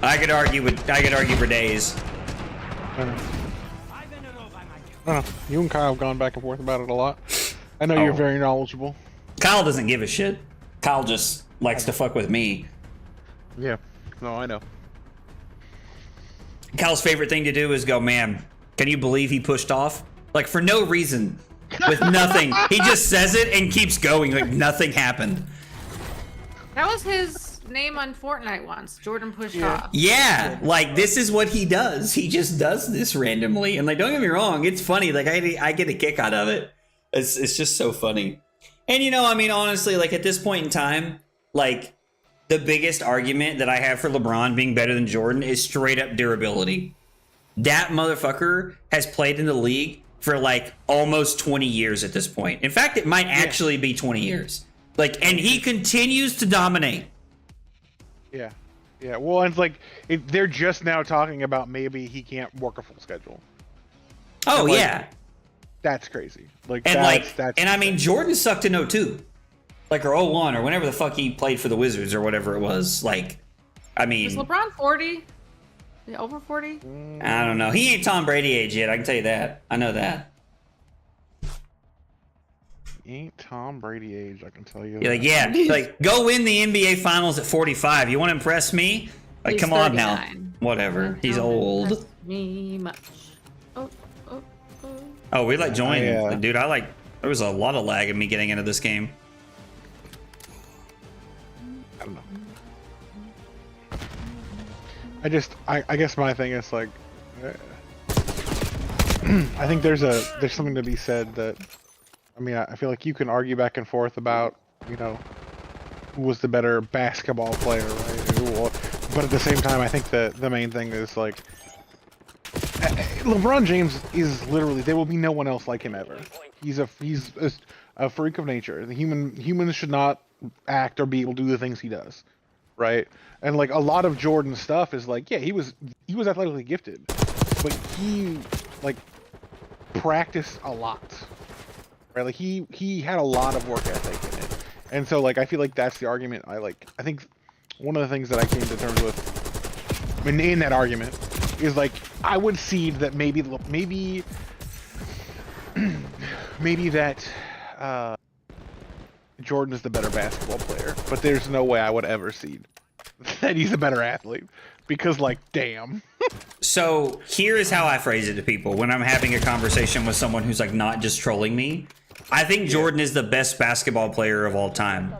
I could argue for days. I don't know. You and Kyle have gone back and forth about it a lot. I know you're very knowledgeable. Kyle doesn't give a shit. Kyle just likes to fuck with me. Yeah. No, I know. Kyle's favorite thing to do is go, man, can you believe he pushed off? Like, for no reason. With nothing. He just says it and keeps going like nothing happened. That was his name on Fortnite once. Jordan pushed off. Yeah, like this is what he does. He just does this randomly, and like, don't get me wrong, it's funny. Like I get a kick out of it. It's just so funny. And you know, I mean, honestly, like at this point in time, like the biggest argument that I have for LeBron being better than Jordan is straight up durability. That motherfucker has played in the league for like almost 20 years at this point. In fact, it might actually be 20 years. Like, and he continues to dominate. Yeah. Yeah. Well, it's like they're just now talking about maybe he can't work a full schedule. Oh, like, yeah. That's crazy. Like, And that's and I mean, Jordan sucked in 02. Like, or 01, or whenever the fuck he played for the Wizards or whatever it was. Like, I mean. Is LeBron 40? Is he over 40? I don't know. He ain't Tom Brady age yet. I can tell you that. I know that. Ain't Tom Brady age, I can tell you. You're like, yeah, like go win the NBA Finals at 45. You want to impress me? Like, He's come on now. 39. Whatever. He's Don't old. impress me much. Oh. Oh, we like joined. Yeah. Dude, there was a lot of lag in me getting into this game. I don't know. I guess my thing is like, I think there's something to be said that, I mean, I feel like you can argue back and forth about, you know, who was the better basketball player, right? But at the same time, I think the main thing is like, LeBron James is literally, there will be no one else like him ever. He's a freak of nature. Humans should not act or be able to do the things he does, right? And like a lot of Jordan's stuff is like, yeah, he was athletically gifted, but he like practiced a lot, right? Like he had a lot of work ethic in it, and so like I feel like that's the argument. I think one of the things that I came to terms with in that argument is like I would cede that maybe that Jordan is the better basketball player, but there's no way I would ever cede that he's a better athlete, because like, damn. So here is how I phrase it to people when I'm having a conversation with someone who's like not just trolling me. I think Jordan is the best basketball player of all time.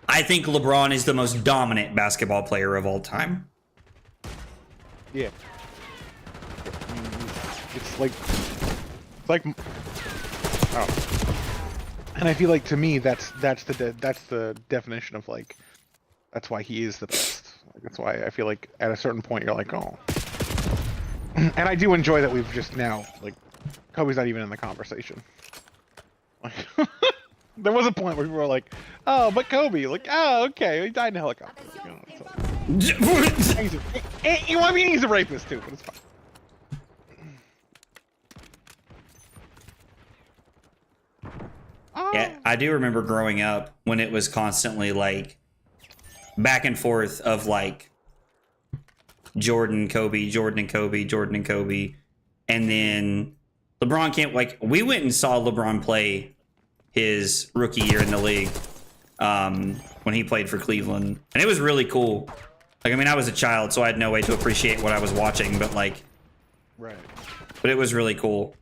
I think LeBron is the most dominant basketball player of all time. Yeah. It's like, oh. And I feel like to me that's the definition of like, that's why he is the best. Like, that's why I feel like at a certain point you're like, oh. And I do enjoy that we've just now, like, Kobe's not even in the conversation. Like, there was a point where we were like, oh, but Kobe, like, oh, okay, he died in a helicopter. You know, so. I mean, he's a rapist too, but it's fine. Yeah, I do remember growing up when it was constantly like back and forth of like Jordan, Kobe, Jordan and Kobe, Jordan and Kobe. And then LeBron can't, like, we went and saw LeBron play his rookie year in the league when he played for Cleveland. And it was really cool. Like, I mean, I was a child, so I had no way to appreciate what I was watching, but like, Right. but it was really cool.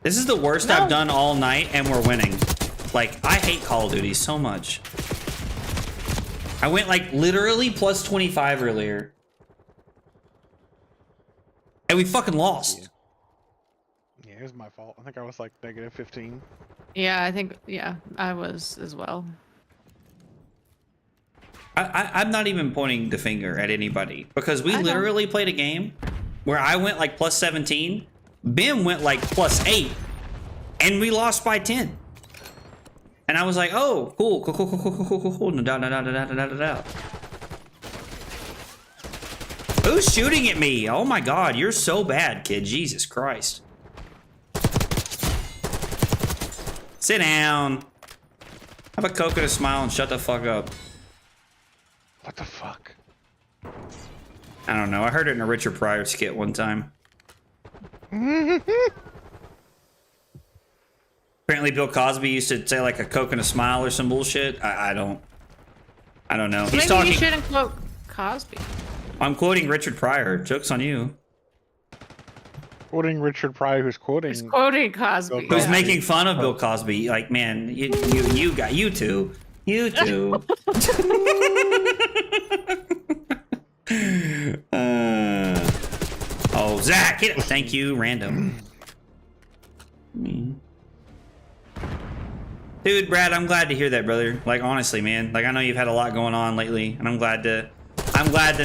This is the worst I've done all night, and we're winning. Like, I hate Call of Duty so much. I went, like, literally plus 25 earlier. And we fucking lost. Yeah, it was my fault. I think I was, like, negative 15. Yeah, I think, yeah, I was as well. I'm not even pointing the finger at anybody. Because we literally played a game where I went, like, plus 17. Bim went like plus 8, and we lost by 10. And I was like, "Oh, cool. No doubt. Who's shooting at me? Oh my God, you're so bad, kid. Jesus Christ. Sit down. Have a Coke and a smile and shut the fuck up. What the fuck? I don't know. I heard it in a Richard Pryor skit one time. Apparently Bill Cosby used to say like a Coke and a smile or some bullshit. I don't know. He's Maybe talking. you shouldn't quote Cosby. I'm quoting Richard Pryor. Joke's on you. Quoting Richard Pryor, who's quoting. He's quoting Cosby. Who's yeah. making fun of Bill Cosby? Like, man, you got you two. Oh, Zach, hit it. Thank you, random. Dude, Brad, I'm glad to hear that, brother. Like, honestly, man. Like, I know you've had a lot going on lately, and I'm glad to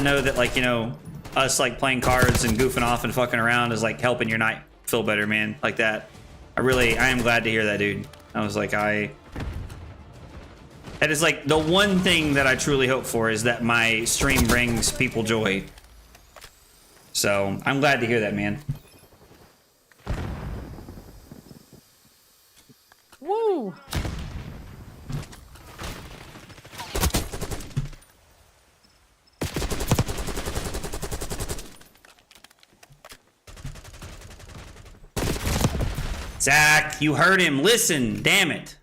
know that, like, you know, us like playing cards and goofing off and fucking around is like helping your night feel better, man. Like that. I am glad to hear that, dude. I was like, that is like the one thing that I truly hope for, is that my stream brings people joy. So I'm glad to hear that, man. Woo! Zach, you heard him. Listen, damn it.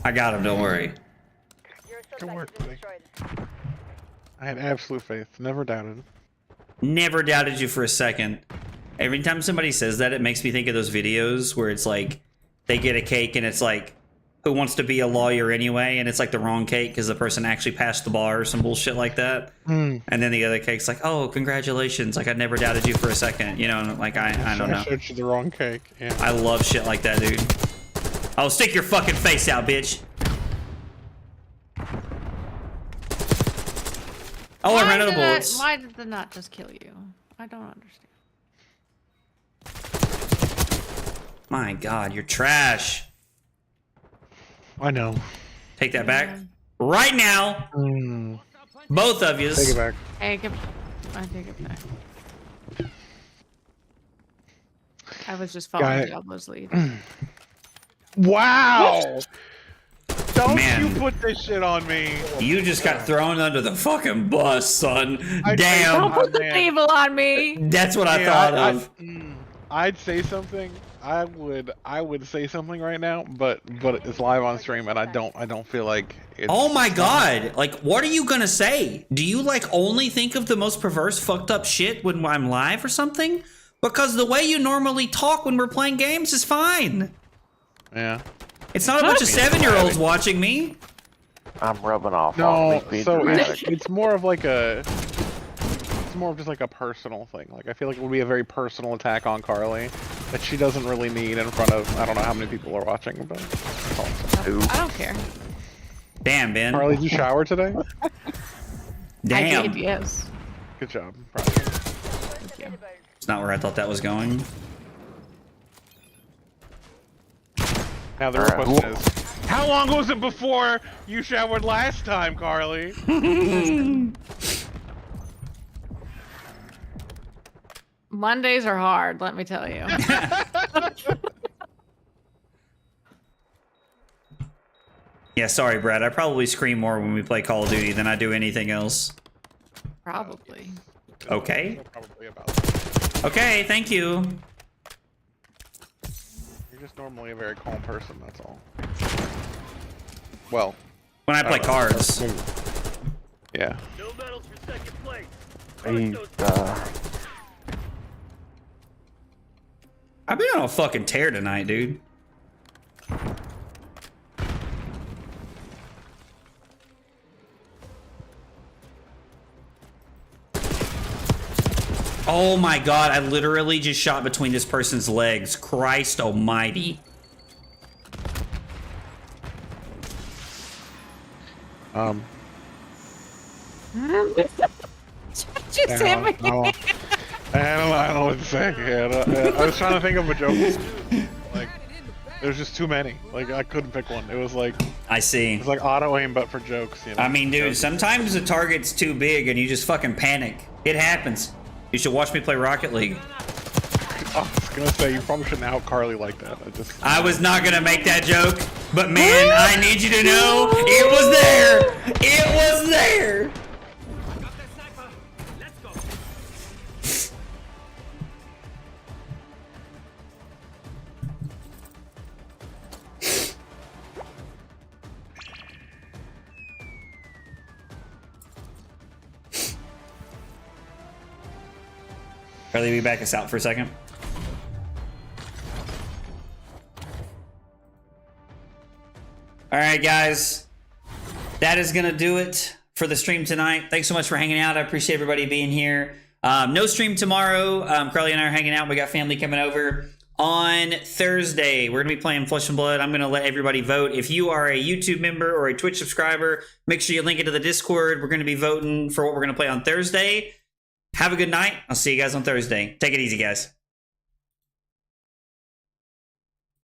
I got him, don't worry. Good work, buddy. I had absolute faith. Never doubted. Never doubted you for a second. Every time somebody says that, it makes me think of those videos where it's like they get a cake and it's like, who wants to be a lawyer anyway? And it's like the wrong cake because the person actually passed the bar or some bullshit like that. And then the other cake's like, oh, congratulations. Like, I never doubted you for a second. You know, like, I don't know. I showed you the wrong cake. Yeah. I love shit like that, dude. Oh, stick your fucking face out, bitch. Oh, I ran out of bullets. Why did the not just kill you? I don't understand. My God, you're trash. I know. Take that back. Right now. Both of you. Take it back. I take it back. I was just following Diablo's lead. Wow! Don't Man. you put this shit on me. You just got thrown under the fucking bus, son. Damn. Don't put the evil on me. That's what I thought of. I'd say something. I would say something right now, but it's live on stream, and I don't feel like it's... Oh my God. Like, what are you gonna say? Do you, like, only think of the most perverse, fucked up shit when I'm live or something? Because the way you normally talk when we're playing games is fine. Yeah. It's not a bunch of 7-year-olds watching me. I'm rubbing off. No, so it's more of like a... It's more of just like a personal thing. Like, I feel like it would be a very personal attack on Carly that she doesn't really need in front of, I don't know how many people are watching, but that's all I'm saying. I don't care. Damn, Ben. Carly, did you shower today? Damn. I did, yes. Good job. Proud of you. Thank you. It's not where I thought that was going. Now the real question is, how long was it before you showered last time, Carly? Mondays are hard, let me tell you. Yeah, sorry, Brad. I probably scream more when we play Call of Duty than I do anything else. Probably. Okay. Probably about that. Okay, thank you. You're just normally a very calm person, that's all. Well. When I play don't know. cards. Yeah. No medals for second place. I've been on a fucking tear tonight, dude. Oh my God, I literally just shot between this person's legs. Christ almighty. Just hit me. I don't know what to say. Yeah, I was trying to think of a joke. Like, there's just too many. Like, I couldn't pick one. It was like auto aim, but for jokes. You know? I mean, dude, sometimes the target's too big and you just fucking panic. It happens. You should watch me play Rocket League. I was gonna say, you probably shouldn't out Carly like that. I was not gonna make that joke, but man, I need you to know it was there. It was there. Carly, we back us out for a second. All right, guys. That is going to do it for the stream tonight. Thanks so much for hanging out. I appreciate everybody being here. No stream tomorrow. Carly and I are hanging out. We got family coming over. On Thursday, we're going to be playing Flesh and Blood. I'm going to let everybody vote. If you are a YouTube member or a Twitch subscriber, make sure you link it to the Discord. We're going to be voting for what we're going to play on Thursday. Have a good night. I'll see you guys on Thursday. Take it easy, guys.